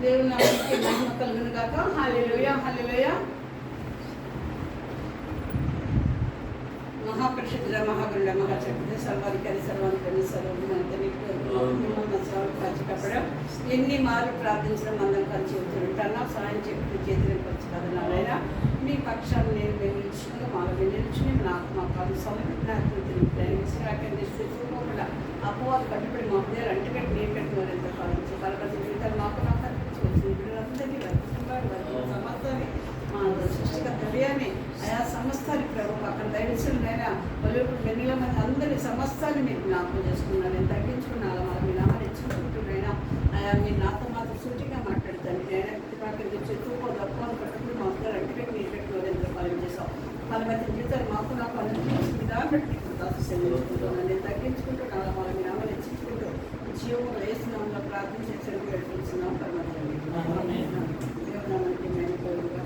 దేవుని నామానికి మహిమ కలుగును గాక. హల్లెలూయా హల్లెలూయా. మహాపరిశుద్ధ మహాగరుడ మహాచక్ర సర్వాధికారి సర్వాధికారి సర్వజ్ఞాని కప్పడం ఎన్ని మార్లు ప్రార్థించడం మందం కలిసి ఉంటాను. సహాయం చెప్పి చేతులు వచ్చి కదనాలైనా మీ పక్షాన్ని నేను నిలిచినగా మాలో నిలిచి నాకు మా కాదు సమయంలో అపోవాలు కట్టుబడి మా హృదయాలు అంటిపెట్టి నేను పెట్టిన వారు ఎంత కావచ్చు కలకత్తి జీవితాలు మాకు నాకు అనిపించవచ్చు వీళ్ళందరికీ సమస్తాన్ని మా సృష్టికర్త హృదయాన్ని ఆయా సమస్తాన్ని ప్రభు అక్కడ దయచేసినైనా పలువురు వెన్నెల మంది అందరి సమస్తాన్ని మీరు జ్ఞాపకం చేసుకున్నాను. నేను తగ్గించుకున్నాను అలా మీ నామాన్ని ఇచ్చుకుంటున్నాయినా ఆయా మీరు నాతో మాత్రం సూటిగా మాట్లాడతాను. నేను ప్రతిపాకి చెట్టుకో దప్పని కట్టుకుని మా అందరూ అంటిపెట్టి మీరు పెట్టిన వారు ఎంత పాలన చేసాం. ఫలమతి జీవితాలు మాకు నాకు అనుభవించింది కాబట్టి నేను తగ్గించుకుంటున్నాను వాళ్ళ మీ నామాన్ని హెచ్చించుకుంటూ జీవం వేసినాంలో ప్రార్థన చేసి పెట్టుకుంటున్నాం. దేవునామానికి మేము కోరుగా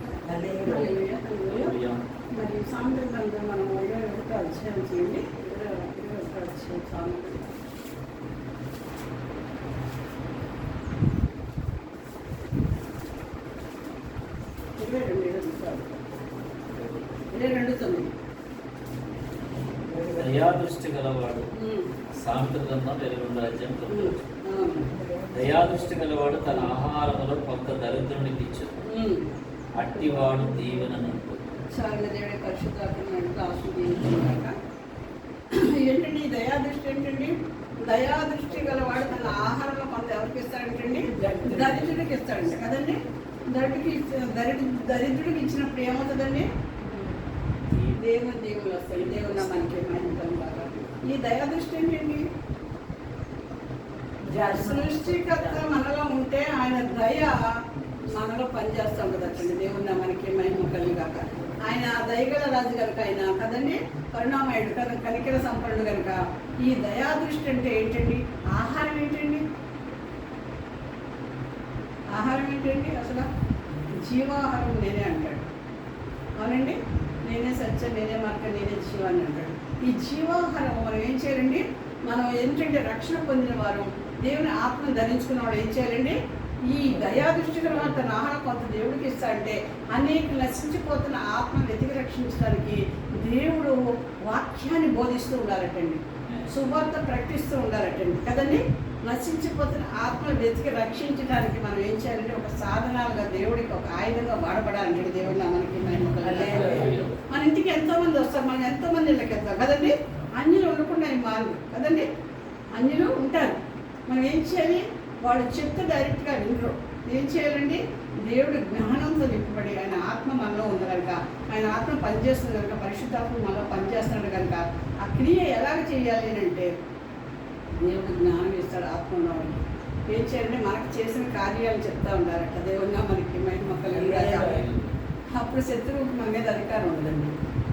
మరియు సాంద్రంగా మనం 21వ అధ్యాయం చేయండి. 21వ అధ్యాయం సాంద్రం 22:9 దయాదృష్టి గలవాడు సామెతల గ్రంథం 22వ అధ్యాయం 9. దయాదృష్టి గలవాడు తన ఆహారంలో కొంత దరిద్రునికి ఇచ్చాడు, అట్టివాడు దీవెనను. దేవుడి పరిశుద్ధాత్మక ఆశీర్వదించుగాక. ఏంటండి దయాదృష్టి? ఏంటండి దయాదృష్టి గలవాడు తన ఆహారంలో కొంత ఎవరికి ఇస్తాడంటండి? దరిద్రుడికి ఇస్తాడంట కదండి. దరిద్రుడికి ఇచ్చినప్పుడు ఏమవుతుందండి? దేవుళ్ళు వస్తాయి. దేవుడు మనకి మహిళం బాగా. ఈ దయాదృష్టి ఏంటండి? సృష్టికర్త మనలో ఉంటే ఆయన దయ మనలో పనిచేస్తూ ఉంటుంది అట్టండి. దేవుడు మనకి మహిమ కలిగాక. ఆయన దయగల రాజు కనుక ఆయన కదండి, కరుణామయుడు కదా, కనికర సంపన్నుడు కనుక ఈ దయాదృష్టి అంటే ఏంటండి? ఆహారం ఏంటండి? ఆహారం ఏంటండి? అసలు జీవాహారం నేనే అంటాడు. అవునండి, నేనే సత్యం, నేనే మార్గం, నేనే జీవాన్ని అంటాడు. ఈ జీవాహారం మనం ఏం చేయాలండి? మనం ఏంటంటే రక్షణ పొందిన వారు, దేవుని ఆత్మను ధరించుకున్న వాడు ఏం చేయాలండి? ఈ దయాదృష్టి గల తన ఆహారం కొంత దేవుడికి ఇస్తాడంటే అనేక నశించిపోతున్న ఆత్మను వెతికి రక్షించడానికి దేవుడు వాక్యాన్ని బోధిస్తూ ఉండాలటండి, సువార్త ప్రకటిస్తూ ఉండాలటండి కదండి. నశించిపోతున్న ఆత్మను వెతికి రక్షించడానికి మనం ఏం చేయాలంటే ఒక సాధనాలుగా దేవుడికి ఒక ఆయుధంగా వాడబడాలంటే దేవుడు మనకి మన ఇంటికి ఎంతోమంది వస్తారు, మనం ఎంతోమంది ఇళ్ళకి వెళ్తాం కదండి. అన్యులు ఉండకుండా మారు కదండి, అన్యులు ఉంటారు. మనం ఏం చేయాలి? వాళ్ళు చెప్తే డైరెక్ట్గా వినరు. ఏం చేయాలండి? దేవుడు జ్ఞానంతో నింపబడి ఆయన ఆత్మ మనలో ఉంది కనుక, ఆయన ఆత్మ పనిచేస్తుంది కనుక, పరిశుద్ధాత్మ మనలో పనిచేస్తున్నాడు కనుక ఆ క్రియ ఎలాగ చేయాలి అని అంటే దేవుడు జ్ఞానం ఇస్తాడు ఆత్మలో. ఏం చేయాలంటే మనకు చేసిన కార్యాలు చెప్తా ఉండాలట. దేవుడిగా మనకి మహిమ కలిగాక అప్పుడు శత్రువుకి మన మీద అధికారం ఉండదండి.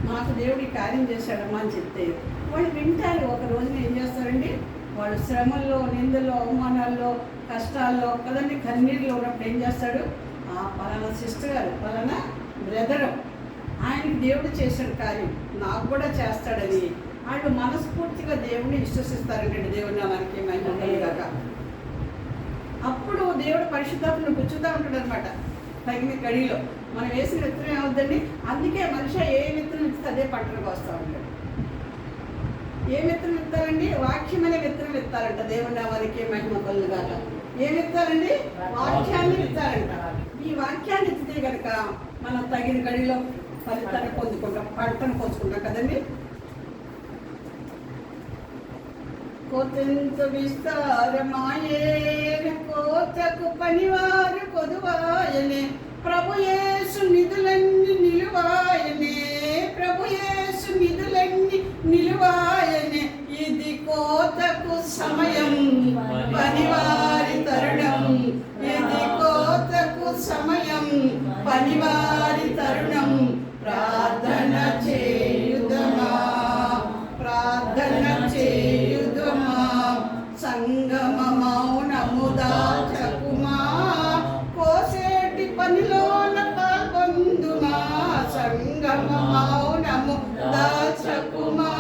మాకు దేవుడు ఈ కార్యం చేశాడమ్మా అని చెప్తే వాళ్ళు వింటారు. ఒక రోజున ఏం చేస్తారండి? వాళ్ళు శ్రమల్లో, నిందల్లో, అవమానాల్లో, కష్టాల్లో కదండి, కన్నీరులో ఉన్నప్పుడు ఏం చేస్తాడు? ఆ పలానా సిస్టర్ గారు, పలానా బ్రదరు, ఆయనకి దేవుడు చేసిన కార్యం నాకు కూడా చేస్తాడని వాళ్ళు మనస్ఫూర్తిగా దేవుడిని విశ్వసిస్తారంటే దేవుడిని మనకి మహిమగాక. అప్పుడు దేవుడు పరిశుద్ధాత్మను గుచ్చుతూ ఉంటాడు అనమాట. తగిన గడిలో మనం వేసిన విత్తనం ఏమవుద్దండి? అందుకే మనిషి ఏ విత్తనం ఇస్తే అదే పంటలకు వస్తూ ఉంటాడు. ఏ విత్తనం విత్తారండి? వాక్యం అనే విత్తనం విత్తారంట. దేవుడి వారికి మహిమ కలుగాక. ఏం విత్తారండి? వాక్యాన్ని విత్తారంట. ఈ వాక్యాన్ని ఎత్తితే కనుక మనం తగిన గడిలో ఫలితాన్ని పొందుకుంటాం, పంటను పొందుకుంటాం కదండి. కోతెంత విస్తారమాయేన కోతకు పనివారు కొదువాయనే, ప్రభుయేసు నిధులన్నీ నిలువాయనే, ప్రభుయేసు నిధులన్నీ నిలువాయనే. ఇది కోతకు సమయం, పనివారి తరుణం. ఇది కోతకు సమయం, పనివారి తరుణం. ప్రార్థన చేయుదమా, ప్రార్థన చేయుదమా. సంగమ మౌనము దాచకుమా, కోసేటి పనిలోన పాల్గొందుమా. సంగమ మౌనము దాచకుమా,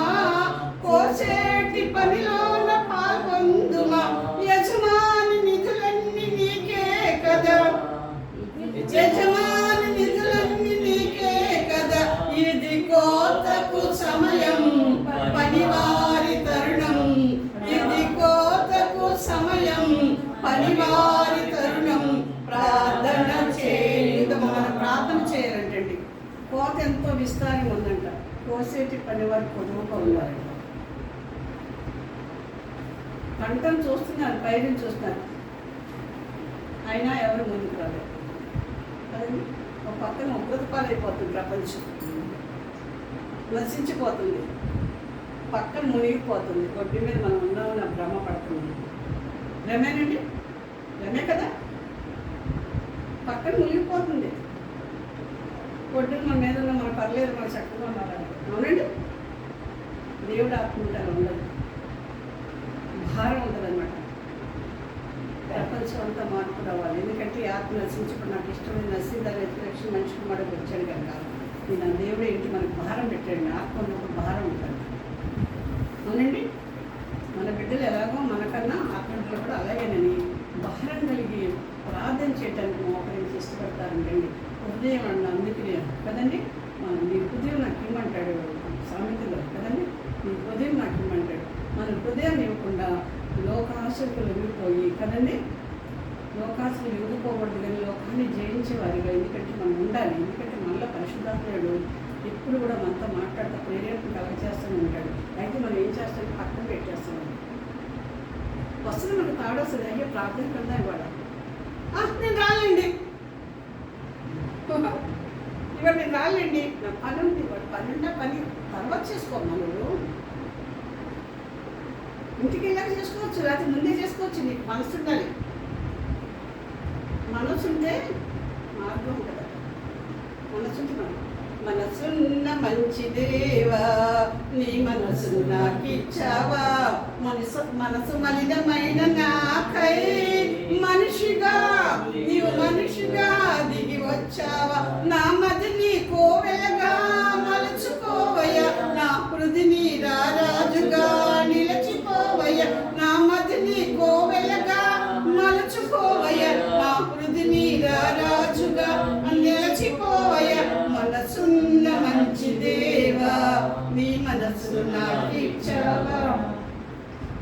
కోసేటి పనిలోన పాల్గొందుమా. యజమాని నిధులన్నీ నీకే కదా, విస్తారం ఉందంట. కోసేటి పని వారు కొడుక ఉన్నారంట. పంటను చూస్తున్నారు, పైరుని చూస్తున్నారు, అయినా ఎవరు ముందుకు రాలేదు కదండి. ఒక పక్కన ఉగ్రత పాలైపోతుంది ప్రపంచం, నశించిపోతుంది, పక్కన మునిగిపోతుంది. గొడ్డి మీద మనం ఉన్నామని భ్రమ పడుతుంది. భ్రమేనండి, భ్రమే కదా. పక్కన మునిగిపోతుంది. గొడ్డులు మన మీద ఉన్న మన పర్లేదు, మన చక్కగా ఉండాలని. అవునండి, దేవుడు ఆత్మంటారు ఉండదు, భారం ఉంటుంది అన్నమాట. ప్రపంచం అంతా మార్పు రావాలి. ఎందుకంటే ఈ ఆత్మ నశించకుండా నాకు ఇష్టమైన నశించిన వ్యతిరేక్షణ మనిషికి మనకు వచ్చాడు కనుక నేను నా దేవుడు ఏంటి మనకు భారం పెట్టాడు. ఆత్మ ఒక భారం ఉంటుంది. అవునండి, మన బిడ్డలు ఎలాగో మనకన్నా ఆత్మ కూడా అలాగేనని భారం కలిగి ప్రార్థన చేయడానికి మోకరించి ఇష్టపడతారండి. హృదయం అన్న అందుకనే కదండి, నీ హృదయం నాకు ఇమ్మంటాడు సామెతలో కదండి. నీ హృదయం నాకు ఇమ్మంటాడు. మన హృదయాన్ని ఇవ్వకుండా లోకాశలకు లొంగిపోయి కదండి, లోకాశలు లొంగిపోకూడదు కానీ లోకాన్ని జయించేవారిగా ఎందుకంటే మనం ఉండాలి. ఎందుకంటే మనలో పరిశుద్ధాత్ముడు ఎప్పుడు కూడా మనతో మాట్లాడుతూ ప్రేరేపణ కలగచేస్తూనే ఉంటాడు. అయితే మనం ఏం చేస్తాం, పక్కన పెట్టేస్తాం. వస్తుంది మనకు తాడొస్తుంది, అయ్యో ప్రార్థన కదా ఇవాళ నేను రాలేండి, ఇవాళ నేను రాలేండి, నా పని ఉంది, ఇవాళ పని ఉంటే పని తర్వాత చేసుకోమా నువ్వు. ఇంటికి వెళ్ళాక చేసుకోవచ్చు, లేకపోతే ముందే చేసుకోవచ్చు. నీకు మనసు ఉండాలి. మనసు ఉంటే మార్గం ఉంటుంది. మనసు ఉంటే మనసున్న మంచి దేవా నీ మనసు నాకిచ్చావా, మనసు మలినమైన నాకై మనిషిగా నీవు మనిషిగా దిగి వచ్చావా. నా మదిని కోవెలగా మలుచుకోవయ్య, నా హృదిని రారాజుగా నిలచిపోవయ్య. నా మదిని కోవెలగా మలుచుకోవయ్య, నా హృదిని రారాజుగా నిలచిపోవయ్య. మనసున్న మంచి దేవా నీ మనసు నాకిచ్చావా.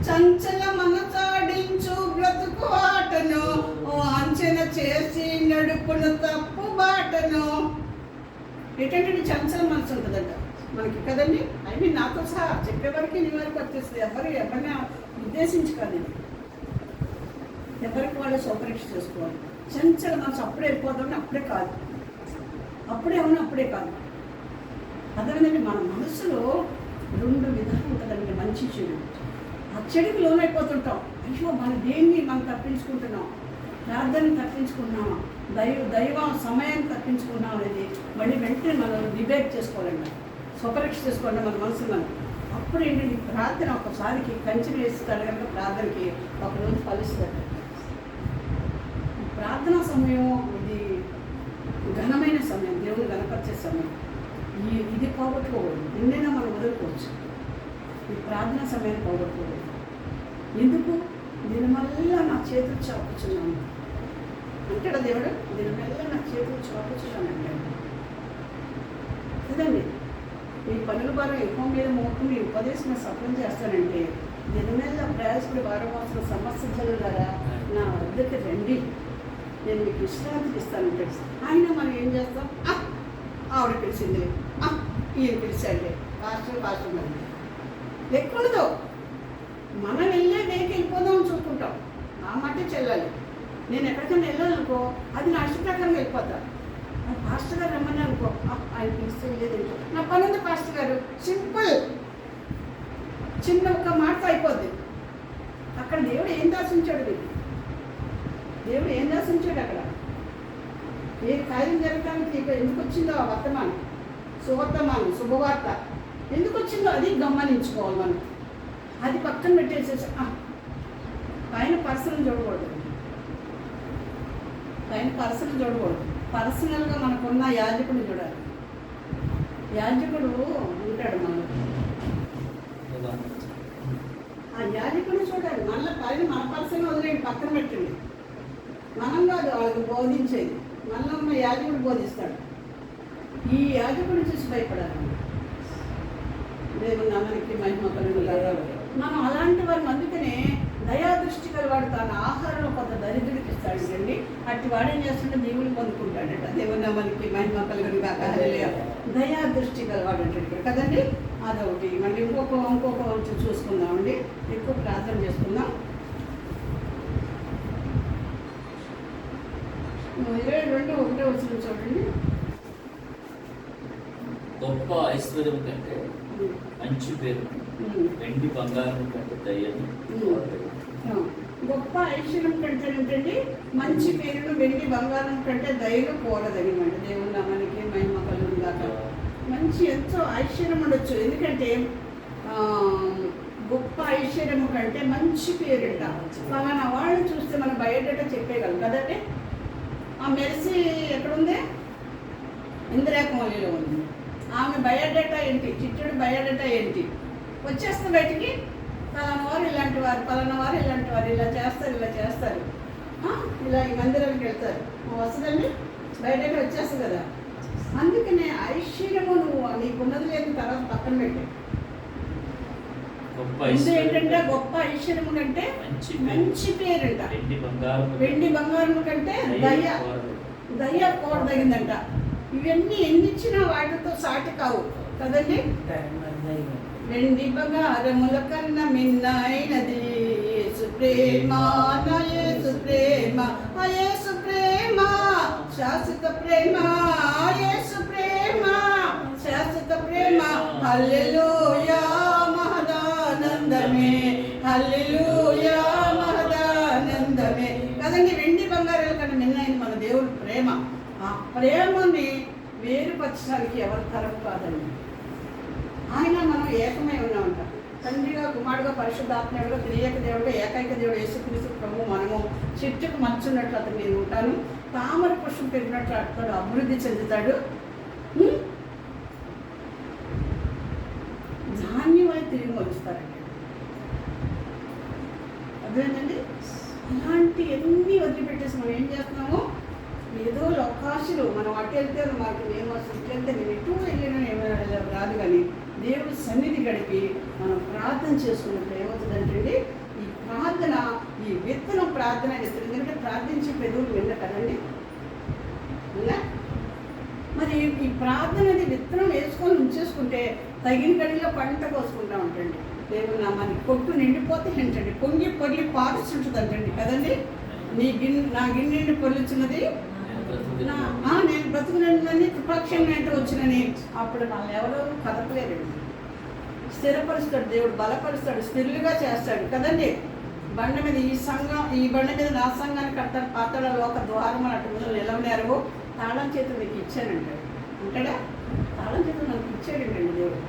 చంచల మనసాడించు బ్రతుకు ఆటను వాంఛన చేసి నడుపును తప్పు బాటను. ఏంటంటే చంచల మనసు ఉంటుందంట మనకి కదండి. అవి నాతో సహా చెప్పేవారికి నీ వరకు వచ్చేస్తుంది. ఎవరిని ఉద్దేశించి కాదు, ఇది ఎవరికి వాళ్ళు స్వపరీక్ష చేసుకోవాలి. చంచల మనసు అప్పుడే వెళ్ళిపోతామని అప్పుడే కాదు, అప్పుడే అవును అప్పుడే కాదు. అదేవిధంగా మన మనసులో రెండు విధాలు ఉంటుందండి, మంచి చెడు. ఆ చెడుకు లోనైపోతుంటాం. అయ్యో మన దేన్ని మనం తప్పించుకుంటున్నాం, ప్రార్థనని తప్పించుకుంటున్నామా, దైవ సమయాన్ని తప్పించుకున్నాం అనేది మళ్ళీ వెంటనే మనం డిబేట్ చేసుకోవాలండి, స్వపరీక్ష చేసుకోండి మన మనసు మనం. అప్పుడు ఏంటంటే ప్రార్థన ఒకసారికి కంచెలు వేస్తాడు కనుక ప్రార్థనకి ఒకరోజు ఫలిస్తుంది. ప్రార్థనా సమయం ఇది ఘనమైన సమయం, దేవుని గణపరిచే సమయం. ఇది పోగొట్టుకోకూడదు. ఎన్నైనా మనం వదులుకోవచ్చు, ఈ ప్రార్థనా సమయాన్ని పోగొట్టుకోకూడదు. ఎందుకు దీనివల్ల నా చేతులు చాపుచున్నాను అంటాడు దేవుడు. దీనివల్ల నా చేతులు చాపుచున్నాను అంటాడు కదండి. ఈ పనుల భారం ఎక్కువ మీద మోపు ఈ ఉపదేశం సఫలం చేస్తానంటే దీనివల్ల ప్రయాసపడి వారవాసిన సమస్య ద్వారా నా వద్దకి రండి, నేను మీకు విశ్రాంతి ఇస్తానంటాడు. ఆయన మనం ఏం చేస్తాం, ఆవిడ పిలిచింది, ఈయన పిలిచాడే, పాస్టర్ మరి లెక్కలతో మనం వెళ్ళే వేకి వెళ్ళిపోదామని చూసుకుంటాం. నా మాట చెల్లాలి. నేను ఎక్కడికైనా వెళ్ళాలనుకో అది నా ఇష్ట ప్రకారం వెళ్ళిపోతా. పాస్టర్ గారు రమ్మని అనుకో, ఆయన పిలిస్తే లేదంటో నా పని ఉంది పాస్టర్ గారు, సింపుల్ చిన్న ఒక్క మాట అయిపోద్ది. అక్కడ దేవుడు ఏం దాసించాడు, మీకు దేవుడు ఏం దాసించాడు అక్కడ. ఏ కార్యం జరగడానికి ఎందుకు వచ్చిందో ఆ వర్తమానం, సువర్తమానం, శుభవార్త ఎందుకు వచ్చిందో అది గమనించుకోవాలి మనం. అది పక్కన పెట్టేసేసి పైన పర్సనల్ చూడకూడదు, పైన పర్సనల్ చూడకూడదు. పర్సనల్గా మనకున్న యాజకుడిని చూడాలి. యాజకుడు ఉంటాడు మనలో, ఆ యాజకుడిని చూడాలి. మళ్ళీ పైన మన పర్సనల్ వదిలేండి, పక్కన పెట్టండి. మనం కాదు వాళ్ళకి బోధించేది, మళ్ళీ ఉన్న యాజకుడు బోధిస్తాడు. ఈ యాజకుడిని చూసి భయపడాలి. దేవుని నామానికి మహిమ కలుగును గాక. మనం అలాంటి వారిని అందుకనే దయాదృష్టి గలవాడు తన ఆహారంలో కొంత దరిద్రుడికి ఇస్తాడండి. అట్టి వాడు ఏం చేస్తుంటే దేవుని పొందుకుంటాడట. దేవుని మనకి మహిమ కలుగును గాక. హల్లెలూయా. దయాదృష్టి గలవాడు అంటే ఇక్కడ కదండి. అదొకటి. మళ్ళీ ఇంకొక చూసుకుందామండి. ఎక్కువ ప్రార్థన చేసుకుందాం. 22:1 చూడండి. గొప్ప ఐశ్వర్యం కంటే మంచి పేరు, వెండి బంగారం కంటే దయ్యము. గొప్ప ఐశ్వర్యం కంటే ఏంటండి మంచి పేరును వెండి బంగారం కంటే దయలు కూడదనివ్వండి. దేవుని నామానికి మహిమ కలుగును గాక. మంచి ఎంతో ఐశ్వర్యం ఉండొచ్చు. ఎందుకంటే గొప్ప ఐశ్వర్యము కంటే మంచి పేరుంట. మన వాళ్ళు చూస్తే మనం బయట చెప్పేయగలం కదండి. ఆ మెరిసి ఎక్కడుంది? ఇందిరాకమల్లిలో ఉంది. ఆమె బయోడేటా ఏంటి? చిట్టుడు బయోడేటా ఏంటి? వచ్చేస్తే బయటికి పలానా వారు ఇలాంటి వారు, పలానా వారు ఇలాంటి వారు, ఇలా చేస్తారు ఇలా ఈ మందిరానికి వెళ్తారు. వస్తుందండి బయోడేటా వచ్చేస్తుంది కదా. అందుకనే ఐశ్వర్యము నువ్వు నీకున్నది లేదు తర్వాత పక్కన పెట్టి. ఏంటంటే గొప్ప ఐశ్వర్యము కంటే మంచి పేరంట. వెండి బంగారం కంటే దయ కూడదగిందంట. ఇవన్నీ ఎన్నిచ్చినా వాటితో సాటి కావు కదండి. వెండి బంగారముల కన్నా మిన్నైనది యేసు ప్రేమ, నా యేసు ప్రేమ, ఆ యేసు ప్రేమ శాశ్వత ప్రేమ, యేసు ప్రేమ శాశ్వత ప్రేమ. హల్లెలూయా మహదానందమే, హల్లెలూయా మహదానందమే కదండి. వెండి బంగారాల కన్నా మిన్నైన మన దేవుని ప్రేమ. ఆ ప్రేమని వేరుపరచడానికి ఎవరి తరం కాదండి. ఆయన మనం ఏకమై ఉన్నామంట. తండ్రిగా, కుమారుడుగా, పరిశుద్ధాత్మగా, త్రియేక దేవుడుగా, ఏకైక దేవుడు యేసుక్రీస్తు ప్రభు మనము చెట్టుకు మచ్చున్నట్లు అతను నేను ఉంటాను. తామర పుష్పం పెరిగినట్లు అతడు అభివృద్ధి చెందుతాడు. ధాన్యమై తిరిగి మొలుస్తారండి. అదేనండి. అలాంటి ఎన్ని వదిలిపెట్టేసి మనం ఏం చేస్తున్నాము? ఏదో అవకాశాలు మనం అటు వెళ్తే మాకు నేను అసలు ఇటు వెళ్తే నేను ఎటు వెళ్ళినా ఏమైనా రాదు. కానీ దేవుడి సన్నిధి గడిపి మనం ప్రార్థన చేసుకున్నప్పుడు ఏమవుతుందంటే ఈ ప్రార్థన, ఈ విత్తనం ప్రార్థన చేస్తుంది. ఎందుకంటే ప్రార్థించి పెదవులు విన్న కదండి. మరి ఈ ప్రార్థనది విత్తనం వేసుకొని ఉంచేసుకుంటే తగిన గడిలో పంట కోసుకుంటా ఉంటుంది. దేవుని నామానికి కొట్టు నిండిపోతే ఏంటండి, పొంగి పొర్లి పారుస్తుంటుంది అంటండి కదండి. నా గిన్నె పొర్లుచున్నది, నేను బ్రతుకునని కృపాక్షం ఏంటో వచ్చినని. అప్పుడు మనల్ని ఎవరెవరు కదపలేరండి. స్థిరపరుస్తాడు దేవుడు, బలపరుస్తాడు, స్థిరులుగా చేస్తాడు కదండి. బండ మీద ఈ బండ మీద నా సంఘాన్ని కడతాను, పాతాళలో ఒక ద్వారం అన్నట్టు ముందు నిలవనేరు. తాళం చేతులు నీకు ఇచ్చానంటాడు అంటాడా? తాళం చేతులు నాకు ఇచ్చాడండి దేవుడు.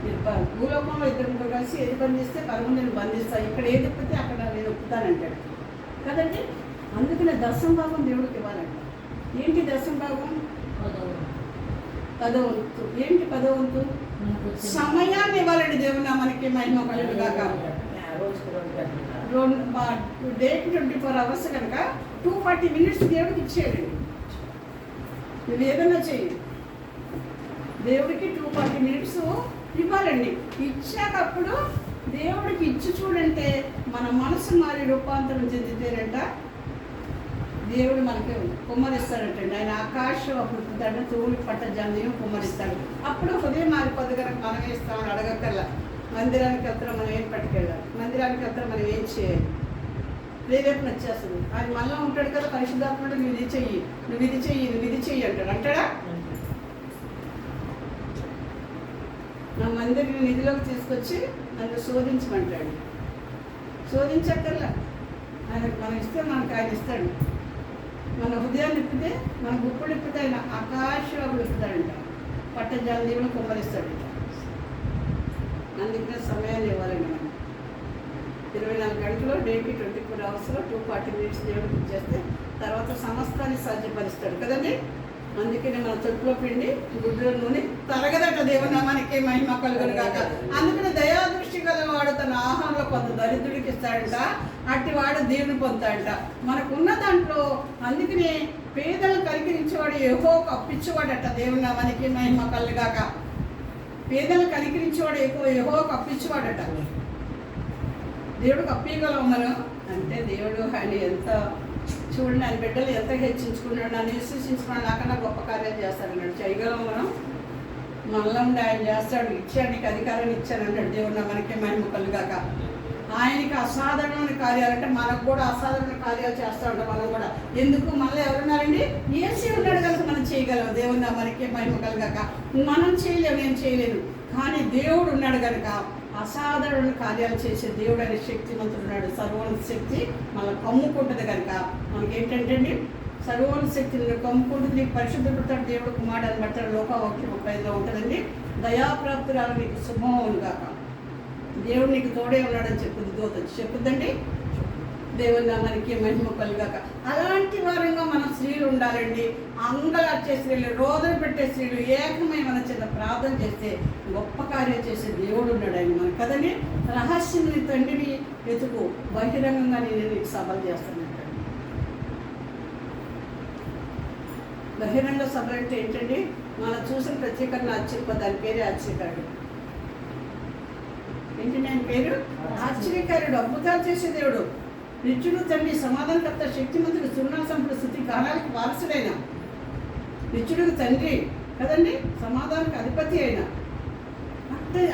మీరు భూలోకంలో ఇద్దరు కలిసి ఏది బంధిస్తే పరము నేను బంధిస్తాను, ఇక్కడ ఏది ఒప్పితే అక్కడ నేను ఒప్పుతానంటాడు కదండి. అందుకనే దశం భాగం దేవుడికి ఇవ్వాలంట. ఏంటి దశం భాగం? 10వ వంతు. ఏంటి 10వ వంతు? సమయాన్ని ఇవ్వాలండి. దేవుని మనకి మహిమ కలుగును గాక. డేట్ 24 hours కనుక 240 minutes దేవుడికి ఇచ్చేయండి. నువ్వు ఏదన్నా చెయ్యి, దేవుడికి 240 minutes ఇవ్వాలండి. ఇచ్చాకప్పుడు దేవుడికి ఇచ్చి చూడంటే మన మనసు మారి రూపాంతరం చెందితేనంట దేవుడు మనకి కుమ్మరిస్తాడంటండి. ఆయన ఆకాశం అప్పుడు తూలి పట్ట జంధ్యం కుమ్మరిస్తాడు. అప్పుడు హృదయం మారిపోద్ది కనుక మనం ఇస్తామని అడగక్కర్లా. మందిరానికి వెళ్తారా మనం ఏం పట్టుకెళ్ళాలి, మందిరానికి వెళ్తారా మనం ఏం చేయాలి, ప్రేరేపణ వచ్చేస్తుంది. ఆయన మళ్ళీ ఉంటాడు కదా పరిశుద్ధాత్ముడు, నువ్వు ఇది చెయ్యి, నువ్వు ఇది చెయ్యి, నువ్వు ఇది చెయ్యి అంటాడు. అంటాడా? నా మందిరిని నిధిలోకి తీసుకొచ్చి నన్ను శోధించమంటాడు. శోధించక్కర్లా. ఆయనకు మనం ఇస్తే మనకు ఆయన ఇస్తాడు. మన హృదయాన్ని ఇప్పితే, మన గుప్పుడు ఇప్పితే ఆయన ఆకాశం ఇప్పుతాడంట. పట్టజాల దేవుడు కుమ్మరిస్తాడంట. అందుకనే సమయాన్ని ఇవ్వాలండి. మనం 24 గంటలు, డేకి 24 hours 240 minutes దేవుడికి ఇచ్చేస్తే తర్వాత సమస్తాన్ని సాధ్యపరుస్తాడు కదండి. అందుకనే మన తొట్టులో పిండి గుడ్డులో నూనె తరగదట. దేవుని నామానికి మహిమ కలుగును గాక. అందుకని దయాదృష్టి గలవాడు తన ఆహారంలో కొంత దరిద్రుడికి ఇస్తాడంట. అట్టి వాడు దేవుని పొందుతాడంట. మనకున్న దాంట్లో అందుకనే పేదలను కనికరించేవాడు యెహోవాకు అప్పించేవాడట. దేవుని నామానికి మహిమ కలుగును గాక. పేదలను కనికరించేవాడు యెహోవాకు అప్పించేవాడట. దేవుడికి అప్పీయగలం మనం అంటే దేవుడు ఆయన ఎంత చూడండి, ఆయన బిడ్డలు ఎంత హెచ్చించుకున్నాడు, నన్ను విశ్వసించుకున్నాడు, నాకన్నా గొప్ప కార్యాలు చేస్తాడన్నాడు. చేయగలం మనం? మనలో ఉండి ఆయన చేస్తాడు. ఇచ్చాడు, నీకు అధికారాన్ని ఇచ్చానన్నాడు దేవుడు. మనకే మహిమ కలుగాక. ఆయనకి అసాధారణమైన కార్యాలు అంటే మనకు కూడా అసాధారణ కార్యాలు చేస్తూ ఉంటాం. మనం కూడా ఎందుకు మనలో ఎవరున్నారండి? ఏసీ ఉన్నాడు కనుక మనం చేయగలం. దేవుడు మనకే మహిమ కలుగాక. మనం చేయలేము, నేను చేయలేను, కానీ దేవుడు ఉన్నాడు కనుక అసాధారణ కార్యాలు చేసే దేవుడు అనే శక్తిమంతుడు ఉన్నాడు. సర్వోన్నత శక్తి మనం కమ్ముకుంటుంది కనుక మనకి ఏంటంటే అండి, సర్వోన్నత శక్తిని కమ్ముకుంటుంది. పరిశుద్ధపడతాడు దేవుడు, కుమారుడు అని పడతాడు. లోక 1:35 ఉంటుందండి. దయాప్రాప్తురాలు నీకు శుభమవును గాక. దేవుడు నీకు తోడే ఉన్నాడని చెప్పుద్ది దూత వచ్చి చెప్పుద్దండి. దేవుని మనకి మహిమ కలుగాక. అలాంటి వారంగా మన స్త్రీలు ఉండాలండి. అంగలార్చే స్త్రీలు, రోదన పెట్టే స్త్రీలు, ఏకమై మన చిన్న ప్రార్థన చేస్తే గొప్ప కార్యం చేసే దేవుడు ఉన్నాడు ఆయన మనకు కదండి. రహస్యం నీ తండ్రిని వెతుకు, బహిరంగంగా నేను నీకు సభలు చేస్తానంటాడు. బహిరంగ సభలు అంటే ఏంటండి? మనం చూసిన ప్రత్యేకంగా ఆశ్చర్యపోతే దాని పేరే ఆశ్చర్యకారుడు. ఏంటంటే ఆయన పేరు ఆశ్చర్యకారుడు, అద్భుతాలు చేసే దేవుడు, నిత్యుడు, తండ్రి, సమాధానకర్త, శక్తిమంతుడు, సువర్ణాసంపుడు, స్థుతి కాలానికి వారసుడైన నిత్యుడికి తండ్రి కదండి, సమాధానానికి అధిపతి అయిన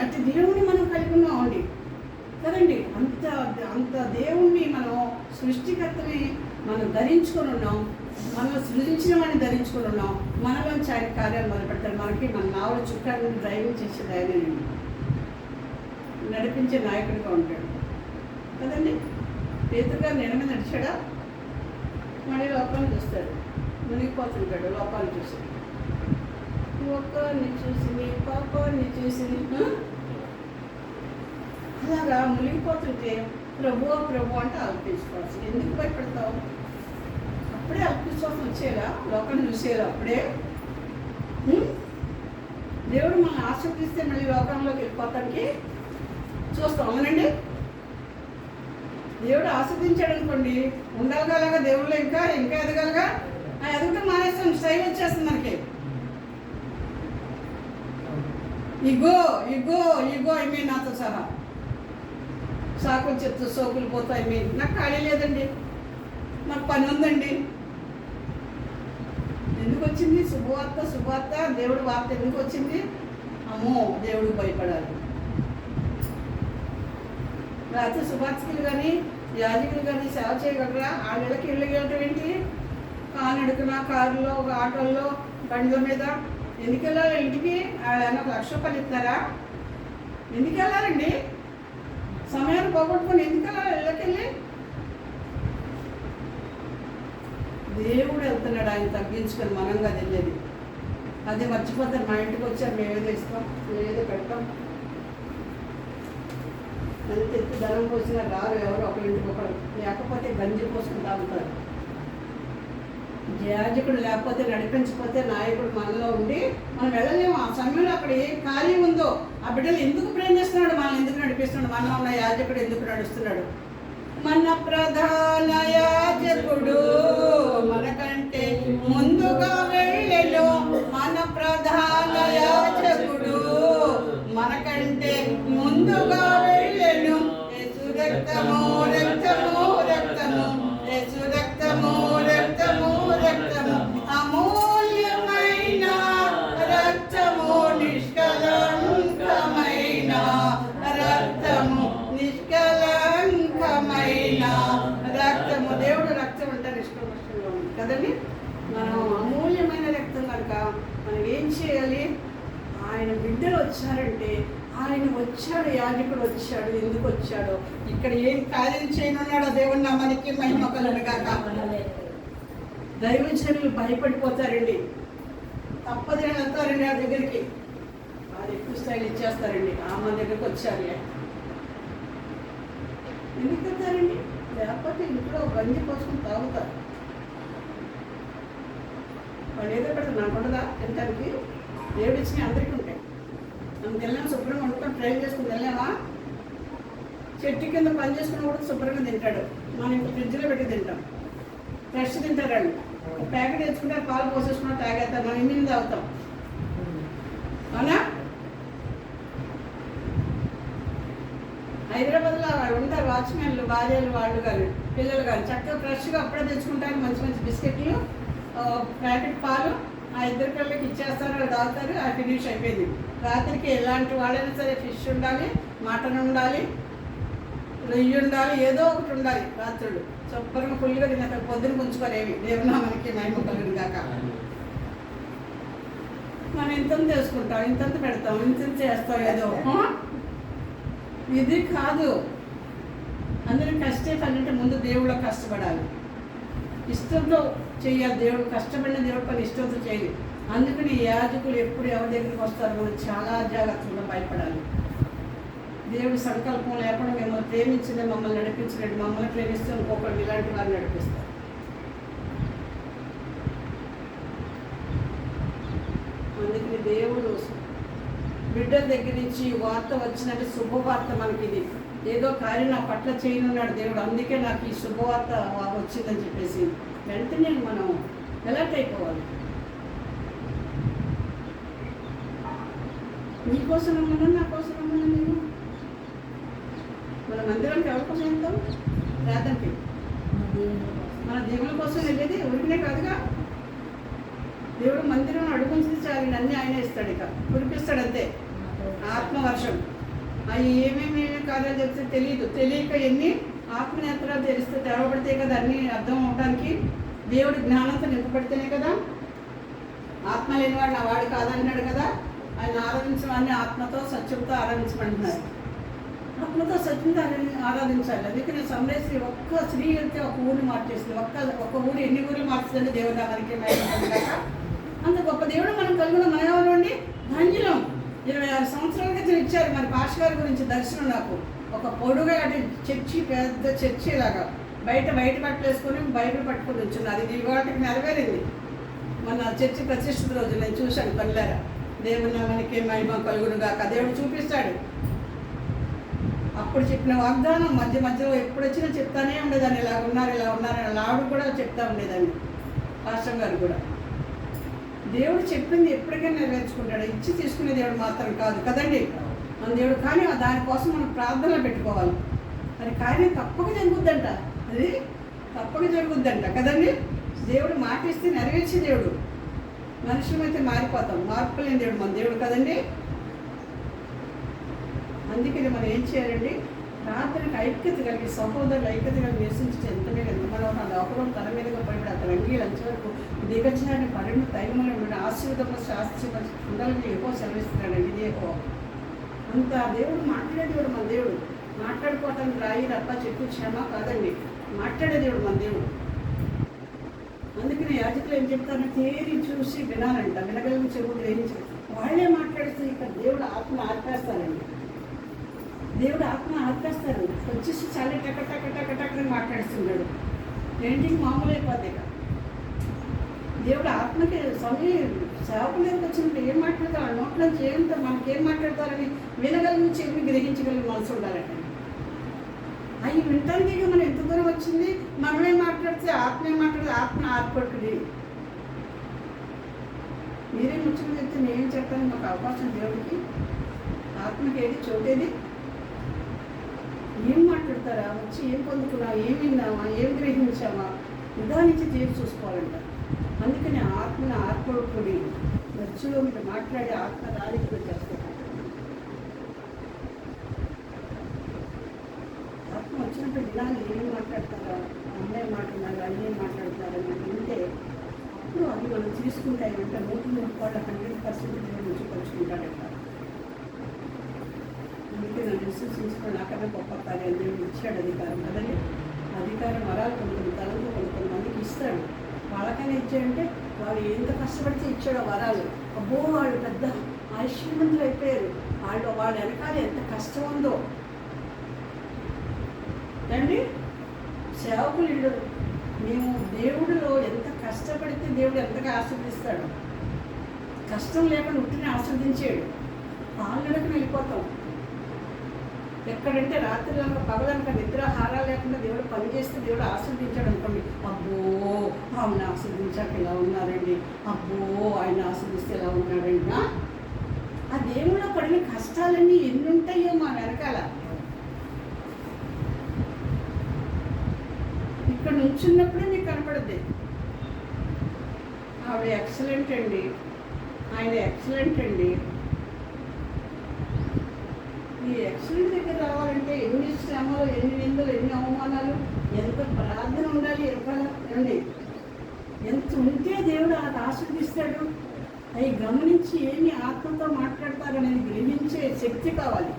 అట్టి దేవుణ్ణి మనం కలిగి ఉన్నామండి కదండి. అంత దేవుణ్ణి మనం సృష్టికర్తని మనం ధరించుకొని ఉన్నాం. మనం సృజించిన వాడిని ధరించుకొని ఉన్నాం. మనలోంచి ఆయన కార్యాలు మొదలుపెడతాడు. మనకి మన నావల చుట్టాన్ని డ్రైవింగ్ చేసేది ఆయనండి, నడిపించే నాయకుడిగా ఉంటాడు కదండి. పేతురుగా నేల మీద నడిచాడా? మళ్ళీ లోకాన్ని చూస్తాడు, మునిగిపోతుంటాడు. లోకాన్ని చూసి ఒక్కరిని చూసి పాపాన్ని చూసి అలాగా మునిగిపోతుంటే ప్రభు ప్రభు అంటే అల్పించుకోవాల్సి. ఎందుకు భయపడతావు? అప్పుడే అల్పించుకోవాల్సి వచ్చేలా, లోకాన్ని చూసేలా అప్పుడే. దేవుడు మనం ఆశీర్వదిస్తే మళ్ళీ లోకంలోకి వెళ్ళిపోతానికి చూస్తాం. అవునండి, దేవుడు ఆస్వాదించాడు అనుకోండి, ఉండగలగా దేవుళ్ళు ఇంకా ఇంకా ఎదగలగా ఎదగటం మానేస్తాం. స్టైల్ వచ్చేస్తుంది మనకి. ఇగో ఇగో ఇగో ఐ నాతో సహా సాకులు చెప్తూ సోకులు పోతాయి. నాకు ఖాళీ లేదండి, నాకు పని ఉందండి. ఎందుకు వచ్చింది శుభవార్త? దేవుడి వార్త ఎందుకు వచ్చింది? అమ్మో, దేవుడికి భయపడాలి. రాత్రి శుభార్చకులు కానీ యాజకులు కానీ సేవ చేయగలరా? ఆ నెలకి ఇళ్ళు వెళ్ళటం ఏంటి? కానడుకున, కారులో, ఆటోల్లో, బండ్ల మీద ఎందుకు వెళ్ళాలి? ఇంటికి ఆయన ₹1,00,000 ఇస్తారా? ఎందుకు వెళ్ళాలండి? సమయాన్ని పోగొట్టుకొని ఎందుకు వెళ్ళాలి ఇళ్ళకెళ్ళి? దేవుడు వెళ్తున్నాడు, ఆయన తగ్గించుకొని మనంగా వెళ్ళేది. అదే మర్చిపోతారు. మా ఇంటికి వచ్చారు, మేమేదో ఇస్తాం, మేమేదో పెడతాం, అంత ఎత్తి ధనం పోసినా రారు ఎవరు ఒకరింటికి ఒకరు. లేకపోతే గంజి పోసుకుని తాగుతారు. యాజకుడు లేకపోతే, నడిపించకపోతే నాయకుడు మనలో ఉండి మనం వెళ్ళలేము. ఆ సమయంలో అక్కడ ఏ కార్యం ఉందో, ఆ బిడ్డలు ఎందుకు ప్రేమిస్తున్నాడు, మనల్ని ఎందుకు నడిపిస్తున్నాడు, మనలో ఉన్న యాజకుడు ఎందుకు నడుస్తున్నాడు? మన ప్రధాన యాజకుడు మనకంటే ముందుగా వెళ్ళెను. మన ప్రధాన యాజకుడు మనకంటే ముందుగా వెళ్ళెను. యేసు రక్తము రక్తము రక్తము, యేసు రక్తము రక్తము రక్తము, అమూల్యమైన రక్తము, నిష్కలంకమైన రక్తము, నిష్కలంకమైన రక్తము. దేవుడు రక్తం అంటే నిష్కలంకంగా ఉంది కదండి. మనం అమూల్యమైన రక్తం కనుక మనం ఏం చేయాలి? ఆయన బిడ్డలు వచ్చారంటే, ఆయన వచ్చాడు, యాజకుడు వచ్చాడు. ఎందుకు వచ్చాడో, ఇక్కడ ఏం కార్యం చేయనున్నాడో దేవుడు మనకి మహిమ కలుగుగాక. దైవజనులు భయపడిపోతారండి, తప్పదని వెళ్తారండి ఆ దగ్గరికి. వాళ్ళు ఎక్కువ స్టైల్ ఇచ్చేస్తారండి. మన దగ్గరికి వచ్చారు ఎందుకు వెళ్తారండి? లేకపోతే ఇంట్లో గంజి పోసుకుని తాగుతారు. వాళ్ళు ఏదో పెడతారు, నాకు ఉండదా తినడానికి? దేవుడు ఇచ్చిన అందరికీ ఉంటాయి. మనం వెళ్ళాము, శుభ్రంగా వండుకొని ట్రైన్ చేసుకుని వెళ్ళామా? చెట్టు కింద పని చేసుకుని కూడా శుభ్రంగా తింటాడు. మనం ఇప్పుడు ఫ్రిడ్జ్లో పెట్టి తింటాం. ఫ్రెష్ తింటారండి. ప్యాకెట్ తెచ్చుకుంటే పాలు పోసేసుకుని తాగేస్తాం, మనం ఇన్ని తాగుతాం. అవునా? హైదరాబాద్లో వాళ్ళు ఉంటారు వాచ్మెన్లు, భార్యలు వాళ్ళు కానీ పిల్లలు కానీ చక్కగా ఫ్రెష్గా అప్పుడే తెచ్చుకుంటారు. మంచి మంచి బిస్కెట్లు, ప్యాకెట్ పాలు ఆ ఇద్దరు పిల్లలకి ఇచ్చేస్తారు. వాళ్ళు తాగుతారు. ఆ ఫినిష్ అయిపోయింది. రాత్రికి ఎలాంటి వాళ్ళైనా సరే ఫిష్ ఉండాలి, మటన్ ఉండాలి, రొయ్యి ఉండాలి, ఏదో ఒకటి ఉండాలి. రాత్రులు శుభ్రంగా ఫుల్గా తినేస్తారు. పొద్దున ఉంచుకోలేవి. దేవునా మనకి మహిమ కలుగును గాక. మనం ఇంతంత చేసుకుంటాం, ఇంతంత పెడతాం, ఇంతంత చేస్తాం ఏదో. ఇది కాదు. అందరూ కష్టే పని ముందు దేవుళ్ళో కష్టపడాలి, ఇష్టంతో చేయాలి. దేవుడు కష్టపడిన దేవుడి పని ఇష్టంతో చేయాలి. అందుకని యాజకులు ఎప్పుడు ఎవరి దగ్గరికి వస్తారో మనం చాలా జాగ్రత్తగా భయపడాలి. దేవుడి సంకల్పం లేకుండా మిమ్మల్ని ప్రేమించింది, మమ్మల్ని నడిపించినట్టు, మమ్మల్ని ప్రేమిస్తే ఇంకొకరు ఇలాంటి వారిని నడిపిస్తారు. అందుకని దేవుడు బిడ్డల దగ్గర నుంచి వార్త వచ్చినట్టు శుభవార్త మనకి ఇది. ఏదో కార్యం నా పట్ల చేయనున్నాడు దేవుడు, అందుకే నాకు ఈ శుభవార్త వచ్చిందని చెప్పేసి వెంటనే మనం ఎలర్ట్ అయిపోవాలి. నీకోసం రమ్మన్నా, నా కోసం రమ్మన్నా. నేను మన మందిరానికి ఎవరి కోసం వెళ్తాం? ప్రార్థనకి. మన దేవుని కోసం వెళ్ళేది ఊరికనే కాదుగా. దేవుడు మందిరం అడుగుంచింది చాలు, అన్నీ ఆయన ఇస్తాడు. ఇక కురిపిస్తాడు అంతే. ఆత్మవర్షం అవి ఏమేమి కార్యాలు చెప్తే తెలియక ఎన్ని ఆత్మనేత్రాలు తెలిస్తే తెరవబడితే కదా అన్నీ అర్థం అవడానికి. దేవుడి జ్ఞానంతో నింపబడితేనే కదా. ఆత్మ లేనివాడు నా వాడు కాదన్నాడు కదా. ఆయన ఆరాధించడాన్ని ఆత్మతో సత్యంతో ఆరాధించమంటున్నారు. ఆత్మతో సత్యంతో ఆరాధించాలి. అందుకని సమరేశ్వరి ఒక్క స్త్రీ వెళ్తే ఒక ఊరిని మార్చేస్తుంది. ఒక్క ఊరు ఎన్ని ఊర్లు మార్చుతుంది దేవుడు మనకి కాక. అంత గొప్ప దేవుడు మనం కలుగున మన ఎవరండి ధన్యులం. 26 సంవత్సరాల క్రితం ఇచ్చారు మరి పాష గారి గురించి దర్శనం. నాకు ఒక పొడుగా అంటే చర్చి, పెద్ద చర్చి లాగా బయట బట్టలు వేసుకొని బైబిల్ పట్టుకొని వచ్చున్నారు. ఇది ఇవాటికి నెరవేరింది. మన చర్చి ప్రతిష్ఠిత రోజు నేను చూశాను కళ్ళారా. దేవుని మనకి మహిమ కలుగును గాక. దేవుడు చూపిస్తాడు. అప్పుడు చెప్పిన వాగ్దానం మధ్యలో ఎప్పుడు వచ్చినా చెప్తానే ఉండేదాన్ని. ఇలా ఉన్నారు అని ఆవిడ కూడా చెప్తా ఉండేదాన్ని, పాస్టర్ గారు కూడా. దేవుడు చెప్పింది ఎప్పటికైనా నెరవేర్చుకుంటాడు. ఇచ్చి తీసుకునే దేవుడు మాత్రం కాదు కదండి మన దేవుడు. కానీ దానికోసం మనం ప్రార్థనలు పెట్టుకోవాలి. అది కార్యం తప్పక జరుగుద్దంట. అది తప్పక జరుగుద్దంట కదండి. దేవుడు మాట ఇస్తే నెరవేర్చే దేవుడు. మనుషులమైతే మారిపోతాం. మార్పు లేని దేవుడు మన దేవుడు కదండి. అందుకని మనం ఏం చేయాలండి? ప్రార్థనకు ఐక్యత కలిగి, సహోదరులు ఐక్యత కలిగి నివసించి ఎంతమే మనం నా లోపల తల మీదగా పడిపోయి అతను అంగీ లంచ వరకు దిగచ్చాడని పరిణ తైమంలో ఆశీర్వదంలో శాస్త్రి ఉండాలని ఎక్కువ సెలవిస్తున్నాడండి. ఇది ఎక్కువ అంత దేవుడు మాట్లాడే దేవుడు మన దేవుడు. మాట్లాడుకోవటానికి రాయి రప్ప చెట్టు క్షమ కాదండి, మాట్లాడే దేవుడు మన దేవుడు. అందుకని యాజకులు ఏం చెప్తారో తేరి చూసి వినాలంట. వినగలిగిన చెరువు గ్రహించారు. వాళ్ళే మాట్లాడితే ఇక్కడ దేవుడు ఆత్మ ఆర్పేస్తారండి. దేవుడు ఆత్మ ఆర్పేస్తారు. వచ్చేసి చాలా టకటకటకటకని మాట్లాడుతున్నాడు. ఏంటి మామూలు అయిపోద్ది. ఇక దేవుడు ఆత్మకి సమయం సేవకులకు వచ్చినప్పుడు ఏం మాట్లాడతారు? నోట్లోంచి ఏంటో మనకేం మాట్లాడతారని వినగలిగిన చెవిని గ్రహించగలిగిన మనసు ఉండాలంట. అవి వినటానికి మనం ఎంత దూరం వచ్చింది. మనమే మాట్లాడితే ఆత్మ ఏం మాట్లాడితే ఆత్మ ఆత్మకుడి. మీరే ముచ్చట చెప్తే నేనేం చెప్పాను? మాకు అవకాశం దేవుడికి. ఆత్మకి ఏది చోటేది? ఏం మాట్లాడతారా? వచ్చి ఏం పొందుకున్నా, ఏం విన్నామా, ఏం గ్రహించామా నిదానించి తీర్చి చూసుకోవాలంట. అందుకని ఆత్మను ఆత్మకుడి వచ్చులో మీరు మాట్లాడి ఆత్మ దానికి వచ్చేస్తారు. ఆత్మ వచ్చినప్పుడు వినాలి. ఏం మాట్లాడతారా, అమ్మాయి మాట్లాడాలి, అన్నీ మాట్లాడతారని వింటే అప్పుడు అవి మనం తీసుకుంటాయంట. 100% దేవుడు చూపించుకుంటాడంట. అందుకే నన్ను విశ్వసించుకుని నాకన్నా గొప్ప కార్యాలు దేవుడు ఇచ్చాడు. అధికారం కదండి. అధికారం వరాలు కొన్ని కొంతమందికి ఇస్తాడు. వాళ్ళకైనా ఇచ్చాడంటే వాళ్ళు ఎంత కష్టపడితే ఇచ్చాడో వరాలు. అబ్బో వాళ్ళు పెద్ద ఐశ్వర్యవంతులు అయిపోయారు. వాళ్ళ వెనకాల ఎంత కష్టం ఉందో అండి. సేవకులు ఇళ్ళు మేము దేవుడిలో ఎంత కష్టపడితే దేవుడు ఎంతగా ఆస్వాదిస్తాడు. కష్టం లేకుండా ఉట్టిని ఆస్వాదించాడు. పాలనకు వెళ్ళిపోతాం. ఎక్కడంటే రాత్రులంగా పగలనక నిద్రాహారాలు లేకుండా దేవుడు పనిచేస్తే దేవుడు ఆస్వాదించాడు అనుకోండి. అబ్బో ఆమెను ఆస్వాదించాక ఇలా ఉన్నారండి, అబ్బో ఆయన ఆస్వాదిస్తే ఇలా ఉన్నాడండి. ఆ? ఆ దేవుళ్ళో పడిన కష్టాలన్నీ ఎన్ని ఉంటాయో మా వెనకాల. నుంచున్నప్పుడే మీకు కనపడుద్ది. ఆవిడ ఎక్సలెంట్ అండి, ఆయన ఎక్సలెంట్ అండి. ఈ ఎక్సలెంట్ దగ్గర రావాలంటే ఎన్ని శ్రమలు, ఎన్ని నిందలు, ఎన్ని అవమానాలు, ఎంత ప్రార్థన ఉండాలి, ఏమండి, ఎంత ఉంటే దేవుడు అలా ఆస్వాదిస్తాడు. అవి గమనించి ఏమి ఆత్మతో మాట్లాడతారనేది గ్రహించే శక్తి కావాలి.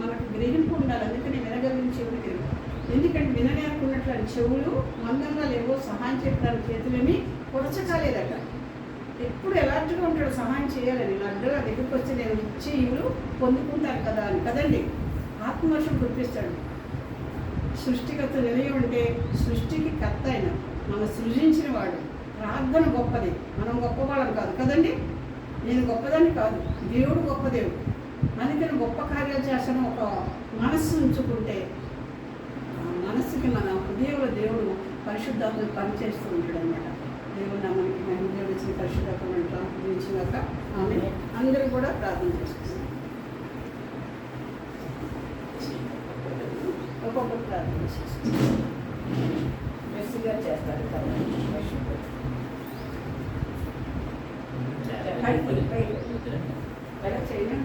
మనకు గ్రహింపు ఉండాలి. అందుకని వినగలిగిన చెవులు తిరుగు. ఎందుకంటే వినలేకున్నట్లు అని చెవులు మందంగా లేవో, సహాయం చేయడానికి చేతులని పొడచకాలేదట. ఎప్పుడు ఎలాంటిగా ఉంటాడు సహాయం చేయాలని, అడ్డుగా దగ్గరికి వచ్చి నేను ఇచ్చే ఇవులు పొందుకుంటాను కదా అని కదండి. ఆత్మవర్షం కురిపిస్తాడు. సృష్టికర్త నిలయ ఉంటే సృష్టికి కర్త అయిన మన సృజించిన వాడు. ప్రార్థన గొప్పది, మనం గొప్పవాళ్ళం కాదు కదండి. నేను గొప్పదాన్ని కాదు, దేవుడు గొప్ప దేవుడు. అందుకని గొప్ప కార్యాలు చేస్తాను ఒక మనస్సు ఉంచుకుంటే మనస్సుకి మన హృదయంలో దేవుడు పరిశుద్ధాత్మను పనిచేస్తూ ఉంటాడు అన్నమాట. దేవుడు మనకి మన హృదయం ఇచ్చిన పరిశుద్ధాత్మను గురించినాక ఆమె అందరూ కూడా ప్రార్థన చేసుకుంటారు. ఒక్కొక్కరు ప్రార్థన చేసుకుంటారు. మెస్సిగా చేస్తారు కదా. చేయనా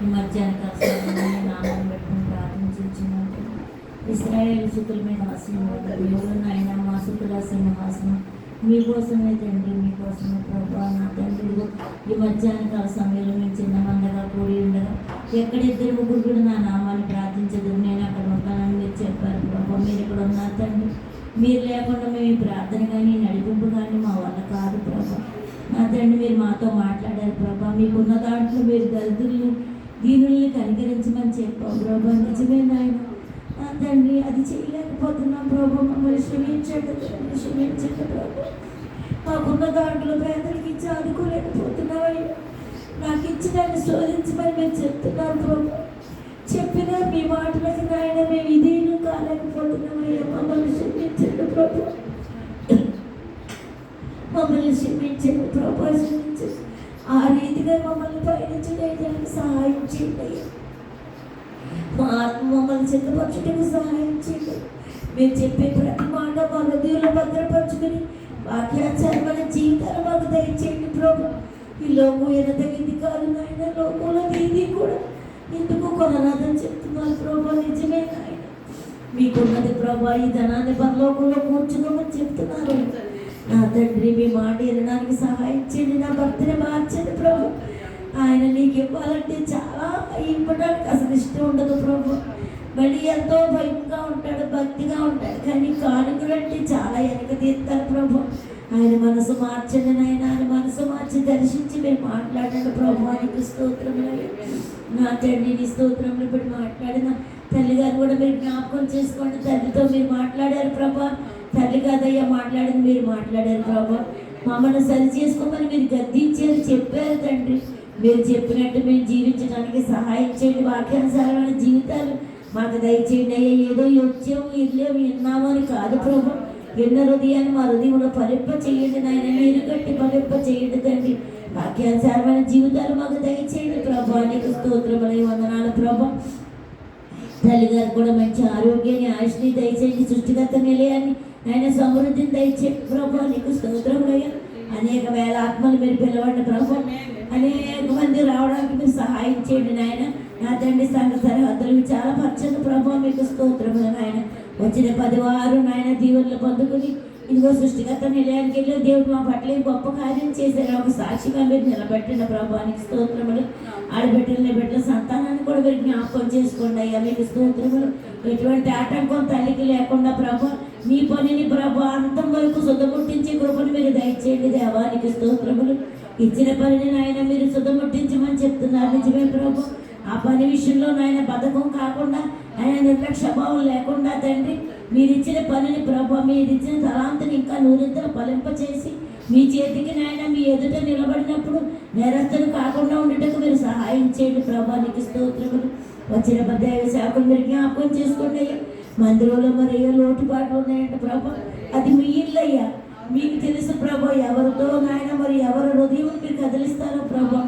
ఈ మధ్యాహ్న కాలంలో నామం పెట్టుకుని ప్రార్థించున్నాను. ఇశ్రాయేలు సుతుల మీద ఆశీర్వాదం నాయన, మా సుతుల సింహాసనం మీకోసమే తండ్రి, మీకోసమే ప్రభా. నా తండ్రి ఈ మధ్యాహ్న కాల సమయంలో మేము చిన్న మందగా కూడి ఉండగా ఎక్కడ ఇద్దరు ముగ్గురు కూడా నా నామాన్ని ప్రార్థించదు, నేను అక్కడ ఉంటానని మీరు చెప్పారు ప్రభా. మీరు ఇక్కడ ఉన్నారు తండ్రి. మీరు లేకుండా మేము ఈ ప్రార్థన కానీ నడిపింపు కానీ మా వల్ల కాదు ప్రభా. నా తండ్రి మీరు మాతో మాట్లాడారు ప్రభా. మీకున్న దాంట్లో మీరు దరిద్రుల్ని దీనుల్ని కనికరించమని చెప్పావు ప్రభా. నిజమే నాయన. నా తండ్రి అది చేయలేకపోతున్నాం ప్రభా. మమ్మల్ని క్షమించండి, క్షమించండి ప్రభా. మాకున్న దాంట్లో పేదలకి ఇచ్చి ఆదుకోలేకపోతున్నావయ్యా. నాకు ఇచ్చినాన్ని శోధించమని మీరు చెప్తున్నారు ప్రభా. చెప్పినా మీ మాటలకి నాయన మేము ఇదేను కాలేకపోతున్నామయ్యా. మమ్మల్ని క్షమించండి ప్రభా. మమ్మల్ని క్షమించండి ప్రభా, క్షమించండి. ఆ రీతిగా మమ్మల్ని పయనించడానికి సహాయం చేయండి. మా ఆత్మ మమ్మల్ని సిద్ధపరచడానికి సహాయం చేయండి. మీరు చెప్పే ప్రతి మాట మా హృదయంలో భద్రపరచుకుని వాక్యాచారమైన జీవితాలు మాకు దయచేయండి ప్రభా. ఈ లోకం ఎనదగింది కాదు నాయన, లోకంలో ఇది కూడా ఎందుకు కొనరాదని చెప్తున్నారు ప్రభా. నిజమే నాయన, మీకున్నది ప్రభా. ఈ ధనాన్ని పరలోకంలో కూర్చుకోమని చెప్తున్నారు. నా తండ్రి మీ మాట వినడానికి సహాయం చేయండి. నా భర్తని మార్చండి ప్రభు. ఆయన నీకు ఇవ్వాలంటే చాలా ఇవ్వడానికి అసలు ఇష్టం ఉండదు ప్రభు. మళ్ళీ ఎంతో భయంగా ఉంటాడు, భక్తిగా ఉంటాడు, కానీ కానుకలు అంటే చాలా వెనక తీస్తారు ప్రభు. ఆయన మనసు మార్చండి నాయన. ఆయన మనసు మార్చి దర్శించి మీరు మాట్లాడండి ప్రభు. నీకు స్తోత్రములు. నా తండ్రి నీ స్తోత్రములు ఇప్పుడు మాట్లాడిన తల్లిగారు కూడా మీరు జ్ఞాపకం చేసుకోండి. తల్లితో మీరు మాట్లాడారు ప్రభా. తల్లి కాదయ్యా మాట్లాడింది, మీరు మాట్లాడారు ప్రభా. మమ్మల్ని సరి చేసుకోమని మీరు గద్దించారు, చెప్పారు తండ్రి. మీరు చెప్పినట్టు మేము జీవించడానికి సహాయం చేయండి. వాక్యానుసారమైన జీవితాలు మాకు దయచేయండి అయ్యా. ఏదో వచ్చాము వెళ్ళాము విన్నాము అని కాదు ప్రభా. ఎన్న హృదయాన్ని మా హృదయంలో ఫలింప చేయండి నాయన. మీరు కట్టి ఫలింప చేయండి తండ్రి. వాక్యానుసారమైన జీవితాలు మాకు దయచేయండి ప్రభా. నీకు స్తోత్రములై వందనాలు ప్రభా. తల్లిగారు కూడా మంచి ఆరోగ్యాన్ని, ఆయుష్ని దయచేయండి. సృష్టికర్త నిలయాన్ని ఆయన సమృద్ధిని దయచేయండి ప్రభా. నీకు స్తోత్రములయ్యా. అనేక వేల ఆత్మలు మీరు పిలవండి ప్రభా. అనేక మంది రావడానికి మీరు సహాయం చేయండి నాయన. నా తండ్రి సంఘ సరిహద్దులు చాలా పచ్చని ప్రభా. మీకు స్తోత్రములు నాయన. వచ్చిన 10 వారు నాయన దీవెనలు పొందుకుని ఇదిగో సృష్టికర్త నిలయానికి వెళ్ళి దేవుడు మా పట్ల గొప్ప కార్యం చేశారు. ఒక సాక్షిగా మీరు నిలబెట్టిన ప్రభానికి స్తోత్రములు. ఆడబిడ్డలని బిడ్డల సంతానాన్ని కూడా మీరు జ్ఞాపకం చేసుకోండి అయ్యా. మీకు స్తోత్రములు. ఎటువంటి ఆటంకం తల్లికి లేకుండా ప్రభా మీ పనిని ప్రభా అంతం వరకు శుద్ధముట్టించే కృపను మీరు దయచేయండి దేవానికి స్తోత్రములు. ఇచ్చిన పనిని నాయన మీరు శుద్ధముట్టించమని చెప్తున్నారు. నిజమే ప్రభా. ఆ పని విషయంలో నాయన బద్ధకం కాకుండా, ఆయన నిర్లక్ష్య భావం లేకుండా తండ్రి మీరు ఇచ్చిన పనిని ప్రభా, మీరు ఇచ్చిన తలాంతిని ఇంకా నూరింతలు ఫలింపచేసి మీ చేతికి నాయన మీ ఎదుట నిలబడినప్పుడు నేరస్తులు కాకుండా ఉండటకు మీరు సహాయం చేయండి ప్రభా. నీకు స్తోత్రములు. వచ్చిన పద్యాయ శాఖలు మీరు జ్ఞాపకం చేసుకోండి అయ్యా. మందిరంలో మరి ఏ లోటుపాట్లు ఉన్నాయంట ప్రభా, అది మీ ఇల్లు అయ్యా. మీకు తెలుసు ప్రభా ఎవరితో నాయన మరి ఎవరి హృదయం మీరు కదిలిస్తారో ప్రభా.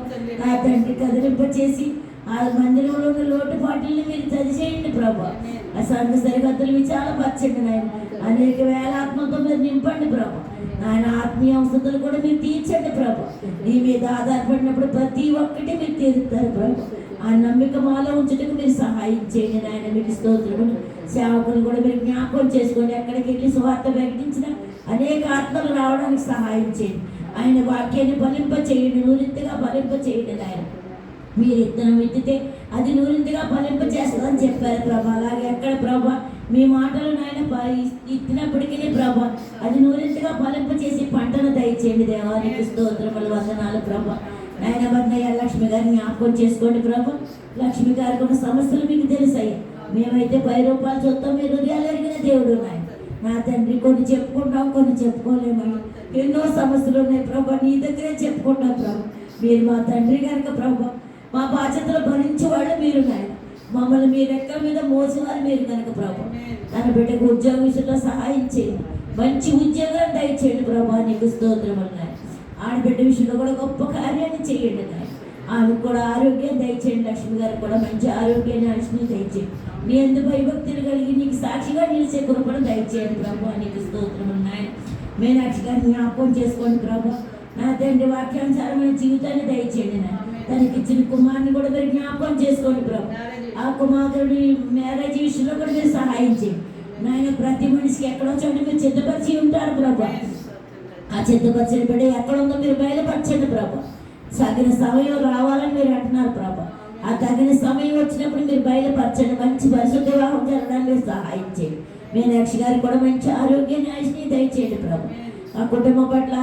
ఆ తండ్రి కదిలింపచేసి ఆ మందిరంలో ఉన్న లోటుపాట్లని మీరు చదిచేయండి ప్రభా. ఆ సంఘ సరిహద్దులు విశాలపరచండి నాయన. అనేక వేల ఆత్మతో మీరు నింపండి ప్రభా. ఆయన ఆత్మీయ అవసరాలు కూడా మీరు తీర్చండి ప్రభా. నీ మీద ఆధారపడినప్పుడు ప్రతి ఒక్కటి మీరు తీరుతారు ప్రభా. ఆ నమ్మిక మాలో ఉంచడానికి మీరు సహాయం చేయండి నాయన. మీకు స్తోత్రములు. సేవకులు కూడా మీరు జ్ఞాపకం చేసుకోండి. ఎక్కడికి వెళ్ళి సువార్త ప్రకటించిన అనేక ఆత్మలు రావడానికి సహాయం చేయండి. ఆయన వాక్యాన్ని ఫలింప చేయండి, నూరింతగా ఫలింప చేయండి నాయన. మీరు ఇత్తనం విత్తితే అది నూరింతగా ఫలింప చేస్తుందని చెప్పారు ప్రభా. అలాగే ఎక్కడ ప్రభా మీ మాటలు నాయన ఇచ్చినప్పటికీ ప్రభా అది నూరింతగా ఫలింప చేసి పంటను దయచేయండి దేవానికి స్తోత్రములు, వందనాలు ప్రభా. నాయన బంధయ్య లక్ష్మి గారిని జ్ఞాపకం చేసుకోండి ప్రభా. లక్ష్మి గారికి ఉన్న సమస్యలు మీకు తెలుసయ్యా. మేమైతే 10 రూపాయలు చూస్తాం, మీరు హృదయాలు ఎరిగిన దేవుడు నాయన. నా తండ్రి కొన్ని చెప్పుకుంటాం, కొన్ని చెప్పుకోలేమయ్యా. ఎన్నో సమస్యలు ఉన్నాయి ప్రభా, నీ దగ్గరే చెప్పుకుంటాం ప్రభా. మీరు మా తండ్రి కనుక ప్రభా, మా బాధ్యతలు భరించేవాళ్ళు మీరు నాయన. మమ్మల్ని మీ రెక్కల మీద మోసేవారు మీరు కనుక ప్రభా. తన బిడ్డకు ఉద్యోగ విషయంలో సహాయం చేయండి, మంచి ఉద్యోగాన్ని దయచేయండి ప్రభా. నీకు స్తోత్రములు నాయన. ఆడబిడ్డ విషయంలో కూడా గొప్ప కార్యాన్ని చేయండి నాయన. ఆమెకు కూడా ఆరోగ్యం దయచేయండి. లక్ష్మి గారికి కూడా మంచి ఆరోగ్యాన్ని ఆశని దయచేయండి. నీ ఎందు భయభక్తులు కలిగి నీకు సాక్షిగా నిలిచే కృపను దయచేయండి ప్రభా. నీకు స్తోత్రములు నాయన. మీనాక్షి గారిని జ్ఞాపకం చేసుకోండి ప్రభా. నా తండ్రి వాక్యానుసారమైన జీవితాన్ని దయచేయండి నాయన. తనకి ఇచ్చిన కుమారుని కూడా మీరు జ్ఞాపకం చేసుకోండి ప్రభా. ఆ కుమారుడి మ్యారేజ్ విషయంలో కూడా మీరు సహాయం చేయండి నాయన. ప్రతి మనిషికి ఎక్కడో చోట మీరు సిద్ధపరిచి ఉంటారు ప్రభా. ఆ సిద్ధపరిచిన బిడ్డ ఎక్కడ ఉందో మీరు బయలుపరచండి ప్రభా. తగిన సమయం రావాలని మీరు అంటున్నారు ప్రభా. ఆ తగిన సమయం వచ్చినప్పుడు మీరు బయలుపరచండి. మంచి పరిశుద్ధ వివాహం జరగడానికి మీరు సహాయం చేయండి. మీనాక్షి గారికి కూడా మంచి ఆరోగ్యాన్ని ఆశని దయచేయండి ప్రభా. ఆ కుటుంబం పట్ల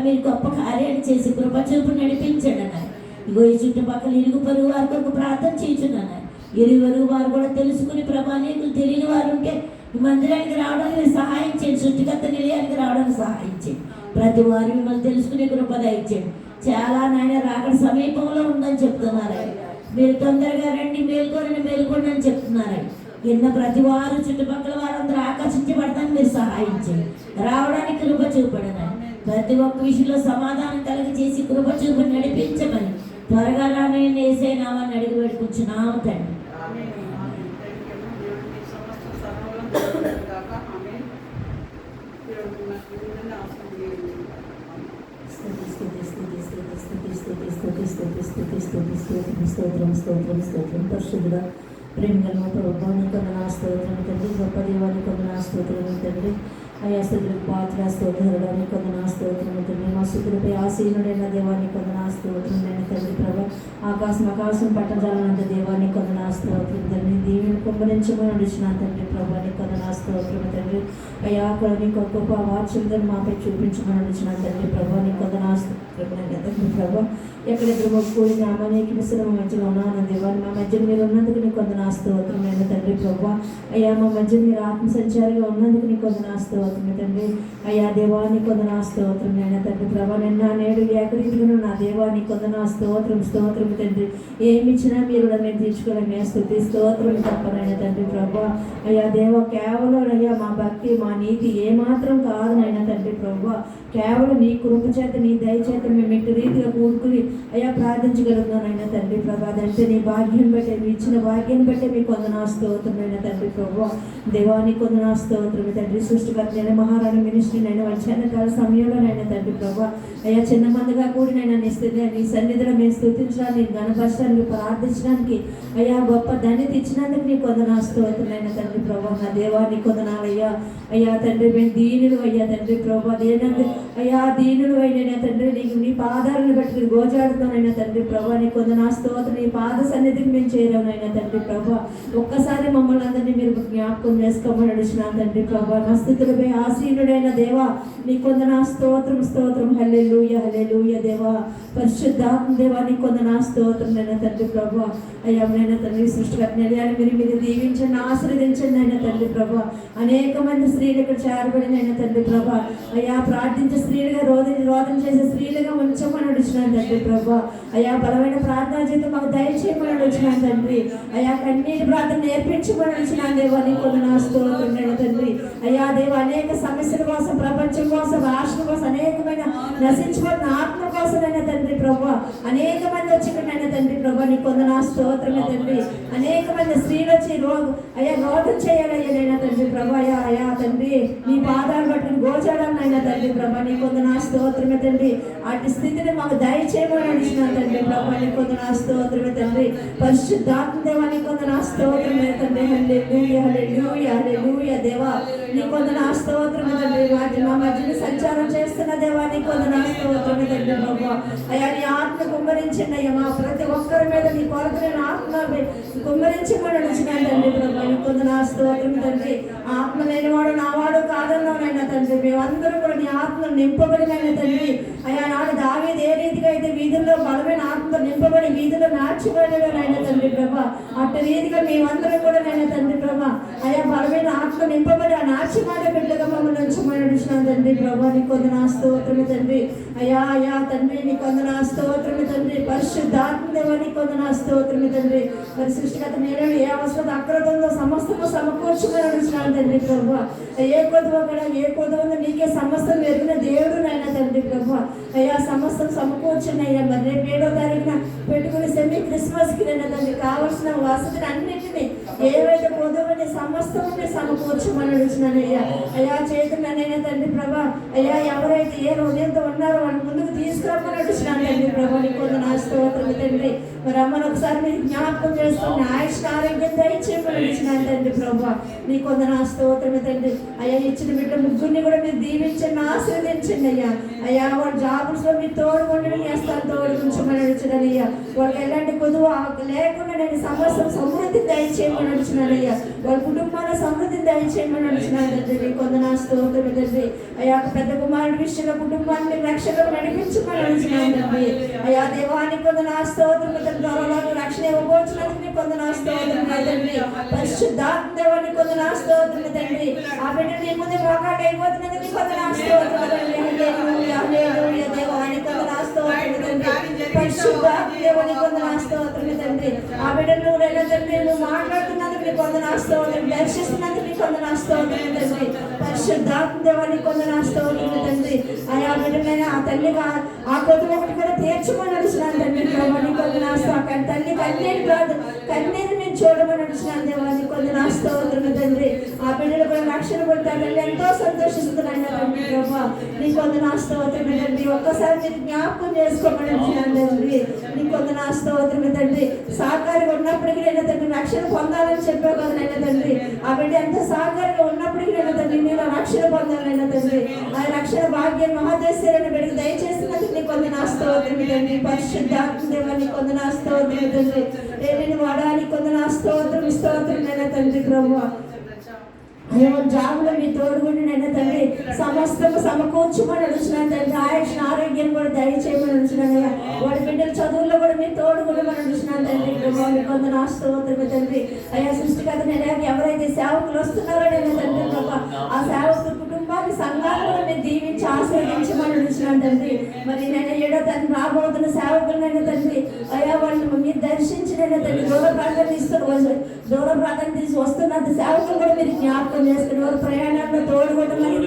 మీరు గొప్ప కార్యాన్ని చేసి కృప చూపు నడిపించండి అన్నారు. ఇగో ఈ చుట్టుపక్కల ఇరుగు పొరుగు వారి కొరకు ప్రార్థన చేయించున్నాను. ఇరుగు వారు కూడా తెలుసుకుని ప్రభా, నీకు తెలియని వారు ఉంటే ఈ మందిరానికి రావడానికి మీరు సహాయం చేయండి. సృష్టికర్త నిలయానికి రావడానికి సహాయం చేయండి. ప్రతి వారు మిమ్మల్ని తెలుసుకునే కృప దయచేయండి. చాలా నాయన రాకడ సమీపంలో ఉందని చెప్తున్నారు. మీరు తొందరగా రండి, మేల్కోండి అని చెప్తున్నారు. కింద ప్రతి వారు చుట్టుపక్కల వారందరూ ఆకర్షించబడతానికి మీరు సహాయం చేయండి. రావడానికి కృప చూపడని ప్రతి ఒక్క విషయంలో సమాధానం కలిగి చేసి కృప చూపి నడిపించమని త్వరగా రానని యేసయ్య నామాన్ని అడిగి పెట్టుకుంటున్నాము తండ్రి. పరిశుద్ధుడా ప్రేమగల ప్రభువానికి వందనాలు స్తోత్రం తండ్రి. గొప్ప దేవానికి వందనాలు స్తోత్రం తండ్రి. అయా స్థుతులకు పాత్ర స్తోత్రానికి వందనాలు స్తోత్రం తండ్రి. మా స్థుతులపై ఆసీనుడైన దేవానికి వందనాలు స్తోత్రం నేను తండ్రి ప్రభా. ఆకాశం పట్టజాలనంత దేవానికి వందనాలు స్తోత్రం తండ్రి. దీవెని కుంభరించమని నడిచిన తండ్రి ప్రభానికి వందనాలు స్తోత్రం తండ్రి. అయా అక్కడ నీకు గొప్ప వాత్సల్యం మాపై చూపించమని నడిచిన తండ్రి ప్రభానికి వందనాలు స్తోత్రం తండ్రి ప్రభా. ఎక్కడెక్కడ కూడి నామానికి మిశ్రమ మధ్యలో ఉన్నాను దేవాన్ని మా మధ్య మీరు ఉన్నందుకు నీకు వందనాలు స్తోత్రం నేను తండ్రి ప్రభా. అయ్యా మా మధ్య మీరు ఆత్మ సంచారిగా ఉన్నందుకు నీకు వందనాలు స్తోత్రం తండ్రి. అయ్యా దేవానికి వందనాలు స్తోత్రం నేను తండ్రి ప్రభా. నిన్న నేడు ఏకరీతిగా నా దేవానికి వందనాలు స్తోత్రం తండ్రి. ఏమి ఇచ్చినా మీరు మేము తీర్చుకోవడం స్తుతి స్తోత్రం తప్పనైనా తండ్రి ప్రభా. అయ్యా దేవ కేవలం అయ్యా మా భక్తి మా నీతి ఏమాత్రం కాదు నైనా తండ్రి ప్రభా. కేవలం నీ కృప చేత నీ దయచేత మేము ఇటు రీతిగా కూడుకుని అయ్యా ప్రార్థించగలుగుతానైనా తండ్రి ప్రభా. అదంటే నీ భాగ్యం బట్టే మీ ఇచ్చిన భాగ్యాన్ని బట్టే మీకు వందనాలు స్తోత్రమైనా తండ్రి ప్రభా. దేవానికి వందనాలు స్తోత్రమే తండ్రి. సృష్టికర్తైన మహారాణి మినిస్ట్రీ నైనా వచ్చేకాల సమయంలోనైనా తండ్రి ప్రభా. అయ్యా చిన్న మందిగా కూడి నైనా నీ సన్నిధిలో మేము స్తుతించడానికి గణపరచడానికి ప్రార్థించడానికి అయ్యా గొప్ప ధన్యత ఇచ్చినందుకు నీకు వందనాలు స్తోత్రమైనా తండ్రి ప్రభా. నా దేవానికి వందనాలు అయ్యా. అయ్యా తండ్రి మేము దీనులు అయ్యా తండ్రి ప్రభా. అయ్యా దీనులు అయినా తండ్రి నీకు నీ పాదాలను బట్టి గోజాడుతానైనా తండ్రి ప్రభా. నీకు వందనాలు స్తోత్రం. నీ పాద సన్నిధికి మేము చేరామనైనా తండ్రి ప్రభా. ఒక్కసారి మమ్మల్ని అందరినీ మీరు జ్ఞాపకం చేసుకోమని నడిచిన తండ్రి ప్రభా. నా స్థితులపై ఆసీనుడైన దేవా నీకు వందనాలు స్తోత్రం. హల్లెలూయా దేవా. పరిశుద్ధాత్మ దేవా నీకు వందనాలు స్తోత్రం నైనా తండ్రి ప్రభా. అయ్యా నైనా తండ్రి సృష్టికర్త నిలయాన్ని మీరు దీవించండి, ఆశీర్వదించండి అయినా తండ్రి ప్రభా. అనేక మంది స్త్రీలు ఇక్కడ చేరబడినైనా తండ్రి ప్రభా. అయ్యా ప్రార్థించ ప్రార్థించే స్త్రీలుగా రోదన చేసే స్త్రీలుగా ఉంచమని అడుగుతున్నాను తండ్రి ప్రభా. అయ్యా బలమైన ప్రార్థన జీవితం మాకు దయచేయమని అడుగుతున్నాను తండ్రి. అయ్యా కన్నీటి ప్రార్థన నేర్పించమని అడుగుతున్నాను దేవా, నీ కొందనాలు స్తోత్రం తండ్రి. అయ్యా దేవ అనేక సమస్యల కోసం, ప్రపంచం కోసం, రాష్ట్రం కోసం, అనేకమైన నశించిపోతున్న ఆత్మ కోసమైనా తండ్రి ప్రభా, అనేక మంది వచ్చి ఇక్కడ తండ్రి ప్రభా, నీ కొందనాలు స్తోత్రమే తండ్రి. అనేక మంది స్త్రీలు వచ్చి రోగం చేయాలయ్యా తండ్రి ప్రభా. అయ్యా తండ్రి నీ పాదాలు పట్టుకుని గోచాడాలైనా తండ్రి ప్రభా, నీ కొందనాలు స్తోత్రమే తండ్రి. అటు స్థితిని మాకు దయచేయమని అడిగిన తండ్రి ప్రభా, నీ కొందనాలు స్తోత్రమే తండ్రి. పరిశుద్ధాత్మ దేవా, నీ కొందనాలు స్తోత్రమే తండ్రి. హల్లెలూయా హల్లెలూయా హల్లెలూయా దేవా, నీ కొందనాలు స్తోత్రమే తండ్రి. మా మధ్యన సంచారం చేస్తున్న దేవా, నీ కొందనాలు స్తోత్రమే తండ్రి ప్రభా. అయ్యా నీ ఆత్మ కుమ్మరించండి అయ్యా, మా ప్రతి ఒక్కరి మీద నీ కొరకు నేను ఆత్మ కుమ్మరించమని అడిగినాను తండ్రి ప్రభా, నీ కొందనాలు స్తోత్రమే తండ్రి. ఆత్మ లేనివాడు నావాడు కాదన్నానైనా తండ్రి, మేమందరూ కూడా నీ ఆత్మను నింపబడినైనా తండ్రి. అయ్యా నాడు దావీదు ఏ రీతిగా అయితే వీధుల్లో బలమైన ఆత్మతో నింపబడి వీధుల్లో నాట్యబడినైనా తండ్రి ప్రభా, అట్టి రీతిగా మేమందరం కూడా నైనా తండ్రి ప్రభా, అయ్యా బలమైన ఆత్మ నింపబడి ఆ నాట్యమాట బిడ్డగా మమ్మల్ని ఉంచమని అడుగుతున్నాను తండ్రి ప్రభా, నీ కొందనాలు స్తోత్రమే తండ్రి. అయ్యా అయ్యా తండ్రి, నీ కొందనాలు స్తోత్రమే తండ్రి. పరిశుద్ధాత్మ దేవా, నీ కొందనాలు స్తోత్రమే తండ్రి. మరి సృష్టిగత నేను ఏ అవసరం అక్రత ఉందో సమస్తము సమకూర్చుమని అడుగుతున్నాను తండ్రి ప్రభా. ఏ కొద్దువ కూడా ఏ కొద్దు ఉందో నీకే సమస్తం ఎరిగిన దేవుడు నైనా తండ్రి ప్రభా. అయ్యా సమస్తం సమకూర్చున్నాయ్యా. మరి రేపు 7వ తారీఖున పెట్టుకుని సెమీ క్రిస్మస్కి నైనా తండ్రి కావలసిన వసతిని అన్నింటినీ ఏవైతే పొదవని సమస్తముని సమకూర్చమని అడుగుతున్నానయ్యా. అయ్యా చేతున్నైనా తండ్రి ప్రభా, అయ్యా ఎవరైతే ఏ హృదయంతో ఉన్నారో వాళ్ళని ముందుకు తీసుకురామని అడుగుతున్నాను తండ్రి ప్రభా, నీ కొందనాలు స్తోత్రమే తండ్రి. మరి అమ్మను ఒకసారి మీరు జ్ఞాపకం చేసుకుని ఆయుష్ ఆరోగ్యం దయచేయమని అడుగుతున్నాను తండ్రి ప్రభా, నీ కొందనాలు స్తోత్రమే తండ్రి. అయ్యా ఇచ్చిన బిడ్డ ముగ్గురిని కూడా మీరు దీవించండి, ఆశీర్వదించండి అయ్యా. అయ్యా వాళ్ళ జాబ్స్ లో మీరు తోడుకుండడం చేస్తారు, తోడుకుంచమని అడుగుతున్నాను అయ్యా. వాళ్ళకి ఎలాంటి కొదువ లేకుండా నేను సమస్తం సమృద్ధి దయచేయమని అడుగుతున్నాను అయ్యా. వాళ్ళ కుటుంబాల సమృద్ధిని దయచేయమని అడుగుతున్నాను తండ్రి, నీ కొందనాలు స్తోత్రమే తండ్రి. అయ్యా పెద్ద కుమారుడి విషయంలో కుటుంబాన్ని రక్షణ నడిపించమని అడుగుతున్నాను తండ్రి. అయ్యా దేవానికి కొందనాలు స్తోత్రమే తండ్రి. రక్షణ ఇవ్వబోతున్నందుకు నీ కొందనాలు స్తోత్రమే తండ్రి. పరిశుద్ధాత్మ దేవానికి కొందనాలు స్తోత్రమే తండ్రి. ఆ బిడ్డ నీ ముందు మోకాళ్ళు అయిపోతున్నందుకు నీ కొందనాలు స్తోత్రమే తండ్రి. హల్లెలూయా హల్లెలూయా దేవానికి కొందనాలు స్తోత్రమే తండ్రి. పరిశుద్ధాత్మ దేవానికి కొందనాలు స్తోత్రమే తండ్రి. ఆ బిడ్డ నువ్వు తండ్రి నువ్వు మాట్లాడుతున్నందుకు నీ కొందనాలు స్తోత్రం, దర్శిస్తున్నందుకు నీ కొందనాలు స్తోత్రమే తండ్రి. పరిశుద్ధాత్మ దేవానికి కొందనాలు స్తోత్రమే తండ్రి. అయ్యా బిడ్డనైనా ఆ తల్లిగా ఆ కొద్ది ఒకటి కూడా తీర్చమని అడుగుతున్నాను తండ్రి ప్రభా, నీ కొందనాలు తల్లి కన్నీరు కాదు కన్నీరు నేను చూడమని అడుగుతున్నాను దేవా, నీ కొందనాలు స్తోత్రమే తండ్రి. ఆ బిడ్డలు కూడా రక్షణ పొందుతారు తల్లి, ఎంతో సంతోషిస్తున్నాను తండ్రి ప్రభా, నీ కొందనాలు స్తోత్రమే తండ్రి. ఒక్కసారి మీరు జ్ఞాపకం చేసుకోమని అడుగుతున్నాను తండ్రి, నీ కొందనాలు స్తోత్రమే తండ్రి. సహకారిగా ఉన్నప్పటికీ నేను తండ్రి రక్షణ పొందాలని చెప్పావు కదా నైనా తండ్రి. ఆ బిడ్డ ఎంత సహకారిగా ఉన్నప్పటికీ నేను తండ్రి నేను రక్షణ పొందాలైనా తండ్రి. ఆ రక్షణ భాగ్యం మహాదేశ్వరుని బిడ్డకు దయచేసినందుకు నీ కొందనాలు స్తోత్రమే తండ్రి. పరిశుద్ధాత్మ దేవా, నీ కొందనాలు స్తోత్రమే తండ్రి. నేను వాడాలి కొందనాలు స్తోత్రమైనా తండ్రి ప్రభు. అయ్యో జాబులో మీ తోడుగుండినైనా తండ్రి సమస్తము సమకూర్చుమని అడుగుతున్నాను తండ్రి. ఆయుష్ ఆరోగ్యం కూడా దయచేయమని అడుగుతున్నాను. వాడి బిడ్డల చదువుల్లో కూడా మీ తోడుగుండమని అడుగుతున్నాను తండ్రి ప్రభు, మీ కొందనాలు స్తోత్రమే తండ్రి. అయ్యా సృష్టికర్త నేను ఎవరైతే సేవకులు వస్తున్నారో నేను తండ్రి ప్రభు, ఆ సేవకుల కుటుంబాన్ని సంఘాలు కూడా మీరు దీవించి ఆశీర్వదించమని అడుగుతున్నాను తండ్రి. మరి నేను 7వ తారీఖు రాబోతున్న సేవకులనైనా తండ్రి అయ్యా వాళ్ళని మీరు దర్శించినైనా తండ్రి. దూర ప్రాంతం తీసి వస్తున్న సేవకులు కూడా మీరు జ్ఞాపకం చేసుకుని వారు ప్రయాణాల్లో తోడుకోవటమని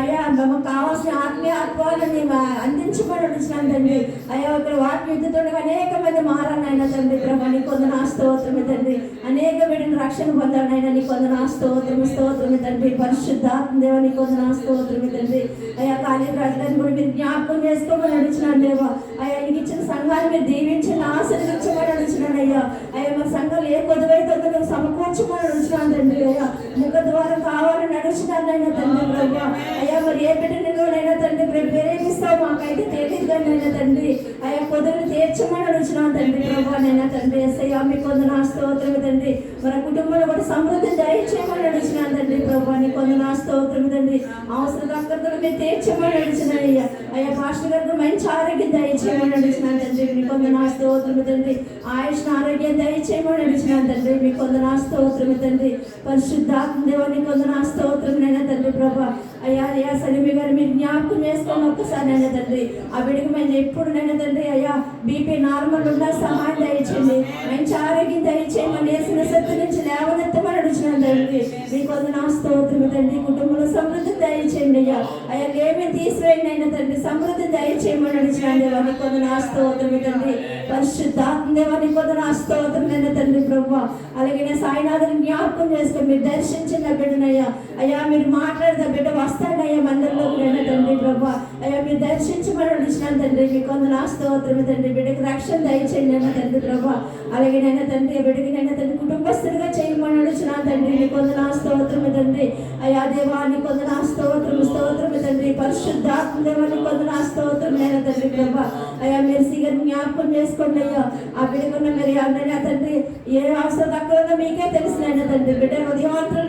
అయ్యా మాకు కావాల్సిన ఆత్మీయ ఆత్వాలని అందించమని అడుగుతున్నాను తండ్రి. అయ్యా ఇక్కడ వాటి యుద్ధతో అనేక మంది మారాలైనా తండ్రి ప్రభా, నీ కొందనాలు స్తోత్రమే తండ్రి. అనేక బిడ్డను రక్షణ పొందాలైనా నీ కొందనాలు స్తోత్రమే తండ్రి. పరిశుద్ధాత్మ దేవా, నీ కొందనాలు స్తోత్రమే తండ్రి. అయ్యా ఖాళీ రాజధాని కూడా మీరు జ్ఞాపకం చేసుకోమని అడుగుతున్నాను దేవా. అయ్యా నీకు ఇచ్చిన సంఘాన్ని మీరు దీవించండి, ఆశీర్వదించమని అడుగుతున్నాను అయ్యా. అయ్యా మరి సంఘాలు ఏ కొద్దివైతే ఉందో సమకూర్చమని అడుగుతున్నాను తండ్రి. అయ్యా ముఖ ద్వారా కావాలని నడుచున్నానైనా తండ్రి ప్రభా. అయ్యా మరి ఏ బిడ్డనైనా తండ్రి ప్రేరేపిస్తావు మాకైతే తెలియదుగానైనా తండ్రి. అయ్యా కొద్దులు తీర్చమని అడుగుతున్నాను తండ్రి ప్రభానైనా తండ్రి. ఎస్ఐయా మీ కొందనాలు స్తోత్రమే తండ్రి. మన కుటుంబంలో కూడా సమృద్ధి దయచేయమని అడుగుతున్నాను తండ్రి ప్రభా, నీ కొందనాలు స్తోత్రమే తండ్రి. అవసరం అక్కర్తలు మీరు తీర్చమని అడుగుతున్నానయ్యా. అయ్యా పాస్టర్ గారు మంచి ఆరోగ్యం దయచేయమని అడుగుతున్నాను తండ్రి. మీకు వందనాలు స్తోత్రము తండ్రి. ఆయుష్ ఆరోగ్యం దయచేయమని అడుగుతున్నాను తండ్రి. మీకు వందనాలు స్తోత్రము తండ్రి. పరిశుద్ధాత్మ దేవానికి వందనాలు స్తోత్రమునైనా తండ్రి ప్రభా. అయ్యా సరిమి గారు మీరు జ్ఞాపకం చేసుకొని ఒక్కసారి నైనా తండ్రి ఆ బిడ్డకు మేము ఎప్పుడు నైనా తండ్రి అయ్యా బీపీ నార్మల్ ఉన్న సహాయం దయచేయండి, మంచి ఆరోగ్యం దయచేయమని వేసిన శక్తి నుంచి లేవనెత్తమని అడుగుతున్నాను తండ్రి. మీకు వందనాలు స్తోత్రము తండ్రి. కుటుంబంలో సమృద్ధి దయచేయండి అయ్యా. అయ్యా ఏమేమి తీసివేయండి అయినా తండ్రి, సమృద్ధి దయచేయమని అడుగుతున్నాను దేవా. నీకు వందనాలు స్తోత్రము తండ్రి. పరిశుద్ధాత్మ దేవా నీకు వందనాలు స్తోత్రమైనా తండ్రి ప్రభా. అలాగే నేను సాయినాథుని జ్ఞాపకం చేసుకొని మీరు దర్శించిన బిడ్డనయ్యా. అయ్యా మీరు మాట్లాడిన బిడ్డ వస్తాడయ్యా మందిరంలోకి నైనా తండ్రి ప్రభా. అయ్యా మీరు దర్శించమని అడుగుతున్నాను తండ్రి. మీకు వందనాలు స్తోత్రము తండ్రి. బిడ్డకి రక్షణ దయచేయండి అయినా తండ్రి ప్రభా. అలాగే నైనా తండ్రి బిడ్డకి నైనా తండ్రి కుటుంబస్తులుగా చేయమని అడుగుతున్నాను తండ్రి. మీకు వందనాలు స్తోత్రము తండ్రి. అయ్యా దేవా నీకు వందనాలు స్తోత్రము తండ్రి. పరిశుద్ధాత్మ దేవా నీకు వందనాలు స్తోత్రము అయినా తండ్రి ప్రభా. అయ్యా మీరు సిగర్ జ్ఞాపకం చేసుకోండి అయ్యా. ఆ బిడ్డకున్న మరి అన్నైనా తండ్రి ఏ అవసరం తక్కువ మీకే తెలిసినైనా తండ్రి. బిడ్డ ఉదయవంతులు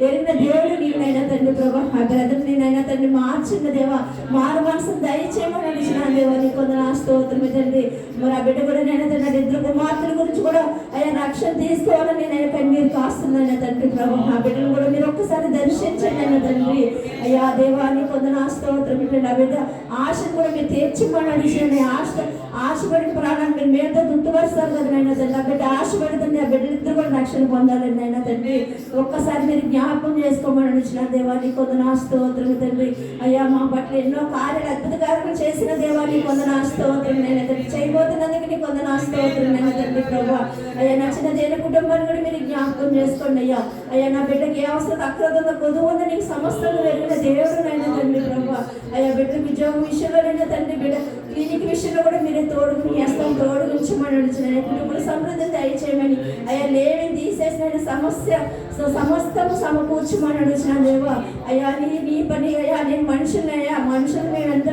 ఎరిగిన దేవుడు నీవునైనా తండ్రి ప్రభా. ఆ బ్రదర్ని నైనా తండ్రి మార్చిన దేవా, మారు మనసును దయచేయమని అడిగిన దేవా నీకు వందనాలు స్తోత్రము తండ్రి. మరి ఆ బిడ్డ కూడా నైనా తండ్రి ఇద్దరు కుమార్తెల గురించి కూడా అయ్యా రక్షణ తీసుకోవాలని నేను కన్నీరు కాస్తున్నాయినా తండ్రి ప్రభా. ఆ బిడ్డను కూడా మీరు ఒక్కసారి దర్శించండి అయినా తండ్రి. అయ్యా దేవా నీకు వందనాలు స్తోత్రము తండ్రి. ఆ బిడ్డ ఆశను కూడా మీరు తీర్చిమని అడిగిన ఆశపడిన ప్రాణాన్ని మీరు మేతో దుట్టుపరుస్తారు కదా నైనా తండ్రి. ఆ బిడ్డ ఆశపడుతుంది. ఆ బిడ్డలిద్దరు కూడా రక్షణ పొందాలని నైనా తండ్రి ఒక్కసారి మీరు జ్ఞాపకం చేసుకోమని అడిగిన దేవా నీకు వందనాలు స్తోత్రము తండ్రి. అయ్యా మా పట్ల ఎన్నో కార్యాలు అద్భుత కార్యాలు చేసిన దేవా నీకు వందనాలు స్తోత్రం నైనా తండ్రి. చేయబోతున్నందుకు నీకు వందనాలు స్తోత్రం నైనా తండ్రి ప్రభా. అయ్యా నచ్చిన దేని కుటుంబాన్ని కూడా మీరు జ్ఞాపకం చేసుకోండి అయ్యా. అయ్యా నా బిడ్డకి ఏ అవసరం అక్రదంగా కొదువు ఉంది నీకు సమస్తం వెళ్ళిన దేవుడు నైనా తండ్రి ప్రభా. అయ్యా బిడ్డకి ఉద్యోగం విషయంలో నైనా తండ్రి బిడ్డ క్లినిక్ విషయంలో కూడా మీరే తోడుకుని వేస్తాం తోడు ఉంచమని అడుగుతున్నాను. కుటుంబ సమృద్ధి దయచేయమని అయ్యా లేవని తీసేసిన సమస్తము సమకూర్చమని అడుగుతున్నాను దేవా. అయ్యా నీ పని అయ్యా నేను మనుషులు మేము ఎంత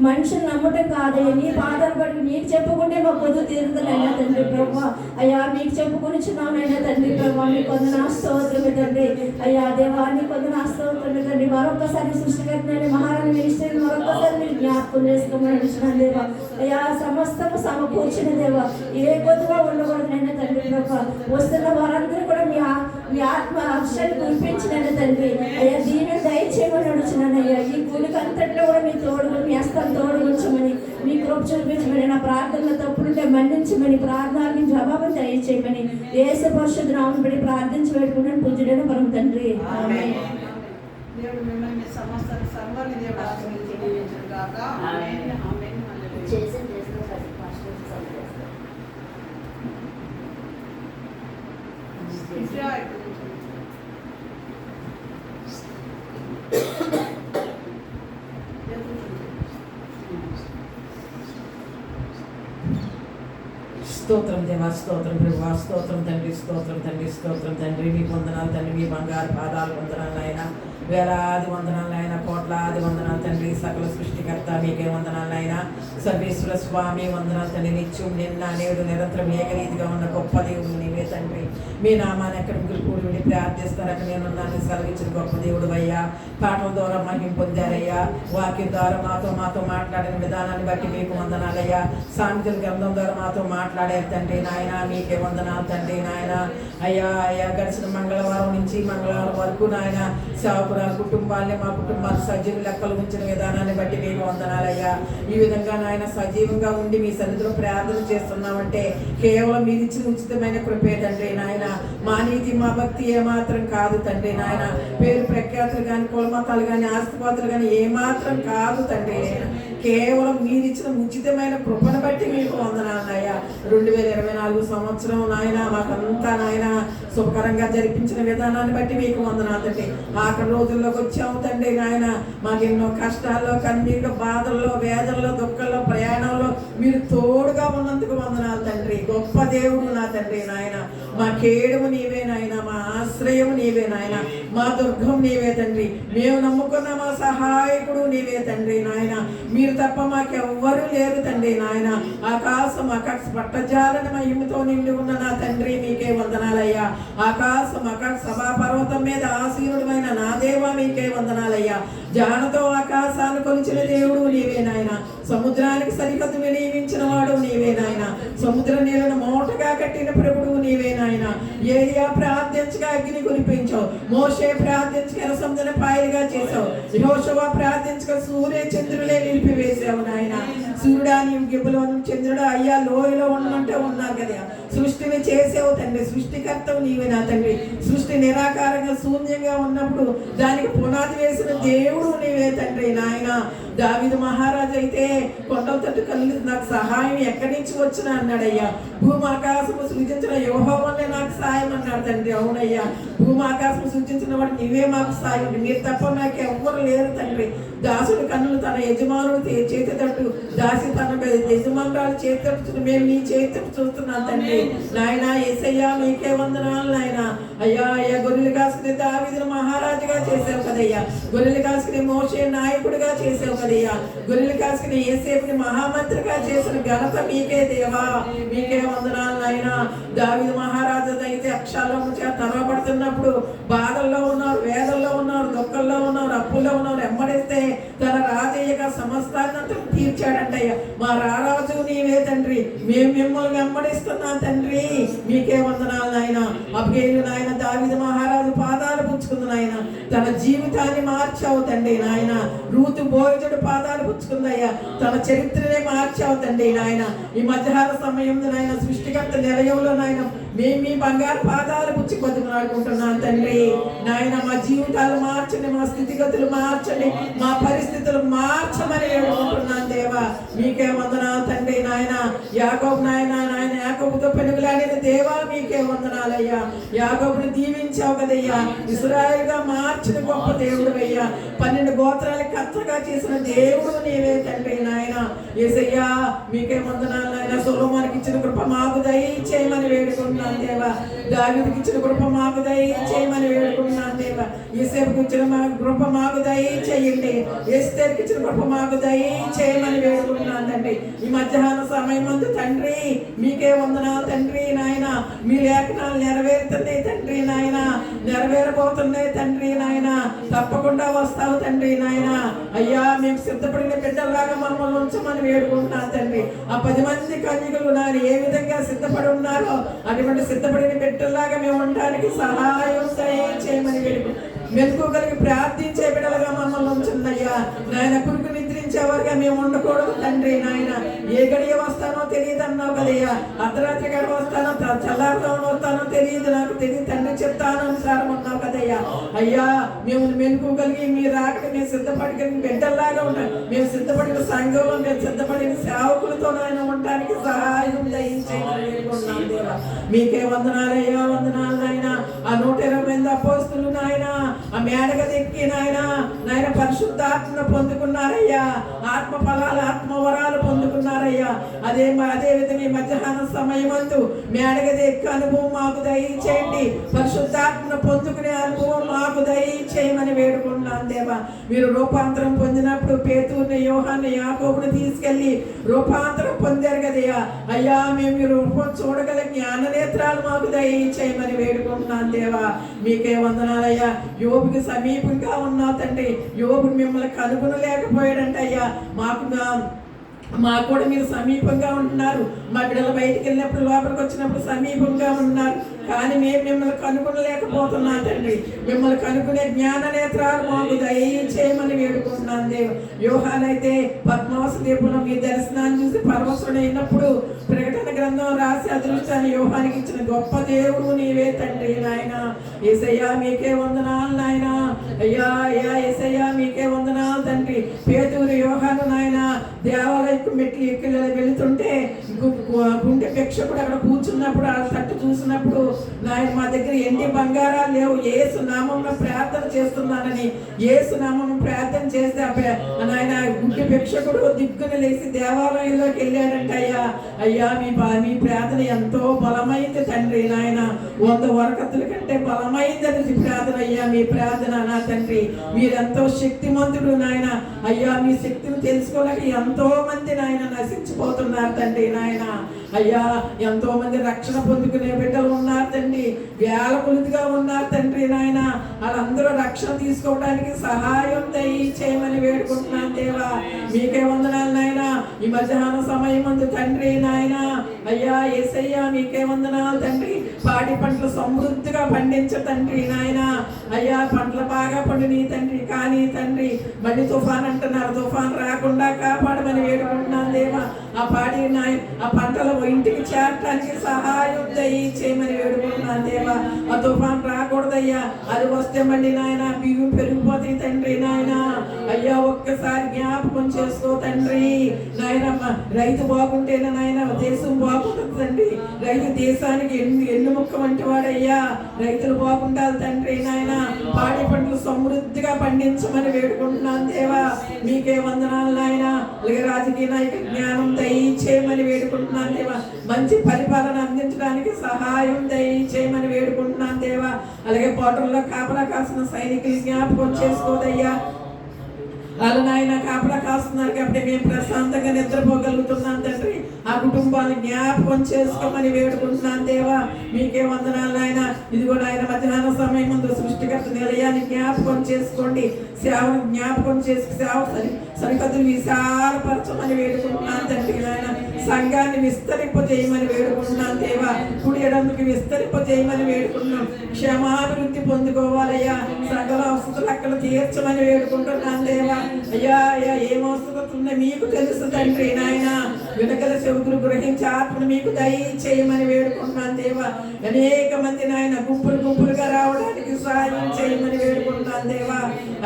మనుషులు నమ్మటం కాదయ్యా. నీ పాదాలు బట్టి నీకు చెప్పుకుంటే మా పొద్దు తీరుతుందైనా తండ్రి ప్రభా. అయ్యా మీకు చెప్పుకొనిచున్నానైనా తండ్రి ప్రభా. మీకు వందనాలు స్తోత్రము తండ్రి. అయ్యా దేవా నీకు వందనాలు స్తోత్రము తండ్రి. మరొకసారి సృష్టికర్తని మహారాణి మినిస్టర్ మరొకసారి మీరు జ్ఞాపకం చేసుకోమని అడుగుతున్నాను దేవా. అయ్యా సమస్తము సమకూర్చిన దేవా, ఏ కొద్దుగా ఉండకూడదైనా తండ్రి ప్రభా. వస్తున్న వారందరూ కూడా మీ ఆత్మ అక్షరాలు కురిపించినైనా తండ్రి. అయ్యా దీని దయచేయమని అడుగుతున్నాను అయ్యా. ఈ కూలికి అంతట్లో కూడా మీ తోడు మీ హస్తం తోడు ఉంచమని మీ కృప చూపించమని నా ప్రార్థనలో తప్పులుంటే మన్నించమని ప్రార్థనకి జవాబు దయచేయమని యేసు పరిశుద్ధ నామమున బట్టి ప్రార్థించి పెట్టుకున్నాను పూజ్యుడైన పరమ తండ్రి. ఆమేన్. దేవుడు మిమ్మల్ని సమస్త సర్వాన్ని దేవుడు ఆశీర్వదించి దీవించును గాక. ఆమేన్. ఆమేన్. హల్లెలూయా. చేసిన పాస్టర్ విద్యా స్తోత్రం దేవా, స్తోత్రం ప్రభువా, స్తోత్రం తండ్రి, స్తోత్రం తండ్రి, స్తోత్రం తండ్రి. మీకు వందనాలు తండ్రి. మీ బంగారు పాదాలు వందనాలు ఆయన. వేలాది వందనాలు ఆయన, కోట్లాది వందనాలు తండ్రి. సకల సృష్టికర్త మీకే వందనాలు ఆయన. సర్వేశ్వర స్వామి వందనాలు తండ్రి. నిత్యం నిన్న నేడు నిరంతరం ఏకరీతిగా ఉన్న గొప్ప దేవుడు నీవే తండ్రి. మీ నామాన్ని ఎక్కడ ముగ్గురు కూడి ఉండి ప్రార్థిస్తారు అక్కడ నేనున్నాను సెలవిచ్చిన గొప్ప దేవుడు అయ్యా. పాటల ద్వారా మహిమ పొందారయ్యా. వాక్యం ద్వారా మాతో మాట్లాడిన విధానాన్ని బట్టి మీకు వందనాలయ్యా. సామెతల గ్రంథం ద్వారా మాతో మాట్లాడారు తండ్రి నాయన. మీకే వందనాలు తండ్రి నాయన. అయ్యా గడిచిన మంగళవారం నుంచి మంగళవారం వరకు నాయన సేవకురాల కుటుంబాన్ని మా కుటుంబాన్ని సజీవ లెక్కలు ఉంచిన విధానాన్ని బట్టి మీకు వందనాలయ్యా. ఈ విధంగా నాయన సజీవంగా ఉండి మీ సన్నిధిలో ప్రార్థన చేస్తున్నామంటే కేవలం మీరు ఇచ్చిన ఉచితమైన కృపే తండ్రి నాయన. మా నీతి మా భక్తి ఏమాత్రం కాదు తండ్రి నాయన. పేరు ప్రఖ్యాతులు కానీ కులమతాలు కానీ ఆస్తిపాతులు కానీ ఏమాత్రం కాదు తండ్రి నాయన. కేవలం మీరు ఇచ్చిన ఉచితమైన కృపను బట్టి మీకు వందనాలయ్యా. 2024 సంవత్సరం నాయన మాకంతా నాయన శుభకరంగా జరిపించిన విధానాన్ని బట్టి మీకు వందనాలు తండ్రి. ఆఖరి రోజుల్లోకి వచ్చాము తండ్రి నాయన. మాకెన్నో కష్టాల్లో కన్నీళ్ళు బాధల్లో వేదనలో దుఃఖంలో ప్రయాణంలో మీరు తోడుగా ఉన్నందుకు వందనాలు తండ్రి. గొప్ప దేవుడు నా తండ్రి నాయన. మా కేడుము నీవే నాయన, మా ఆశ్రయము నీవే నాయన, మా దుర్గం నీవే తండ్రి. మేము నమ్ముకున్న మా సహాయకుడు నీవే తండ్రి నాయన. మీరు తప్ప మాకెవ్వరూ లేరు తండ్రి నాయన. ఆకాశం పట్టజాలని మహిమతో నిండి ఉన్న నా తండ్రి మీకే వందనాలయ్యా. వందనాలయ్యా. ఆకాశం సభాపర్వతం మీద ఆసీనుడమైన నా దేవా మీకే వందనాలయ్యా. జానతో ఆకాశాన్ని కొలిచిన దేవుడు నీవే నాయన. సముద్రానికి సరిహద్దు నియమించిన వాడు నీవే నాయన. సముద్ర నీళ్ళను మూటగా కట్టిన ప్రభువు నీవే నాయన. ఏలియా ప్రార్థించగా అగ్ని కురిపించావు. మోషే ప్రార్థించగా ఎర్రసముద్రాన్ని పాయలుగా చేసావు. యెహోషువ ప్రార్థించగా సూర్య చంద్రులే నిలిపివేసావు నాయన. సూర్యుడా నీవు గిబ్బలో చంద్రుడా అయ్యా లోయలో ఉండమంటే ఉన్నారు కదా. సృష్టిని చేసావు తండ్రి. సృష్టికర్తవు నీవే నా తండ్రి. సృష్టి నిరాకారంగా శూన్యంగా ఉన్నప్పుడు దానికి పునాది వేసిన దేవుడు నీవే తండ్రి నాయన. దావీదు మహారాజు అయితే కొండల తట్టు కలిగి నాకు సహాయం ఎక్కడి నుంచి వచ్చిన అన్నాడయ్యా. భూమి ఆకాశము సృజించిన యెహోవానే నాకు సాయం అన్నాడు తండ్రి. అవునయ్యా, భూమి ఆకాశం సృజించిన వాడు నీవే మాకు సాయం. మీరు తప్ప నాకు ఎవ్వరు లేరు తండ్రి. దాసుడు కన్నులు తన యజమానుడు చేతితట్టు, దాసి తన యజమానురాలు చేతితట్టు మేము నీ చేతితట్టు చూస్తున్నాం తండ్రి నాయన. యేసయ్యా మీకే వందనాలు నాయన. అయ్యా అయ్యా గొర్రెలు కాసుకుని దావీదును మహారాజుగా చేసావు కదయ్యా. గొర్రెలు కాసుకుని మోషే నాయకుడిగా చేసావు కదయ్యా. గొర్రెలు కాసుకుని యేసేపుని మహామంత్రిగా చేసిన ఘనత మీకే దేవా. మీకే వందనాలు నాయన. దావీదు మహారాజు అయితే అక్షాల్లో తరవబడుతున్నప్పుడు బాధల్లో ఉన్నారు, వేదల్లో ఉన్నారు, దుఃఖంలో ఉన్నారు, అప్పుల్లో ఉన్నారు. ఎమ్మడిస్తే తన రాజయ్యగా సమస్తాన్ని తీర్చాడంటయ్యా. మా రారాజు నీవే తండ్రి. మేము మిమ్మల్ని వెంబడిస్తున్నాం తండ్రి. మీకే వందనాలు నాయన. అబ్గేలు నాయన దావీదు మహారాజు పాదాలు పుచ్చుకుంది నాయన. తన జీవితాన్ని మార్చావు తండ్రి నాయన. రూతు బోయజుడు పాదాలు పుచ్చుకుందయ్యా. తన చరిత్రనే మార్చావు తండ్రి నాయన. ఈ మధ్యాహ్న సమయంలో నాయన సృష్టికర్త నిలయంలో నాయన మేము మీ బంగారు పాదాలు పుచ్చి బతుకులాడుకుంటున్నాను తండ్రి నాయన. మా జీవితాలు మార్చండి, మా స్థితిగతులు మార్చండి, మా పరిస్థితులు మార్చమని వేడుకుంటున్నాను దేవా. మీకే వందనాలు తండ్రి నాయన. యాకోబు నాయన నాయన యాకోబుతో పెనుగులాడిన దేవా మీకే వందనాలయ్యా. యాకోబుని దీవించావు కదయ్యా. ఇశ్రాయేలుగా మార్చిన గొప్ప దేవుడు అయ్యా. 12 గోత్రాలు కర్తగా చేసిన దేవుడు నీవే తండ్రి నాయన. యేసయ్యా మీకే వందనాలు నాయన. సొలొమోనుకి ఇచ్చిన కృప మాకు దయచేయమని వేడుకుంటున్నాను దేవా. దావీదుకి ఇచ్చిన కృప మాకు దయచేయమని వేడుకుంటున్నాను దేవా. యేసేపుకి ఇచ్చిన కృప మాకు దయచేయండి. ఎస్తేరుకి ఇచ్చిన కృప మాకు దయచేయమని వేడుకుంటున్నాను తండ్రి. ఈ మధ్యాహ్న సమయం ముందు తండ్రి మీకే వందనాలు తండ్రి నాయన. మీ లేఖనాలు నెరవేరుతున్నాయి తండ్రి నాయన. నెరవేరబోతున్నాయి తండ్రి నాయన. తప్పకుండా వస్తావు తండ్రి నాయన. అయ్యా మేము సిద్ధపడిన బిడ్డలాగా మమ్మల్ని ఉంచమని వేడుకుంటున్నాను తండ్రి. ఆ 10 మంది కన్యకులు నాయన ఏ విధంగా సిద్ధపడి ఉన్నారో అటువంటి సిద్ధపడిన బిడ్డలాగా మేము ఉండడానికి సహాయం చేయమని వేడుకుంటున్నాను. మెలుకోగలిగి ప్రార్థించే బిడ్డలుగా మమ్మల్ని ఉంచుందయ్యా నాయన. కురుకు నిద్రించేవారుగా మేము ఉండకూడదు తండ్రి నాయన. ఏ గడియ వస్తానో తెలియదు అన్నావు కదయ్యా. అర్ధరాత్రి గడి వస్తానో చల్లారుతాను వస్తానో తెలియదు, నాకు తెలియదు తండ్రి చెప్తాను అనుసారం ఉన్నావు కదయ్యా. అయ్యా మేము మెలుకోగలిగి మీరు రాక మేము సిద్ధపడిన బిడ్డల్లాగా ఉంటాం. మేము సిద్ధపడిన సంఘంలో మేము సిద్ధపడిన సేవకులతో నాయన ఉండడానికి సహాయం దయించేయమని దేవా. మీకే వందనాలయ్యా. వందనాలు నాయన. ఆ 120 అపోస్తులు నాయన ఆ మేడగది ఎక్కి నాయన నాయన పరిశుద్ధాత్మను పొందుకున్నారయ్యా. ఆత్మ ఫలాలు ఆత్మవరాలు పొందుకున్నారయ్యా. అదే విధంగా ఈ మధ్యాహ్న సమయమందు మేడగది ఎక్కి అనుభవం మాకు దయచేయండి. పరిశుద్ధాత్మను పొందుకునే అనుభవం మాకు దయచేయమని వేడుకుంటున్నాను దేవా. మీరు రూపాంతరం పొందినప్పుడు పేతురుని యోహాన్ని యాకోబుని తీసుకెళ్లి రూపాంతరం పొందారు కదయ్యా. అయ్యా మేము మీరు రూపం చూడగల జ్ఞాన నేత్రాలు మాకు దయచేయమని వేడుకుంటున్నాను దేవా. మీకే వందనాలయ్యా. యోబుకి సమీపంగా ఉన్నావు తండ్రి. యోబు మిమ్మల్ని కనుగొనలేకపోయాడంట అయ్యా. మాకు కూడా మీరు సమీపంగా ఉంటున్నారు. మా బిడ్డలు బయటికి వెళ్ళినప్పుడు లోపలికి వచ్చినప్పుడు సమీపంగా ఉన్నారు. కానీ మేము మిమ్మల్ని కనుగొనలేకపోతున్నాం తండ్రి. మిమ్మల్ని కనుగొనే జ్ఞాన నేత్రాలు మాకు దయచేయమని వేడుకుంటున్నాను దేవు. యోహానైతే పద్మావస దీపంలో మీ దర్శనాన్ని చూసి పరవశుడైనప్పుడు ప్రకటన గ్రంథం రాసి అదృష్టాన్ని యోహానికి ఇచ్చిన గొప్ప దేవుడు నీవే తండ్రి నాయన. యేసయ్యా మీకే వందనాలు నాయన. అయ్యా అయ్యా యేసయ్యా మీకే వందనాలు తండ్రి. పేతురు యోహాను నాయన దేవాలయ మెట్లు ఎక్కి వెళుతుంటే గుండె భిక్షకుడు అక్కడ కూర్చున్నప్పుడు ఆ తట్టు చూసినప్పుడు నాయన మా దగ్గర ఎండి బంగారాలు లేవు, యేసు నామమున ప్రార్థన చేస్తున్నానని యేసు నామమున ప్రార్థన చేస్తే నాయన గుండె భిక్షకుడు దిగ్గున లేచి దేవాలయంలోకి వెళ్ళాడంట అయ్యా. అయ్యా మీ ప్రార్థన ఎంతో బలమైంది తండ్రి నాయన. 100 వరకతుల కంటే బలమైందని ప్రార్థన అయ్యా. మీ ప్రార్థన నా తండ్రి మీరెంతో శక్తిమంతుడు నాయన. అయ్యా మీ శక్తిని తెలుసుకోలేక ఎంతో మంది నాయన నశించిపోతున్నారు తండ్రి నాయన. అయ్యా ఎంతో మంది రక్షణ పొందుకునే బిడ్డలు ఉన్నారు తండ్రి, వేల కొలుదిగా ఉన్నారు తండ్రి నాయన. వాళ్ళందరూ రక్షణ తీసుకోవడానికి సహాయం దయచేయమని వేడుకుంటున్నాను దేవా. మీకే వందనాలు నాయన. ఈ మధ్యాహ్న సమయం ముందు తండ్రి నాయన, అయ్యా యేసయ్యా మీకే వందనాలు తండ్రి. పాడి పంటలు సమృద్ధిగా పండించ తండ్రి నాయన. అయ్యా పంటలు బాగా పండిని తండ్రి, కానీ తండ్రి మళ్ళీ తుఫాన్ అంటున్నారు, తుఫాన్ రాకుండా కాపాడమని వేడుకుంటున్నాను దేవా. ఆ పాడి నాయ ఆ పంటలు ఇంటికి చేరడానికి సహాయం దయచేయమని వేడుకుంటున్నాను దేవా. ఆ తుఫాన్ రాకూడదయ్యా, అది వస్తే మళ్ళీ నాయన బియ్యం పెరిగిపోతాయి తండ్రి నాయన. అయ్యా ఒక్కసారి జ్ఞాపకం చేసుకో తండ్రి నాయన. రైతు బాగుంటేనే నాయన దేశం బాగుంటుంది తండ్రి. రైతు దేశానికి ఎన్ను ముక్క వంటి వాడయ్యా. రైతులు బాగుండాలి తండ్రి నాయన. పాడి పంటలు సమృద్ధిగా పండించమని వేడుకుంటున్నాను దేవా. మీకే వందనాలు నాయన. అలాగే రాజకీయ నాయక జ్ఞానం దయచేయమని వేడుకుంటున్నాను దేవా. మంచి పరిపాలన అందించడానికి సహాయం దయచేయమని వేడుకుంటున్నాను దేవా. అలాగే పోటల్లో కాపలా కాసిన సైనికులు జ్ఞాపకం చేసుకోదయ్యా. వాళ్ళు నాయన కాపలా కాస్తున్నారు కాబట్టి మేము ప్రశాంతంగా నిద్రపోగలుగుతున్నాం తండ్రి. ఆ కుటుంబాన్ని జ్ఞాపకం చేసుకోమని వేడుకుంటున్నాను దేవా. మీకే వందనాలు నాయన. ఇదిగో నాయన మధ్యాహ్న సమయం ముందు సృష్టికర్త నిలయాన్ని జ్ఞాపకం చేసుకోండి. సేవను జ్ఞాపకం చేసి సేవ సరిహద్దులు విశాలపరచమని వేడుకుంటున్నాను తండ్రి నాయన. సంఘాన్ని విస్తరింపజేయమని వేడుకుంటున్నాను దేవా. కుడి ఎడమకి విస్తరింపజేయమని వేడుకుంటున్నాం. క్షేమాభివృద్ధి పొందుకోవాలయ్యా. సంఘంలో అవసరాలు అక్కడ తీర్చమని వేడుకుంటున్నాను దేవా. అయ్యా అయ్యా ఏం అవసరం ఉందో మీకు తెలుసు తండ్రి నాయన. వెనకల చెవుకులు గ్రహించి ఆత్మను మీకు దయచేయమని వేడుకుంటున్నాను దేవా. అనేక మంది నాయన గుంపులుగా రావడానికి సహాయం చేయమని వేడుకుంటున్నాను దేవా.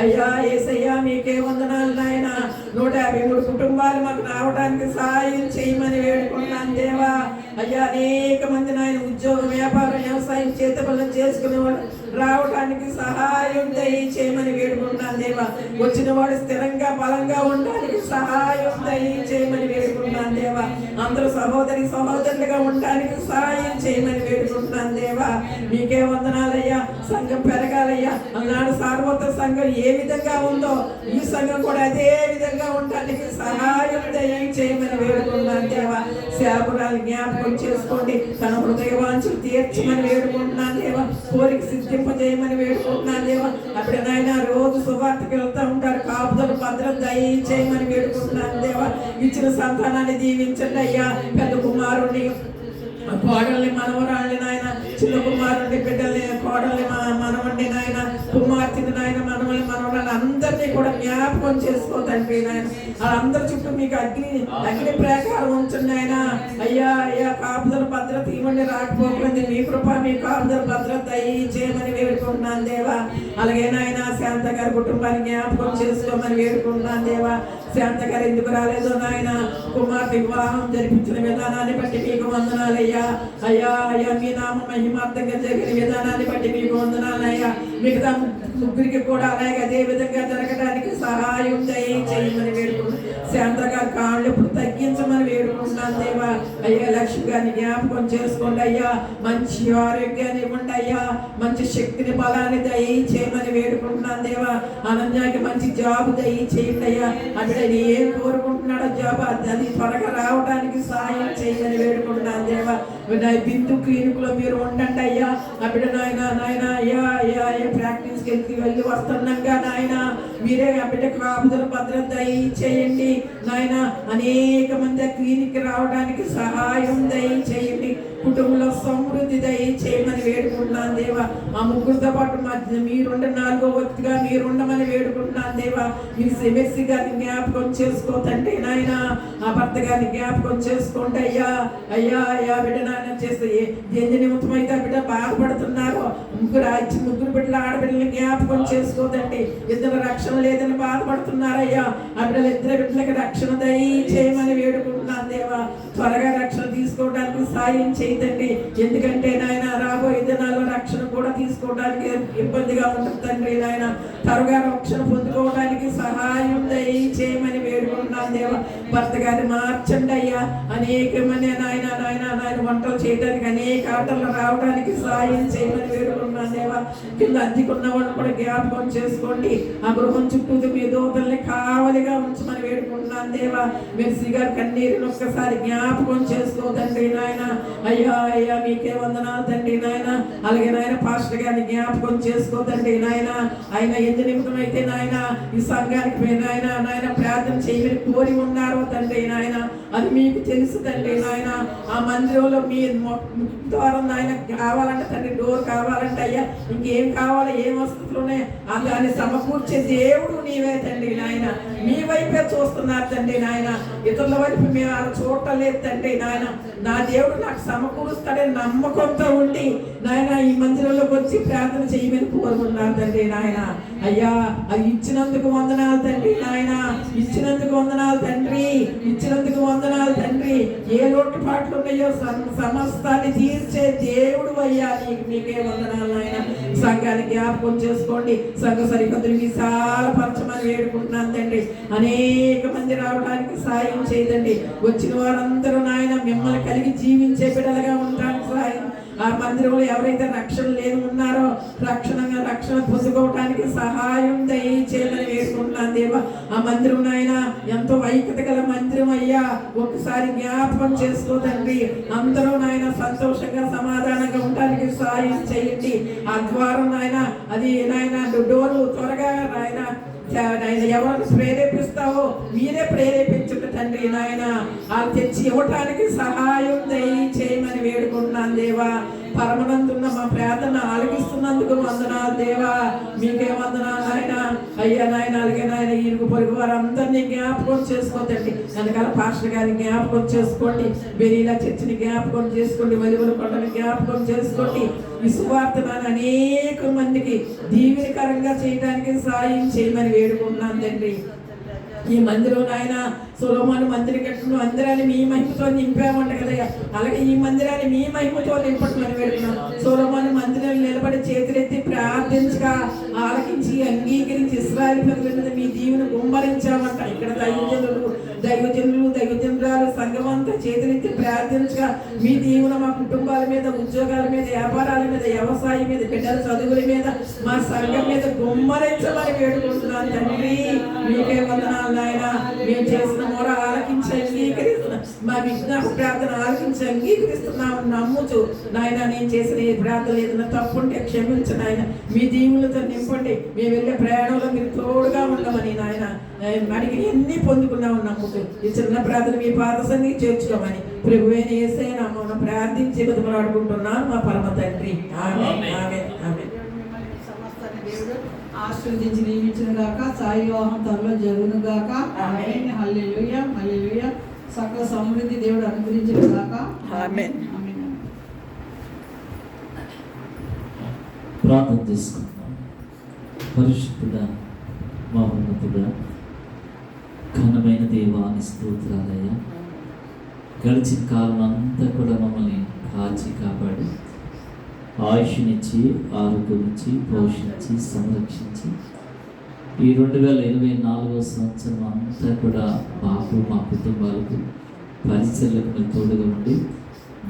అయ్యా యేసయ్యా మీకే వందనాలు నాయన. 153 కుటుంబాలు మాకు రావడానికి సహాయం చేయమని వేడుకుంటున్నాను దేవా. అయ్యా అనేక మంది నాయన ఉద్యోగం, వ్యాపారం, వ్యవసాయం, చేతి పనులు చేసుకునే వాళ్ళు రావడానికి సహాయం దయచేయమని వేడుకుంటున్నాను దేవా. వచ్చిన వాడు స్థిరంగా బలంగా ఉండడానికి సహాయం దయచేయమని వేడుకుంటున్నాను దేవా. అందరూ సహోదరులుగా ఉండడానికి సహాయం చేయమని వేడుకుంటున్నాను దేవా. మీకే వందనాలయ్యా. సంఘం పెరగాలయ్యా. అన్నాడు సార్వత్ర సంఘం ఏ విధంగా ఉందో ఈ సంఘం కూడా అదే విధంగా ఉండడానికి సహాయం దయచేయమని వేడుకుంటున్నాను దేవా. సేవకురాలు జ్ఞాపకం చేసుకోండి. తన హృదయ వాంఛలు తీర్చమని వేడుకుంటున్నాను దేవా. కోరిక సిద్ధింపజేయమని వేడుకుంటున్నాను దేవా. అప్పుడు నాయన రోజు సువార్తకి వెళ్తూ ఉంటారు. కాపుదల భద్రత దయచేయమని వేడుకుంటున్నాను దేవా. ఇచ్చిన సంతానాన్ని దీవించండి అయ్యా. పెద్ద కుమారుణ్ణి, కోడల్ని, మనవరాళ్ళని నాయన, చిన్న కుమారుడిని, బిడ్డల్ని, కోడల్ని, మనవడిని నాయన, కుమార్తెని నాయన, మనవరాలు అందరినీ కూడా జ్ఞాపకం చేసుకో తండ్రి నాయన. వాళ్ళందరి చుట్టూ మీకు అగ్ని ప్రకారం ఉంచండి ఆయన. అయ్యా అయ్యా కాపుదల భద్రత ఇవ్వండి. రాకపోతుంది మీ కృప, మీ కాపుదల భద్రత చేయమని వేడుకుంటున్నాను దేవా. అలాగే నాయన శాంత గారి కుటుంబాన్ని జ్ఞాపకం చేసుకోమని వేడుకుంటున్నాను దేవా. శాంత గారు ఎందుకు రాలేదో నాయన, కుమార్తె వివాహం జరిపించిన విధానాన్ని బట్టి మీకు వందనాలయ్యా. అయ్యా అయ్యా మీ నామ మహిమార్థంగా జరిగిన విధానాన్ని బట్టి మీకు వందనాలయ్యా. మిగతా ముగ్గురికి కూడా అలాగే అదే విధంగా జరగడానికి సహాయం చేయమని వేడుకుంటున్నాను. శాంత గారి కాళ్ళు ఇప్పుడు తగ్గించమని వేడుకుంటున్నాను దేవా. అయ్యా లక్ష్మి గారిని జ్ఞాపకం చేసుకోండి అయ్యా. మంచి ఆరోగ్యాన్ని ఇవ్వండి అయ్యా. మంచి శక్తిని, బలాన్ని దయచేయమని వేడుకుంటున్నాను దేవా. అనన్యాకి మంచి జాబ్ దయచేయండి అయ్యా. అక్కడ ఏం కోరుకుంటున్నాడో జాబ్ అది త్వరగా రావడానికి సహాయం చేయమని వేడుకుంటున్నాను దేవా. బిందు క్లినిక్లో మీరు ఉండండి అయ్యా. ఆ బిడ్డ నాయన అయ్యా అయ్యా అయ్యా ప్రాక్టీస్కి వెళ్ళి వస్తున్నాగా నాయన మీరే ఆ బిడ్డ కాపుదల భద్రత దయచేయండి నాయన. అనేక మంది ఆ క్లినిక్ రావడానికి సహాయం దయచేయండి. కుటుంబంలో సమృద్ధి దయచేయమని వేడుకుంటున్నాను దేవా. ఆ ముగ్గురితో పాటు మీరుండ 4వ వ్యక్తిగా మీరుండమని వేడుకుంటున్నాను దేవా. మీరు సెమెస్సి గారిని జ్ఞాపకం చేసుకోతండి నాయన. ఆ భర్త గారిని జ్ఞాపకం చేసుకోండి అయ్యా. అయ్యా అయ్యా బిడ్డ నాయన చేస్తే దేని నిమిత్తమైతే ఆ బిడ్డ బాధపడుతున్నారు. ముగ్గురు బిడ్డల ఆడబిడ్డని జ్ఞాపకం చేసుకోదండి. ఇద్దరు రక్షణ లేదని బాధపడుతున్నారయ్యా. ఆ బిడ్డలు ఇద్దరు బిడ్డలకి రక్షణ దయచేయమని వేడుకుంటున్నాను దేవా. త్వరగా రక్షణ తీసుకోవడానికి సాయం చేయదండి. ఎందుకంటే నాయన రాబోయే దినాల్లో రక్షణ కూడా తీసుకోవడానికి ఇబ్బందిగా ఉంటుంది తండ్రి నాయన. త్వరగా రక్షణ పొందుకోవడానికి సహాయం దయచేయమని వేడుకుంటున్నాను దేవా. భర్త గారిని మార్చండి అయ్యా. అనేకమంది నాయన వంటలు చేయడానికి అనేక ఆటలు రావడానికి సాయం చేయమని వేడుకున్నాను దేవా. కింద అద్దెకున్న వాళ్ళు కూడా జ్ఞాపకం చేసుకోండి. ఆ గృహం చుట్టూ మీ దూతల్ని కావలిగా ఉంచమని వేడుకుంటున్నాను దేవా. మెర్సీ గారి కన్నీరుని ఒక్కసారి జ్ఞాపకం చేసుకోదండి నాయన. అయ్యా మీకే వందనాలు తండ్రి నాయన. అలాగే నాయన పాస్టర్ గారిని జ్ఞాపకం చేసుకోదండి నాయన. ఆయన ఎందు నిమిత్తం అయితే నాయన ఈ సంఘానికి నాయన ప్రార్థన చేయమని కోరి ఉన్నారో తండ్రి నాయన, అది మీకు తెలుసు తండ్రి నాయన. ఆ మందిరంలో మీ ద్వారా నాయన కావాలంటే తండ్రి డోర్ కావాలంటే అయ్యా, ఇంకేం కావాలి, ఏం వస్తువులునే దాన్ని సమకూర్చే దేవుడు నీవే తండ్రి నాయన. మీ వైపే చూస్తున్నారు తండ్రి నాయన, ఇతరుల వైపు మేము అలా చూడలేదు తండ్రి నాయన. నా దేవుడు నాకు సమకూరుస్తాడని నమ్మకంతో ఉండి నాయన ఈ మందిరంలోకి వచ్చి ప్రార్థన చేయమని కోరుకున్నారు తండ్రి నాయన. అయ్యా అది ఇచ్చినందుకు వందనాలు తండ్రి నాయన, ఇచ్చినందుకు వందనాలు తండ్రి, ఇచ్చినందుకు వందనాలు తండ్రి. ఏ లోటుపాట్లు ఉన్నాయో సమస్తాన్ని తీర్చే దేవుడు అయ్యా, మీకే వందనాలు నాయన. సంఘాన్ని జ్ఞాపకం చేసుకోండి, సంఘ సరిహద్దులు విశాలపరచమని వేడుకుంటున్నాను తండ్రి. అనేక మంది రావడానికి సాయం చేయదండి. వచ్చిన వారందరూ నాయన మిమ్మల్ని కలిగి జీవించే బిడ్డలుగా ఉండడానికి సాయం. ఆ మందిరంలో ఎవరైతే రక్షణ లేని ఉన్నారో రక్షణ పొందుకోవడానికి సహాయం దయచేయమని వేడుకుంటున్నాను దేవా. ఆ మందిరం నాయన ఎంతో ఐక్యత గల మందిరం అయ్యా, ఒక్కసారి జ్ఞాపకం చేసుకోదండి. అందరూ నాయన సంతోషంగా సమాధానంగా ఉండడానికి సహాయం చేయండి. ఆ ద్వారం నాయన అది నాయన డోర్లు త్వరగా నాయన ఎవరిని ప్రేరేపిస్తావో మీరే ప్రేరేపించుట తండ్రి నాయన. వాళ్ళు తెచ్చి ఇవ్వటానికి సహాయం దయచేయమని వేడుకుంటున్నాను దేవా. పరమనందున్న మా ప్రార్థన ఆలకిస్తున్నందుకు వందనాలు దేవా, మీకే వందనాలు నాయన. అయ్యా నాయన అలాగే నాయన ఈరుగు పొరుగు వారందరినీ జ్ఞాపకం చేసుకోదండి. వెనకాల పాస్టర్ గారిని జ్ఞాపకం చేసుకోండి, బెరీలా చర్చిని జ్ఞాపకం చేసుకోండి, వలివల కొండని జ్ఞాపకం చేసుకోండి. ఈ సువార్తను అనేక మందికి దీవెనకరంగా చేయడానికి సాయం చేయమని వేడుకుంటున్నాను తండ్రి. ఈ మందిరం నాయన సొలొమోను మందిరం కట్టిన మందిరాన్ని మీ మహిమతో నింపామంట కదయ్యా, అలాగే ఈ మందిరాన్ని మీ మహిమతో నింపటమని వేడుకున్నాం. సొలొమోను మందిరం నిలబడి చేతులెత్తి ప్రార్థించగా ఆలకించి అంగీకరించి ఇశ్రాయేలు ప్రజల మీద మీ దీవెను గుమ్మరించామంట. ఇక్కడ దైవజనురాలు సంఘమంతా చేతులెత్తి ప్రార్థించగా మీ దీవెన మా కుటుంబాల మీద, ఉద్యోగాల మీద, వ్యాపారాల మీద, వ్యవసాయం మీద, బిడ్డల చదువుల మీద, మా సంఘం మీద గుమ్మరించమని వేడుకుంటున్నాను తండ్రి. మీకే వందనాలు నాయన. మేము చేసిన మొర ఆలకించి అంగీకరిస్తున్నా, మా విజ్ఞాప ప్రార్థన ఆలకించి అంగీకరిస్తున్నాము నమ్ముచు నాయన. నేను చేసిన ఏ ప్రార్థన ఏదైనా తప్పుంటే క్షమించు నాయన. మీ దీవులతో నింపండి. మేము వెళ్ళే ప్రయాణంలో మీరు తోడుగా ఉండమని నాయన అడిగి ఎన్ని పొందుకున్నాము నమ్ముతూ ఈ చిన్న ప్రార్థన మీ పాద సన్నిధికి చేర్చుకోమని ప్రభువైన యేసయ్య నామమున ప్రార్థించి బతిమలాడుకుంటున్నాను మా పరమ తండ్రి. ఆమేన్ ఆమేన్ ఆమేన్. దేవుడు ఆశీర్వదించి నియమించిన గాక, సాయి వివాహం త్వరలో జరుగును గాక. ఆమేన్. హల్లెలూయా హల్లెలూయా. సకల సమృద్ధి దేవుడు అనుగ్రహించిన గాక. ఆమేన్. ప్రార్థన చేసుకుంటాం. పరిశుద్ధుడా, మహోన్నతుడా, ఘనమైన దేవాని స్తోత్రాలయ్యా. గడిచిన కాలం అంతా కూడా మమ్మల్ని కాచి కాపాడి ఆయుష్నిచ్చి ఆరోగ్యమిచ్చి పోషించి సంరక్షించి ఈ 2024 సంవత్సరం అంతా కూడా మాకు మా కుటుంబాలకు పరిచర్లకు మీరు తోడుగా ఉండి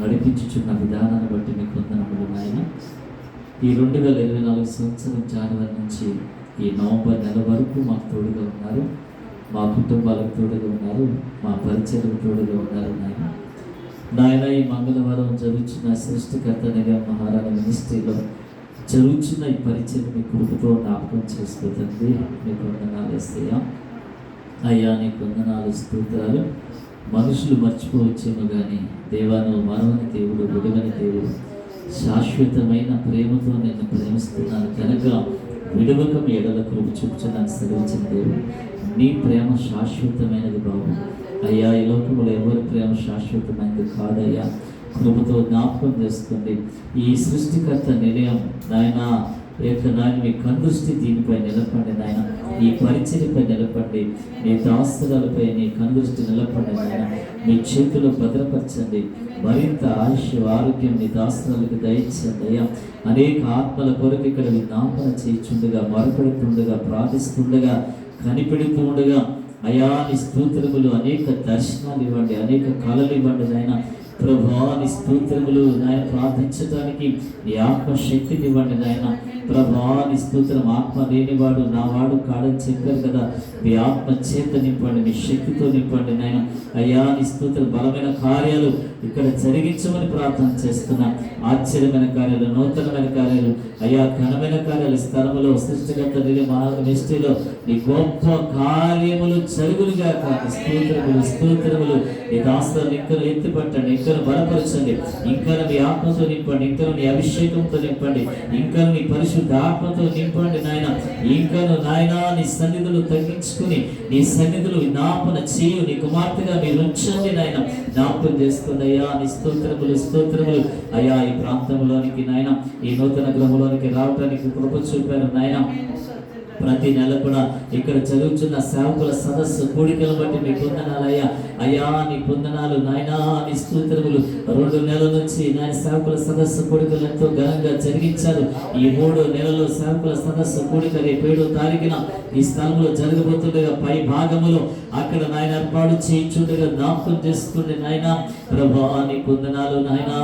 నడిపించుచున్న విధానాన్ని బట్టి మీకు వందనములు నాయన. ఈ 2024 సంవత్సరం జనవరి నుంచి ఈ నవంబర్ నెల వరకు మాకు తోడుగా ఉన్నారు, మా కుటుంబాలకు తోడుగా ఉన్నారు, మా పరిచర్లకు తోడుగా ఉన్నారు నాయన. ఈ మంగళవారం జరుగుతున్న సృష్టికర్త నిగమ మహారాణి మినిస్ట్రీలో జరుగుతున్న ఈ పరిచయం మీ కృపతో జ్ఞాపకం చేసుకోతండి. మీకు వందనాలు వేస్తాయా అయ్యా, నీకు వందనాలు స్తోత్రాలు. మనుషులు మర్చిపోవచ్చేమో కానీ దేవాను మరవని దేవుడు, విడవని దేవుడు, శాశ్వతమైన ప్రేమతో నేను ప్రేమిస్తున్నాను కనుక విడవక మీ ఎడల కృప చూపుచున్నాను సెలవించిన దేవుడు. నీ ప్రేమ శాశ్వతమైనది బాబు. అయ్యా, ఈ లోకంలో ఎవరి ప్రేమ శాశ్వతమైనది కాదయ్యా. కృపతో జ్ఞాపకం చేసుకోండి. ఈ సృష్టికర్త నిలయం నాయన నాయన మీ కనుదృష్టి దీనిపై నిలపండి నాయన. ఈ పరిచయపై నిలపండి, నీ దాస్తులపై నీ కనుదృష్టి నిలపండి నాయన. మీ చేతిలో భద్రపరచండి. మరింత ఆయుష్ ఆరోగ్యం నీ దాస్తులకు దయచండి అయ్యా. అనేక ఆత్మల కొరకు ఇక్కడ విజ్ఞాపన చేయుచుండగా, మొరపెడుతుండగా, ప్రార్థిస్తుండగా, కనిపెడుతూ ఉండగా అయా నీ స్తోత్రములు, అనేక దర్శనాలు ఇవ్వండి, అనేక కళలు ఇవ్వండి నాయన. ప్రభా నీ స్తోత్రములు నాయన, ప్రార్థించడానికి నీ ఆత్మశక్తిని ఇవ్వండి నాయన. ప్రభా నీ స్తోత్రం, ఆత్మ లేనివాడు నా వాడు కాడని చెప్పారు కదా, మీ ఆత్మ చేత నింపండి, మీ శక్తితో నింపండి నాయన. అయ్యా నీ స్తోత్రం, బలమైన కార్యాలు ఇక్కడ జరిగించమని ప్రార్థన చేస్తున్నా. ఆశ్చర్యమైన కార్యాలు, నూతనమైన కార్యాలు, అయ్యా ఘనమైన కార్యాలు స్థలములో, సృష్టిగత నిష్ఠలో నీ గొప్ప కార్యములు జరుగులుగా కాక. స్తోత్రములు స్తోత్రములు. ఈ దాసులను ఇంకా ఎత్తిపట్టండి, ఇంకా బలపరచండి, ఇంకా మీ ఆత్మతో నింపండి, ఇంకా నీ అభిషేకంతో నింపండి, ఇంకా నీ పరిశుద్ధ ఆత్మతో నింపండి నాయన. ఇంకా నాయన నీ సన్నిధులు తగ్గించుకుని నీ సన్నిధులు జ్ఞాపన చేయు, నీ కుమార్తెగా మీరు ఉంచండి నాయన. జ్ఞాపకం చేసుకుని అయ్యా నీ స్తోత్రములు స్తోత్రములు. అయ్యా ఈ ప్రాంతంలోనికి నాయన, ఈ నూతన గృహంలోనికి రావడానికి కృప చూపారు నాయన. ప్రతి నెల కూడా ఇక్కడ జరుగుతున్న సేవకుల సదస్సు కూడికలు బట్టి మీ పొందనాలయ్యా. అయ్యా నీ పొందనాలు నాయనా, నీ స్తోత్రములు. 2 నెలల నుంచి నాయన సేవకుల సదస్సు కూడికలు ఎంతో ఘనంగా జరిగించారు. ఈ 3 నెలల్లో సేవకుల సదస్సు కూడిక రేపు 7వ తారీఖున ఈ స్థలంలో జరగబోతుండగా పై భాగములో అక్కడ నాయన ఏర్పాటు చేయించుండగా జ్ఞాపకం చేసుకుని నాయన. ప్రభా నీ పొందనాలు నాయనా.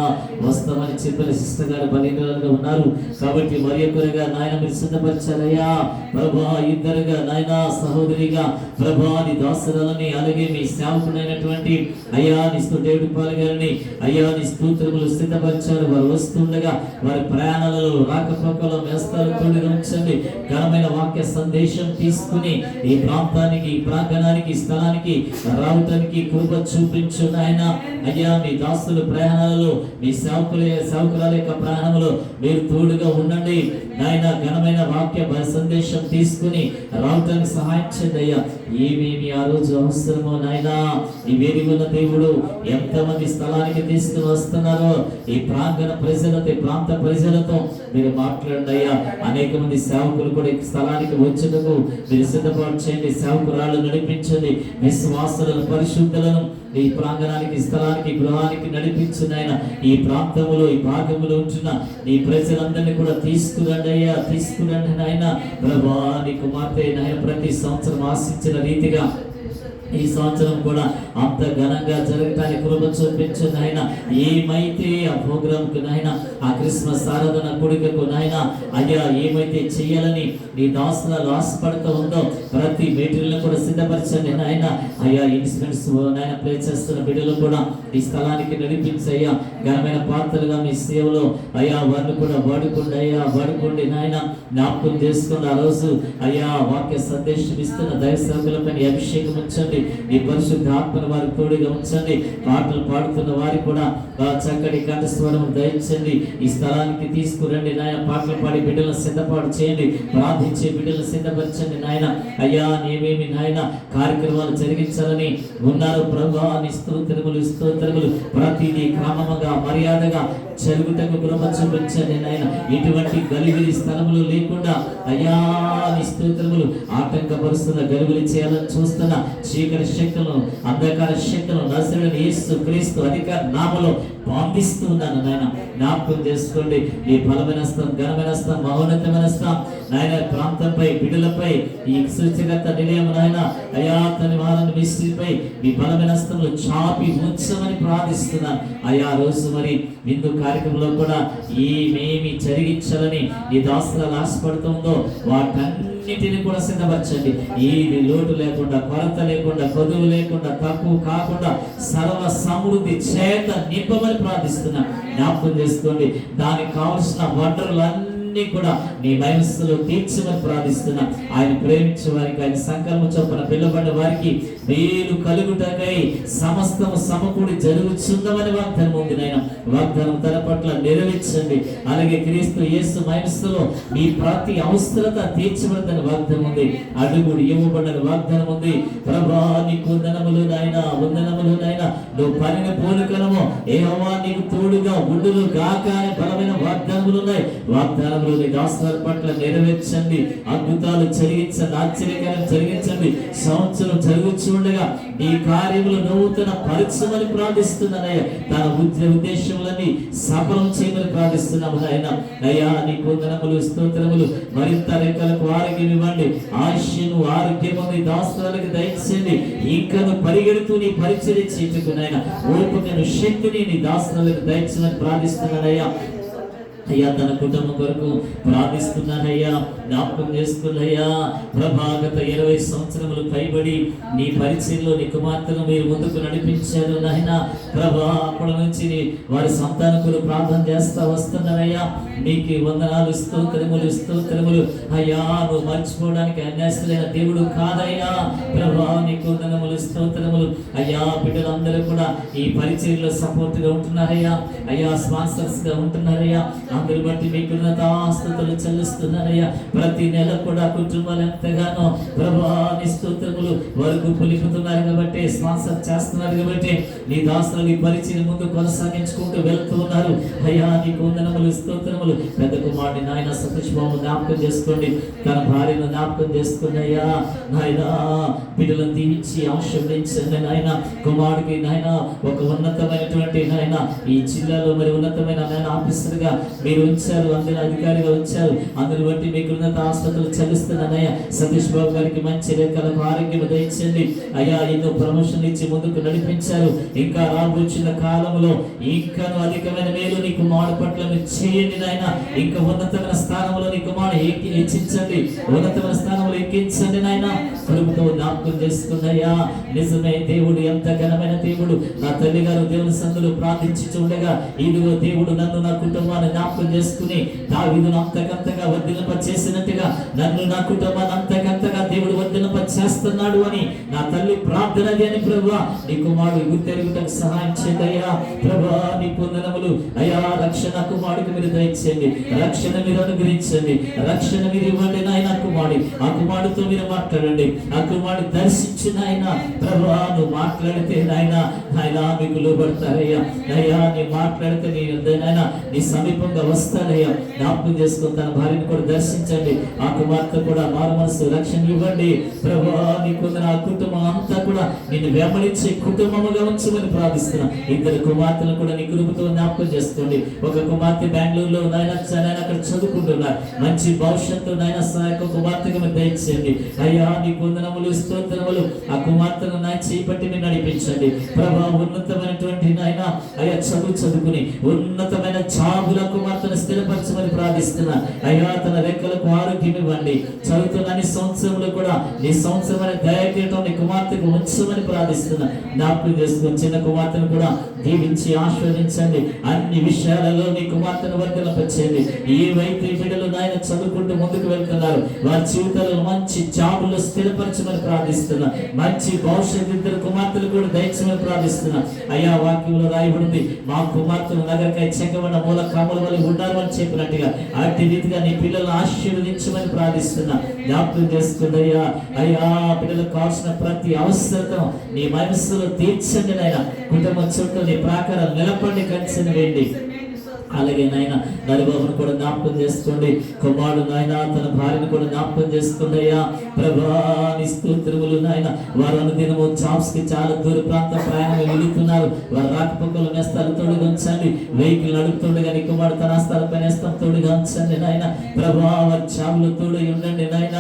వస్తామని చెప్పిన సిస్టర్ గారు బలీనులుగా ఉన్నారు కాబట్టి మరి ఎక్కువగా నాయన మీరు సిద్ధపరిచారయ్యా. ప్రభా ఇద్దరుగా నాయనా, సహోదరిగా ప్రభా నీ దాసురాలని, అలాగే మీ సేవకుడైనటువంటి అయ్యా నీ డేవిడ్ పాల్ గారిని అయ్యా నీ స్తోత్రములు సిద్ధపరిచారు. వారు వస్తుండగా వారి ప్రయాణాలలో రాకపోకలో మేస్తారు తోడుగా ఉంచండి. ఘనమైన వాక్య సందేశం తీసుకుని ఈ ప్రాంతానికి, ఈ ప్రాంగణానికి, స్థలానికి రావటానికి కృప చూపించు నాయన. అయ్యా మీ దాసుల ప్రయాణాలలో, మీ సేవకురాల యొక్క ప్రయాణంలో మీరు తోడుగా ఉండండి నాయన. ఘనమైన వాక్య సందేశం తీసుకుని రావటానికి సహాయం చేయండి అయ్యా. ఏమేమి ఆ రోజు అవసరమో నాయనా, ఈ వేదిక ఉన్న దేవుడు ఎంతమంది స్థలానికి తీసుకుని వస్తున్నారో ఈ ప్రాంగణ ప్రజలతో, ఈ ప్రాంత ప్రజలతో మీరు మాట్లాడండి అయ్యా. అనేక మంది సేవకులు కూడా ఈ స్థలానికి వచ్చేందుకు మీరు సిద్ధపాటు చేయండి. సేవకురాళ్ళు నడిపించండి, విశ్వాసులను, పరిశుద్ధులను ఈ ప్రాంగణానికి, స్థలానికి, గృహానికి నడిపించున్నాయన. ఈ ప్రాంతంలో, ఈ భాగంలో ఉంటున్న నీ ప్రజలందరినీ కూడా తీసుకురండి అయ్యా, తీసుకురండి నాయన. ప్రభా నీ కుమార్తె నాయన ప్రతి సంవత్సరం ఆశించిన రీతిగా ఈ సంవత్సరం కూడా అంత ఘనంగా జరగటానికి కృప చూపించు నాయన. ఏమైతే ఆ ప్రోగ్రాంకు నాయన, ఆ క్రిస్మస్ ఆరాధన కూడికకు నాయన అయ్యా ఏమైతే చేయాలని నీ దాసులు ఆశపడుతూ ఉందో ప్రతి మెటీరియల్ కూడా సిద్ధపరచండి నాయన. అయ్యా ఇన్స్ట్రుమెంట్స్ నాయన ప్లే చేస్తున్న బిడ్డలు కూడా ఈ స్థలానికి నడిపించయ్యా. ఘనమైన పాత్రలుగా మీ సేవలో అయ్యా వారిని కూడా వాడుకోండి అయ్యా, వాడుకోండి నాయన. జ్ఞాపకం చేసుకున్న ఆ రోజు అయ్యా వాక్య సందేశం ఇస్తున్న దైవ సేవకులపై అభిషేకం ఉంచండి. ఈ పరిశుద్ధ ఆత్మను వారికి తోడుగా ఉంచండి. పాటలు పాడుతున్న వారికి కూడా చక్కటి కంఠస్వరం దయచండి. ఈ స్థలానికి తీసుకురండి నాయన. పాటలు పాడి బిడ్డలను సిద్ధపాటు చేయండి, ప్రార్థించే బిడ్డలను సిద్ధపరచండి నాయన. అయ్యా నేమేమి నాయన కార్యక్రమాలు జరిగించాలని ఉన్నారు ప్రభా. నీ స్తోత్రములు స్తోత్రములు. ప్రతిదీ క్రమముగా, మర్యాదగా జరుగుటకు కృప చూపించండి నాయన. ఇటువంటి గలిబిలి స్థలములు లేకుండా అయ్యా నీ స్తోత్రములు. ఆటంకపరుస్తున్న గలిబిలి చేయాలని చూస్తున్న చీకటి శక్తులను, అంధకార శక్తులను నజరేయుడైన యేసు క్రీస్తు అధికార నామములో బంధిస్తూ ఉన్నాను నాయన. జ్ఞాపకం చేసుకోండి. ఈ బలమైన స్థలం, ఘనమైన స్థలం, మహోన్నతమైన స్థలం నాయన ప్రాంతంపై, బిడ్డలపై, ఈ సృష్టికర్త నిలయం నాయన అయ్యా తన వారిని మిస్త్రిపై మీ బలమైన స్థలంలో చాపి ఉంచమని ప్రార్థిస్తున్నాను అయ్యా. రోజు మరి విందు కార్యక్రమంలో కూడా ఏమేమి జరిగించాలని ఈ దాసులు ఆశపడుతుందో వాటన్నిటిని కూడా సిద్ధపరచండి. ఏది లోటు లేకుండా, కొరత లేకుండా, కొదువు లేకుండా, తక్కువ కాకుండా సర్వ సమృద్ధి చేత నింపమని ప్రార్థిస్తున్నా. జ్ఞాపకం చేసుకోండి. దానికి కావలసిన వనరులన్నీ కూడా నీ మహిమలో తీర్చమని ప్రార్థిస్తున్నా. ఆయన ప్రేమించే వారికి, ఆయన సంకల్పం చొప్పున పిలువబడ్డ వారికి మేలు కలుగుటకై సమస్తము సమకూడి జరుగుతుందని వాగ్దానం ఉంది నాయన. వాగ్దానం తన పట్ల నెరవేర్చండి. అలాగే క్రీస్తు యేసు మహిమలో మీ ప్రతి అవసరత తీర్చబడదని వాగ్దానం ఉంది. అడుగుడు ఇవ్వబడని వాగ్దానం ఉంది. ప్రభా నీకు వందనములు నాయన, వందనములు నాయన. నువ్వు పనిని పోలుకలము యెహోవా నీకు తోడుగా ఉండును గాక అనే బలమైన వాగ్దానం వాగ్దానములు ఉన్నాయి. వాగ్దానములు నీ దాసుల పట్ల నెరవేర్చండి. అద్భుతాలు జరిగించండి, ఆశ్చర్యకరం జరిగించండి. సంవత్సరం జరుగుతుండగా నీ కార్యములు నూతన పరచమని ప్రార్థిస్తున్నానయ్యా. తన ఉద్దేశములని సఫలం చేయమని ప్రార్థిస్తున్నాము నాయన. అయ్యా నీకు వందనములు, స్తోత్రములు. మరింత రెక్కలకు ఆరోగ్యం ఇవ్వండి, ఆయుష్ను ఆరోగ్యము నీ దాసులకు దయచేయండి. ఇంకను పరిగెడుతూ నీ పరిచర్య చేయుటకు నాయన ఓపికను, శక్తిని నీ దాసులకు దయచేయమని ప్రార్థిస్తున్నానయ్యా. అయ్యా తన కుటుంబం కొరకు ప్రార్థిస్తున్నానయ్యా, జ్ఞాపకం చేసుకున్నయ్యా. ప్రభాగత 20 సంవత్సరములు పైబడి నీ పరిచయంలో నీ కుమార్తెను మీరు ముందుకు నడిపించారు నాయన. ప్రభా అప్పటి నుంచి వారి సంతానకులు ప్రార్థన చేస్తా వస్తున్నారయ్యా. నీకు వందనాలు, స్తోత్రములు, స్తోత్రములు. అయ్యా నువ్వు మర్చిపోవడానికి అన్యాయస్తులైన దేవుడు కాదయ్యా. ప్రభా నీకు వందనములు, స్తోత్రములు. అయ్యా బిడ్డలందరూ కూడా ఈ పరిచయంలో సపోర్ట్ గా ఉంటున్నారయ్యా. అయ్యా స్పాన్సర్స్ గా ఉంటున్నారయ్యా. అందరి బట్టి మీకు స్థుతులు చెల్లిస్తున్నారయ్యా. ప్రతి నెల కూడా కుటుంబాలు ఎంతగానో ప్రభా నీ స్తోత్రములు వరకు పులిపుతున్నారు కాబట్టి, స్పాన్సర్ చేస్తున్నారు కాబట్టి నీ దాసులు నీ పరిచయం ముందు కొనసాగించుకుంటూ వెళ్తూ ఉన్నారు. అయ్యా నీకు వందనములు, స్తోత్రములు. పెద్ద కుమారుడి నాయన సతీష్ బాబు జ్ఞాపకం చేసుకోండి, తన భార్యను జ్ఞాపకం చేసుకోండి అయ్యా. నాయన బిడ్డలను దీవించి ఆశీర్వదించండి నాయన. కుమారుడికి నాయన ఒక ఉన్నతమైనటువంటి నాయన ఈ జిల్లాలో మరి ఉన్నతమైన నాయన ఆఫీసర్ గా మీరు ఉంచారు, అందరి అధికారిగా ఉంచారు. అందరి బట్టి మీకు ఉన్నత ఆస్తులు చెల్లిస్తున్నానయ్యా. సతీష్ బాబు గారికి మంచి రేఖలకు ఆరోగ్యం దయచండి అయ్యా. ఎన్నో ప్రమోషన్ ఇచ్చి ముందుకు నడిపించారు. ఇంకా రాబోచిన కాలంలో ఇంకా అధికమైన మేలు నీ కుమారుడు పట్ల మీరు చేయండి నాయన. ఇంకా ఉన్నతమైన స్థానంలో నీ కుమారుడు హెచ్చించండి, ఉన్నతమైన స్థానంలో ఎక్కించండి నాయన. కడుపుతో జ్ఞాపకం చేసుకున్నయ్యా. నిజమే దేవుడు, ఎంత ఘనమైన దేవుడు. నా తల్లి గారు దేవుని సందులో ప్రార్థించి చూడగా ఇదిగో దేవుడు నన్ను, నా కుటుంబాన్ని జ్ఞాపకం చేసుకుని దావీదును అంతకంతగా వర్ధిల్లింప చేసినట్టుగా నన్ను, నా కుటుంబాన్ని అంతకంతగా దేవుడు వర్ధిల్లింప చేస్తున్నాడు అని నా తల్లి ప్రార్థనది అని ప్రభువా నీ కుమారుడు గుర్తెరుగుటకు సహాయం చేయండి అయ్యా. ప్రభువా నీ పొందనములు అయ్యా. రక్షణ కుమారుడికి మీరు దయచేయండి, రక్షణ మీరు అనుగ్రహించండి, రక్షణ మీరు ఇవ్వండి నాయన. ఆ కుమారుడితో మీరు మాట్లాడండి, ఆ కుమారుడు దర్శించిన ఆయన ప్రభువా నువ్వు మాట్లాడితే నాయన ఆయన మీకు లోబడతారయ్యా. అయ్యా నీ మాట్లాడితే నాయన నీ సమీపంగా వస్తాడయ్యా. జ్ఞాపకం చేసుకుని తన భార్యను కూడా దర్శించండి. ఆ కుమార్తె కూడా మారు మనసు రక్షణ ఇవ్వండి ప్రభువా. నీకు ఆ కుటుంబం అంతా కూడా నిన్ను వెంబడించే కుటుంబముగా ఉంచమని ప్రార్థిస్తున్నా. ఇద్దరు కుమార్తెలను కూడా నీ కృపతో జ్ఞాపకం చేసుకోండి. ఒక కుమార్తె బెంగళూరులో నాయన అక్కడ చదువుకుంటున్నారు, మంచి భవిష్యత్తు నాయన సహాయక కుమార్తెగా మీరు దయచేయండి అయ్యా. నీకు వందనములు, స్తోత్రములు. ఆ కుమార్తెను నాయన చేపట్టి మీరు నడిపించండి ప్రభా. ఉన్నతమైనటువంటి నాయన అయ్యా చదువుకుని ఉన్నతమైన జాబుల కుమార్తెను స్థిరపరచమని ప్రార్థిస్తున్నా అయ్యా. తన రెక్కలకు ఆరోగ్యం ఇవ్వండి. చదువుతున్న అన్ని సంవత్సరంలో కూడా నీ సంవత్సరమైన దయచేయటం నీ కుమార్తెకు ఉంచమని ప్రార్థిస్తున్నా. జ్ఞాపకం చేసుకుని చిన్న కుమార్తెను కూడా దీవించి ఆశీర్వదించండి. అన్ని విషయాలలో నీ కుమార్తెను వర్ధనపరిచేయండి. ఏవైతే బిడ్డలు నాయన చదువుకుంటూ ముందుకు వెళ్తున్నారు వారి జీవితాల్లో మంచి జాబులు స్థిరపరచమని ప్రార్థిస్తున్నా. మంచి భవిష్యత్తు ఇద్దరు కుమార్తెలు కూడా దయచమని ప్రార్థిస్తున్నా అయ్యా. వాక్యంలో రాయబడింది మా కుమార్తెలు నగరకై చెక్కబడిన మూల కాముల వల్ల ఉండాలి అని చెప్పినట్టుగా అట్టి రీతిగా నీ పిల్లలను ఆశీర్వదించమని ప్రార్థిస్తున్నా. జ్ఞాపకం చేసుకుందయ్యా అయ్యా. పిల్లలకు కావాల్సిన ప్రతి అవసరం నీ మనసులో తీర్చండి నాయన. కుటుంబం చుట్టూ నీ ప్రాకారం నిలబడి కంచెని వేయండి. అలాగే నాయన నరిబాబును కూడా జ్ఞాపకం చేసుకోండి. కుమారుడు నాయన తన భార్యను కూడా జ్ఞాపకం చేసుకోండి అయ్యా. ప్రభా నీ స్తోత్రములు నాయన. వారు అనుదినము జాబ్స్ కి చాలా దూర ప్రాంత ప్రయాణం వెళుతున్నారు. వారు రాకపోకలు నేస్తాలు తోడుగా ఉంచండి. వెహికల్ నడుపుతుండగా నీ కుమారుడు తన స్థలపై నేస్తాం తోడుగా ఉంచండి నాయన. ప్రభా వారి జాబులు తోడు ఉండండి నాయన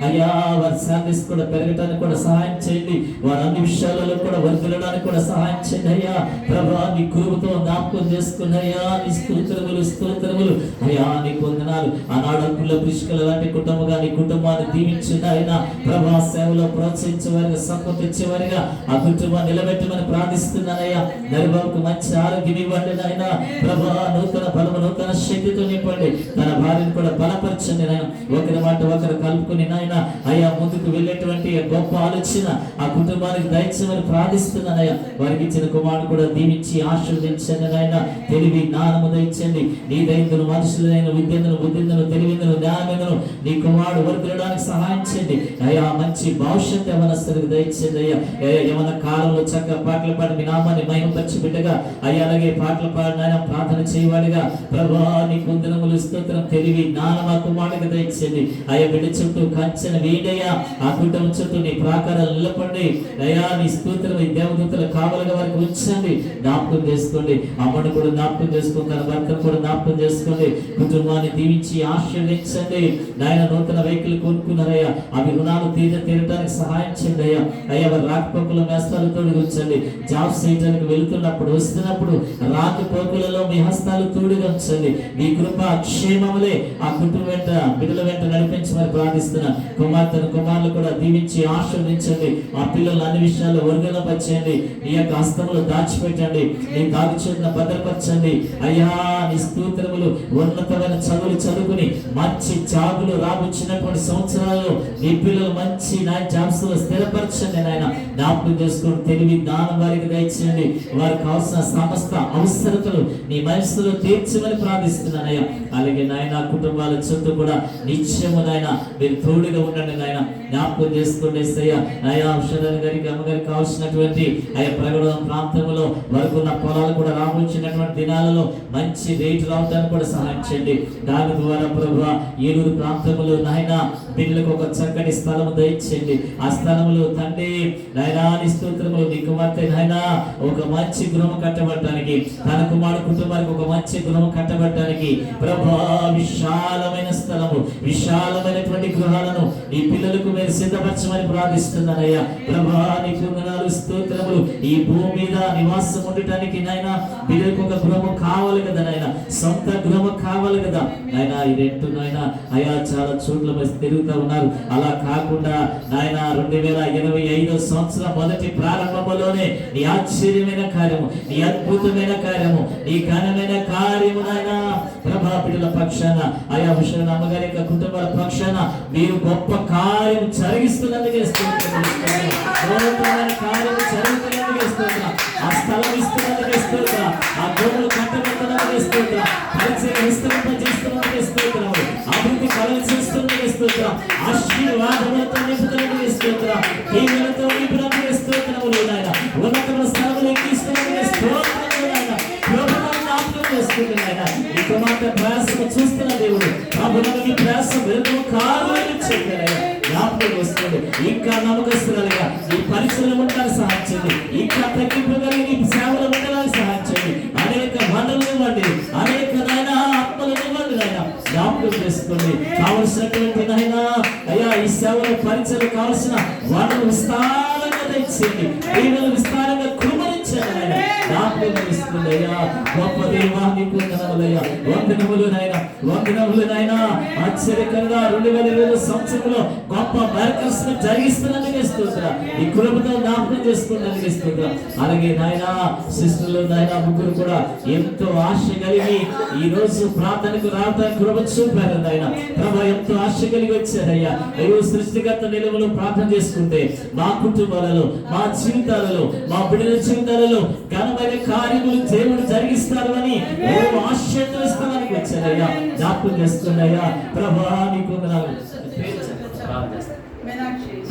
అయ్యా. వారి శాలరీస్ కూడా పెరగడానికి కూడా సహాయం చేయండి. వారు అన్ని విషయాలలో కూడా వర్ధిల్లడానికి కూడా సహాయం చేయండి అయ్యా. ప్రభా నీ కృపతో జ్ఞాపకం చేసుకుని అయ్యా. నీ స్తోత్రములు అయ్యా. నీకు వందనాలు. ఆనాడు అంకుల ప్రిష్కల లాంటి కుటుంబంగా నీ కుటుంబాన్ని దీవించింది ఆయన. ప్రభా సేవలో ప్రోత్సహించేవారిగా సంపత్తిచ్చేవారిగా ఆ కుటుంబాన్ని నిలబెట్టమని ప్రార్థిస్తున్నానయ్యా. నరిబాబుకు మంచి ఆరోగ్యం ఇవ్వండి నాయన. ప్రభా నూతన బలము, నూతన శక్తితో నింపండి. తన భార్యను కూడా బలపరచండి నాయన. ఒకరి మాట ఒకరు కలుపుకుని నాయన అయ్యా ముందుకు వెళ్ళేటువంటి గొప్ప ఆలోచన ఆ కుటుంబానికి దయచేయమని ప్రార్థిస్తున్నానయ్యా. వారికి ఇచ్చిన కుమారుడు కూడా దీవించి ఆశీర్వదించండి నాయన. తెలివి జ్ఞానము దయచండి. నీ దైతులు మనుషులైన విద్యను, బుద్ధిందును, తెలివిందును, జ్ఞానమును నీ కుమారుడు వర్ధిల్లడానికి సహాయం చేయండి అయ్యా. మంచి భవిష్యత్తు యవనస్తులకు దయచేయండి అయ్యా. యవన కాలంలో చక్కగా పాటలు పాడి మీ నామాన్ని మహిమపరిచి బిడ్డగా అయ్యా. అలాగే పాటలు పాడిన ప్రార్థన చేయవాడిగా ప్రభా నీకు వందనములు, స్తోత్రములు స్తోత్రం. తెలివి జ్ఞానం ఆ కుమారుడికి దయచేయండి. అయ్యా బిడ్డ చుట్టూ కంచెన వేడయ్యా, ఆ కుటుంబం చుట్టూ నీ ప్రాకారాలు నిలపండి అయ్యా. నీ స్తోత్రం ఈ దేవదూతల కావలుగా వారికి ఉంచండి. జ్ఞాపకం చేసుకోండి. అమ్మను కూడా జ్ఞాపకం చేసుకోండి, తన భర్తను కూడా జ్ఞాపకం చేసుకోండి. కుటుంబాన్ని దీవించి ఆశీర్వదించండి నాయన. నూతన వెహికల్ కొనుక్కున్నారయ్యా, అవి రుణాలు తీరటానికి సహాయం చేయండి అయ్యా. అయ్యా వారి రాకపోకల మేస్తాలతో ఉంచండి. జాబ్ చేయడానికి వెళుతున్నప్పుడు వస్తున్నప్పుడు రాకపోకలలో మీ హస్తాలు తోడుగా ఉంచండి. మీ కృప క్షేమములే ఆ కుటుంబం వెంట బిడ్డల వెంట నడిపించమని ప్రార్థిస్తున్నా. కుమారులు కూడా దీవించి ఆశీర్వదించండి. ఆ పిల్లలు అన్ని విషయాల్లో వర్గలపరచండి. నీ యొక్క హస్తములు దాచిపెట్టండి. నీ దాచిపెట్టిన భద్రపరచండి అయ్యా. నీ స్తోత్రములు ఉన్నతమైన చదువులు చదువుకుని మంచి జాబులు రాబోచ్చినటువంటి సంవత్సరాల్లో నీ పిల్లలు మంచి జాబ్స్ లో స్థిరపరచండి నాయన. జ్ఞాపకం చేసుకుని తెలివి జ్ఞానం వారికి దయచేయండి. వారికి కావాల్సిన సమస్త అవసరతలు నీ మనసులో తీర్చమని ప్రార్థిస్తున్నానయ్యా. అలాగే నాయన కుటుంబాల చుట్టూ కూడా నిత్యము నాయన మీరు తోడుగా ఉండండి నాయన. జ్ఞాపకం చేసుకోండి అయ్యా. అయ్యా ఔషధాల గారికి అమ్మగారికి కావాల్సినటువంటి అయ్యా ప్రగడ ప్రాంతంలో వరకు ఉన్న పొలాలు కూడా రాబోచ్చినటువంటి దినాలలో మంచి రేటు రావడానికి కూడా సహాయం చేయండి. దాని ద్వారా ప్రభువా ఏలూరు ప్రాంతంలో నాయన బిడ్డలకు ఒక చక్కటి స్థలము దయచేయండి. ఆ స్థలములో తండ్రి నాయనా నీ స్తోత్రములు నీ కుమార్తె నాయనా ఒక మంచి గృహం కట్టబడటానికి, తన కుమారుడు కుటుంబానికి ఒక మంచి గృహం కట్టబడటానికి ప్రభువా విశాలమైన స్థలము, విశాలమైనటువంటి గృహాలను నీ పిల్లలకు మీరు సిద్ధపరచమని ప్రార్థిస్తున్నానయ్యా. ప్రభువా నీకు వందనాలు స్తోత్రములు. ఈ భూమి మీద నివాసం ఉండటానికి నాయన పిల్లలకు ఒక గృహము కావాలి కదా నాయన, సొంత గృహము కావాలి కదా నాయన. ఈ రెంటు నాయన అయా చాలా చోట్ల తిరుగుతూ ఉన్నారు. అలా కాకుండా నాయన 2025 సంవత్సరం మొదటి ప్రారంభంలోనే నీ ఆశ్చర్యమైన కార్యము, నీ అద్భుతమైన కార్యము, నీ ఘనమైన కార్యము నాయన ప్రభా బిడ్డల పక్షాన అయా విషయం అమ్మగారి యొక్క కుటుంబాల పక్షాన మీరు గొప్ప కార్యం జరిగిస్తున్నందుకే స్తోత్రం. కార్యం జరుగుతున్నందుకే స్తోత్రం. ఆ స్థలం ఇస్తున్నందుకే స్తోత్రం. ఆ భూములు కట్టబెడుతున్నందుకే స్తోత్రం. పరిచయం విస్తరింపజేస్తున్నందుకే స్తోత్రం. అభివృద్ధి కలగజేస్తున్నందుకే స్తోత్రం. ఆశీర్వాదములతో నింపుతున్నందుకే స్తోత్రం. దీవెనలతో నింపుతున్నందుకే స్తోత్రములు నాయన. ఉన్నతమైన స్థలములు ఎక్కిస్తున్నందుకే స్తోత్రములు నాయన. ప్రభువును జ్ఞాపకం చేసుకుంటూ నాయన నీ కుమార్తె ప్రయాసము చూస్తున్న దేవుడు ప్రభువును నీ ప్రయాసం వెలుగు కారుని చెప్పారయ్యా. జ్ఞాపకం వస్తుంది. ఇంకా నమ్మకస్తులుగా ఈ పరిచయం ఉండడానికి సహాయం చేయండి. ఇంకా తగ్గింపుగా నీ సేవలు ఉండడానికి సహాయం చేయండి. అనేక వనరులు ఇవ్వండి, అనేక నాయన ఆత్మలను ఇవ్వండి నాయన. జ్ఞాపకం చేసుకోండి. కావలసినటువంటి నాయన అయ్యా ఈ సేవలో పరిచయం కావలసిన వనరులు విస్తారంగా తెచ్చేయండి. దీవెనలు విస్తారంగా కుమరించండి నాయన. జ్ఞాపకం ఇస్తుంది అయ్యా. గొప్ప దేవా నీకు వందనములయ్యా. వందనములు నాయన, వందనములు నాయన. ఆశ్చర్యకరంగా 2020 సంవత్సరంలో గొప్ప బర్కస్ జరిగిస్తున్నందుకే స్తోత్రం. ఈ కృపతో జ్ఞాపకం చేసుకున్నందుకే స్తోత్రం. అలాగే నాయన సిస్టర్లు నాయన ముగ్గురు కూడా ఎంతో ఆశ కలిగి ఈ రోజు ప్రార్థనకు రావడానికి కృప చూపారు నాయన. ప్రభు ఎంతో ఆశ కలిగి వచ్చారయ్యా. అయ్యో సృష్టికర్త నిలువలో ప్రార్థన చేసుకుంటే మా కుటుంబాలలో, మా జీవితాలలో, మా బిడ్డల జీవితాలలో ఘనమైన కార్యములు దేవుడు జరిగిస్తారు అని ఆశతో ఇస్తానికి వచ్చారయ్యా. జ్ఞాపకం చేస్తున్నాయ్యా. ప్రభా నీకు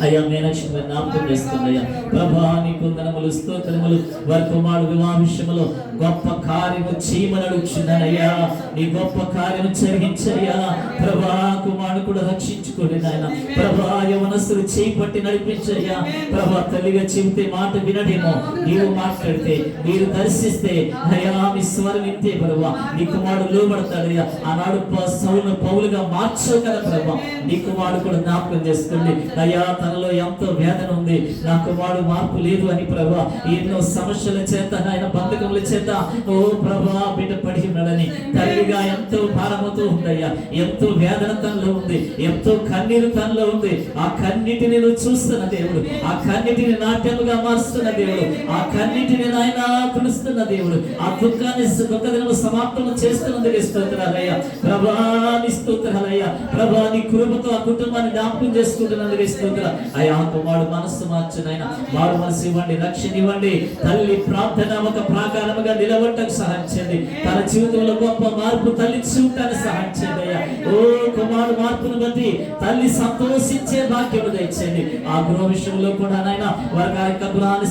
అయ్యా మీనాక్షి జ్ఞాపకం చేస్తుందయ్యా. ప్రభా నీకు వందనములు స్తోత్రములు. వారి కుమారుడు వివాహ విషయంలో గొప్ప కార్యము చేయమని అడుగుచున్నానయ్యా. నీ గొప్ప కార్యము జరిగించయ్యా. ప్రభా కుమారుడు కూడా రక్షించుకోండి నాయన. ప్రభా యవనస్తులు చేయి పట్టి నడిపించయ్యా. ప్రభా తల్లిగా చెబితే మాట వినడేమో, నీవు మాట్లాడితే మీరు దర్శిస్తే అయ్యా మీ స్వరం వింటే ప్రభా నీ కుమారుడు లోబడతాడయ్యా. ఆనాడు సౌలు పౌలుగా మార్చవు కదా ప్రభా. నీ కుమారుడు కూడా జ్ఞాపకం చేసుకోండి అయ్యా. తనలో ఎంతో వేదన ఉంది, నా కుమారుడు మార్పు లేదు అని ప్రభా ఎన్నో సమస్యల చేత ఆయన బంధకముల చేత ఓ ప్రభా బిడ్డ పడి ఉన్నాడని తల్లిగా ఎంతో భారమవుతూ ఉందయ్యా. ఎంతో వేదన తనలో ఉంది, ఎంతో కన్నీరు తనలో ఉంది. ఆ కన్నిటిని నువ్వు చూస్తున్న దేవుడు, ఆ కన్నిటిని నాట్యముగా మారుస్తున్న దేవుడు, ఆ కన్నిటిని నాయన తులుస్తున్న దేవుడు. ఆ దుఃఖదినము సమాప్తము చేస్తున్నందుకు స్తోత్రాలయ్యా. ప్రభా నీ స్తోత్రాలయ్యా. ప్రభా నీ కృపతో ఆ కుటుంబాన్ని జ్ఞాపకం చేసుకుంటున్నందుకు స్తోత్రం అయ్యా. కుమారుడు మనస్సు మార్చునైనా మారు మనసు ఇవ్వండి, రక్షణ ఇవ్వండి. తల్లి ప్రార్థన ఒక ప్రాకారముగా నిలబడటకు సహాయం చేయండి. తన జీవితంలో గొప్ప మార్పు తల్లి చూడటానికి సహాయం చేయండి అయ్యా. ఓ కుమారుడు మార్పును బట్టి తల్లి సంతోషించే భాగ్యము దయచేయండి. ఆ గృహ విషయంలో కూడా నాయన వారికి ఆ యొక్క గృహాన్ని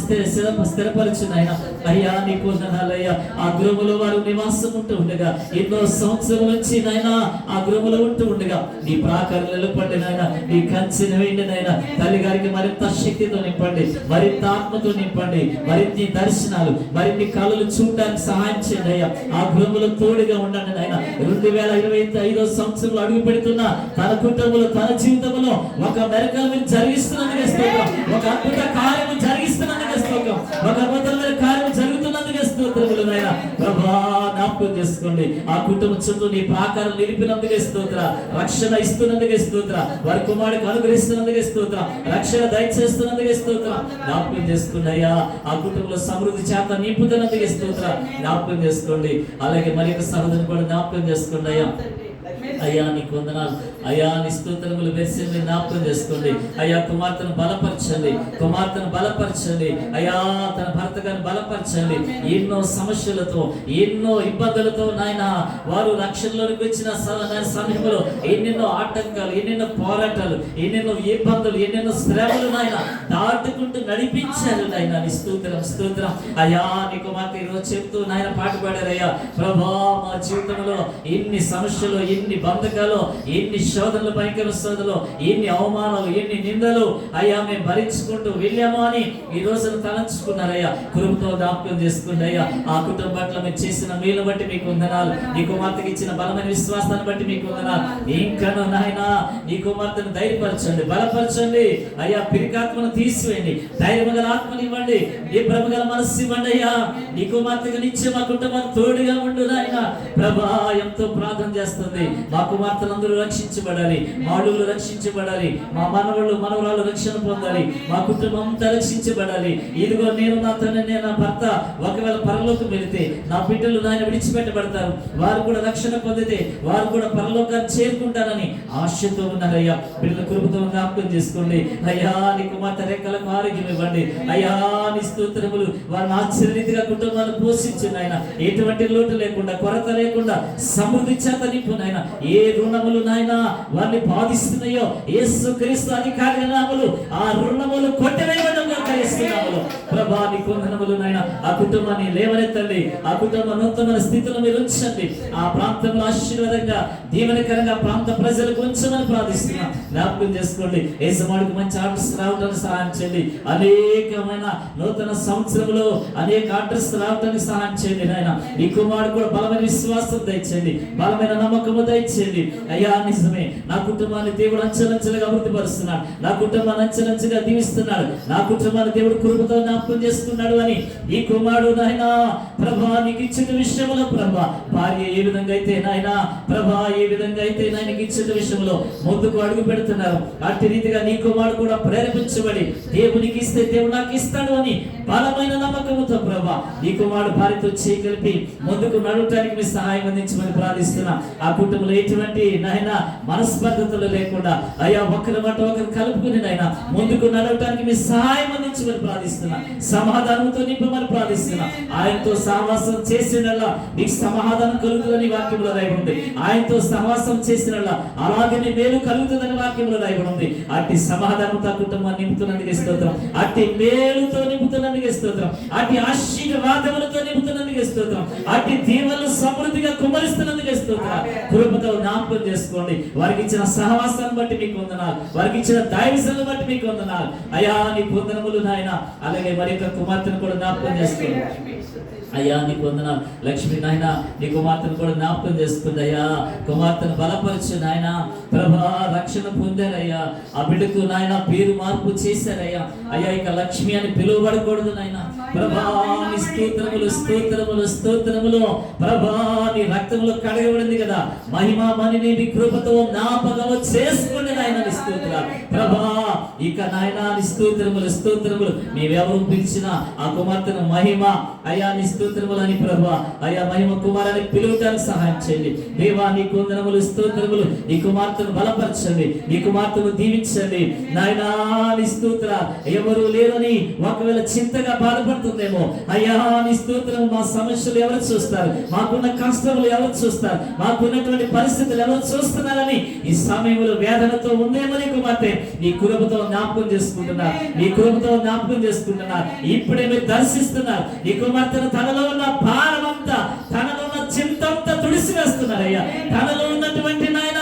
స్థిరపరిచిన ఆయన అయ్యా నీకు వందనాలయ్యా. ఆ గృహములో వారు నివాసం ఉంటూ ఉండగా ఎన్నో సంవత్సరాల నుంచి నాయన ఆ గృహములో ఉంటూ ఉండగా నీ ప్రాకారాలు పడి నాయన నీ కంచెను వేయండి నాయన. తల్లి గారికి మరింత శక్తితో నింపండి, మరింత ఆత్మతో నింపండి, మరిన్ని దర్శనాలు, మరిన్ని కళలు చూడడానికి సహాయం చేయండి అయ్యా. ఆ గృహములో తోడుగా ఉండండి నాయన. 2025 సంవత్సరంలో అడుగు పెడుతున్న తన కుటుంబంలో తన జీవితంలో ఒక మెరకలు మీరు జరిగిస్తున్నందుకు స్తోత్రం, ఒక అద్భుత కార్యము జరిగిస్తున్నందుకు స్తోత్రం, ఒక అద్భుతమైన కార్యం జరుగుతున్నందుకు స్తోత్రములు నాయన. ప్రభా జ్ఞాపకం చేసుకోండి. ఆ కుటుంబం చుట్టూ నీ ప్రాకారం నిలిపినందుకే స్తోత్ర, రక్షణ ఇస్తున్నందుకే స్తోత్ర, వారి కుమారుడికి అనుగ్రహిస్తున్నందుకే స్తోత్ర, రక్షణ దయచేస్తున్నందుకే స్తోత్ర. జ్ఞాపకం చేసుకోండి అయ్యా. ఆ కుటుంబంలో సమృద్ధి చేత నింపుతున్నందుకే స్తోత్ర, జ్ఞాపకం చేసుకోండి. అలాగే మరి యొక్క సహోదరుని కూడా జ్ఞాపకం చేసుకోండి అయ్యా. అయ్యా నీకు వందనాలు అయ్యా. నీ స్తోత్రములు వేసి జ్ఞాపకం చేసుకోండి అయ్యా. కుమార్తెను బలపరచండి, కుమార్తెను బలపరచండి అయ్యా. తన భర్త గారిని బలపరచండి. ఎన్నో సమస్యలతో ఎన్నో ఇబ్బందులతో నాయన వారు రక్షణలోనికి వచ్చిన సమయంలో ఎన్నెన్నో ఆటంకాలు, ఎన్నెన్నో పోరాటాలు, ఎన్నెన్నో ఇబ్బందులు, ఎన్నెన్నో శ్రమలు నాయన దాటుకుంటూ నడిపించారు నాయన. నీ స్తోత్రం స్తోత్రం అయ్యా. నీ కుమార్తె ఈరోజు చెప్తూ నాయన పాట పాడారయ్యా. ప్రభా మా జీవితంలో ఎన్ని సమస్యలు, ఎన్ని బంధకాలు, ఎన్ని శోధనలు, భయంకర శోధనలు, ఎన్ని అవమానాలు, ఎన్ని నిందలు అయ్యా మేము భరించుకుంటూ వెళ్ళాము అని ఈ రోజును తలంచుకున్నారయ్యా. కృపతో జ్ఞాపకం చేసుకోండి అయ్యా. ఆ కుటుంబం పట్ల మీరు చేసిన మేలు బట్టి మీకు వందనాలు. నీ కుమార్తెకి ఇచ్చిన బలమైన విశ్వాసాన్ని బట్టి మీకు వందనాలు. ఇంకను నాయన నీ కుమార్తెను ధైర్యపరచండి, బలపరచండి అయ్యా. పిరికాత్మను తీసివేయండి, ధైర్యం గల ఆత్మని ఇవ్వండి, నీ ప్రేమ గల మనస్సు ఇవ్వండి అయ్యా. నీ కుమార్తెకు నిత్యం మా కుటుంబం తోడుగా ఉండు నాయన. ప్రభా ఎంతో ప్రార్థన చేస్తుంది. మా కుమార్తెలందరూ రక్షించబడాలి, మా అడుగులు రక్షించబడాలి, మా మనవళ్ళు మనవరాలు రక్షణ పొందాలి, మా కుటుంబం అంతా రక్షించబడాలి. ఇదిగో నేను నా తండ్రి నా భర్త ఒకవేళ పరలోకం వెళితే నా బిడ్డలు నాయన విడిచిపెట్టబడతారు, వారు కూడా రక్షణ పొందితే వారు కూడా పరలోకాన్ని చేరుకుంటారని ఆశతో ఉన్నారయ్యా. బిడ్డల కృపతో జ్ఞాపకం చేసుకోండి అయ్యా. నీ కుమార్తె రెక్కలకు ఆరోగ్యం ఇవ్వండి అయ్యా. నీ స్తోత్రములు వారిని ఆశ్చర్యరీతిగా కుటుంబాన్ని పోషించండి ఆయన. ఎటువంటి లోటు లేకుండా, కొరత లేకుండా సమృద్ధి చేత నింపు నాయన. ఏ రుణములు నాయన వారిని బాధిస్తున్నాయో యేసుక్రీస్తు అధికారి నామములు ఆ రుణములు కొట్టివేయడం చేస్తున్నాము. ప్రభా నీకు వందనములు నాయన. ఆ కుటుంబాన్ని లేవనెత్తండి, ఆ కుటుంబ నూతన స్థితిలో మీరు ఉంచండి. ఆ ప్రాంతంలో ఆశీర్వాదంగా దీవెనకరంగా ప్రాంత ప్రజలకు ఉంచమని ప్రార్థిస్తున్నాం. జ్ఞాపకం చేసుకోండి. ఏ సమాడికి మంచి ఆర్డర్స్ రావడానికి సహాయం చేయండి. అనేకమైన నూతన సంవత్సరంలో అనేక ఆర్డర్స్ రావడానికి సహాయం చేయండి నాయన. నీ కుమారుడు కూడా బలమైన విశ్వాసం దయచేయండి, బలమైన నమ్మకము దయచేయండి అయ్యా. నిజమే నా కుటుంబాన్ని దేవుడు అంచెలంచెలుగా అభివృద్ధి పరుస్తున్నాడు, నా కుటుంబాన్ని అంచెలంచెలుగా దీవిస్తున్నాడు, నా కుటుంబాన్ని దేవుడు కృపతో జ్ఞాపకం చేస్తున్నాడు అని ఈ కుమారుడు నాయన ప్రభా నీకు ఇచ్చిన విషయంలో ప్రభా భార్య ఏ విధంగా అయితే నాయన ప్రభా ఏ విధంగా అయితే నాయనకి ఇచ్చిన విషయంలో ముందుకు అడుగు పెడుతున్నారు, అట్టి రీతిగా నీ కుమారుడు కూడా ప్రేరేపించబడి దేవునికి ఇస్తే దేవుడు నాకు ఇస్తాడు అని బలమైన నమ్మకంతో ప్రభా నీ కుమారుడు భార్యతో చేయగలిపి ముందుకు నడవటానికి మీ సహాయం అందించమని ప్రార్థిస్తున్నా. ఆ కుటుంబంలో ఎటువంటి నాయన మనస్పర్ధతలు లేకుండా అయ్యా ఒకరి మాట ఒకరు కలుపుకుని నాయన ముందుకు నడవటానికి మీ సహాయం అందించమని ప్రార్థిస్తున్నా. సమాధానంతో నింపమని ప్రార్థిస్తున్నా. ఆయనతో సహవాసం చేసినలా నీకు సమాధానం కలుగుతుందని వాక్యంలో రాయబడి ఉంది. ఆయనతో సహవాసం చేసినలా అలాగే నీ మేలు కలుగుతుందని వాక్యంలో రాయబడి ఉంది. అట్టి సమాధానంతో కుటుంబాన్ని నింపుతున్నందుకు స్తోత్రం, అట్టి మేలుతో నింపుతున్నందుకు స్తోత్రం, అట్టి ఆశీర్వాదములతో నింపుతున్నందుకు స్తోత్రం, అట్టి దీవెనలు సమృద్ధిగా కుమరిస్తున్నందుకు స్తోత్రం. కృపతో జ్ఞాపకం చేసుకోండి. వారికి ఇచ్చిన సహవాసాన్ని బట్టి మీకు వందనాలు, వారికి ఇచ్చిన దైవశాలను బట్టి మీకు వందనాలు అయ్యా. నీకు వందనములు నాయన. అలాగే మరి యొక్క కుమార్తెను కూడా జ్ఞాపకం చేసుకోండి అయ్యా. నీకు వందనాలు లక్ష్మి నాయన. నీ కుమార్తెను కూడా జ్ఞాపకం చేసుకుంది అయ్యా. కుమార్తెను బలపరచు నాయన. ప్రభా రక్షణ పొందారయ్యా. ఆ బిడ్డకు నాయన పేరు మార్పు చేశారయ్యా. అయ్యా ఇక లక్ష్మి అని పిలువబడకూడదు నాయన. ప్రభా నీ స్తోత్రములు స్తోత్రములు స్తోత్రములు. ప్రభా నీ రక్తములో కడగబడింది కదా, మహిమ మణిని నీ కృపతో జ్ఞాపకము చేసుకోండి నాయన నీ స్తోత్రాలు ప్రభా. ఇక నాయన నీ స్తోత్రములు స్తోత్రములు నీవెవరు పిలిచిన ఆ కుమార్తెను మహిమ అయ్యా నీ స్తోత్రములు అని ప్రభా అయ్యా మహిమ కుమారాన్ని పిలువటానికి సహాయం చేయండి దేవా. నీ వందనములు స్తోత్రములు. నీ కుమార్తెను బలపరచండి, నీ కుమార్తెను దీవించండి నాయనా నీ స్తోత్ర. ఎవరు లేరని ఒకవేళ చింతగా బాధపడుతుందేమో అయ్యా నీ స్తోత్రం. మా సమస్యలు ఎవరు చూస్తారు, మాకున్న కష్టములు ఎవరు చూస్తారు, మాకున్నటువంటి పరిస్థితులు ఎవరు చూస్తున్నారని ఈ సమయంలో వేదనతో ఉందేమో నీ కుమార్తె నీ కృపతో జ్ఞాపకం చేసుకుంటున్నారు, నీ కృపతో జ్ఞాపకం చేసుకుంటున్నారు. ఇప్పుడే మీరు దర్శిస్తున్నారు నీ కుమార్తెను. తనలో ఉన్న భారమంతా, తనలో ఉన్న చింతంతా తుడిసి వేస్తున్నారయ్యా. తనలో ఉన్నటువంటి నాయన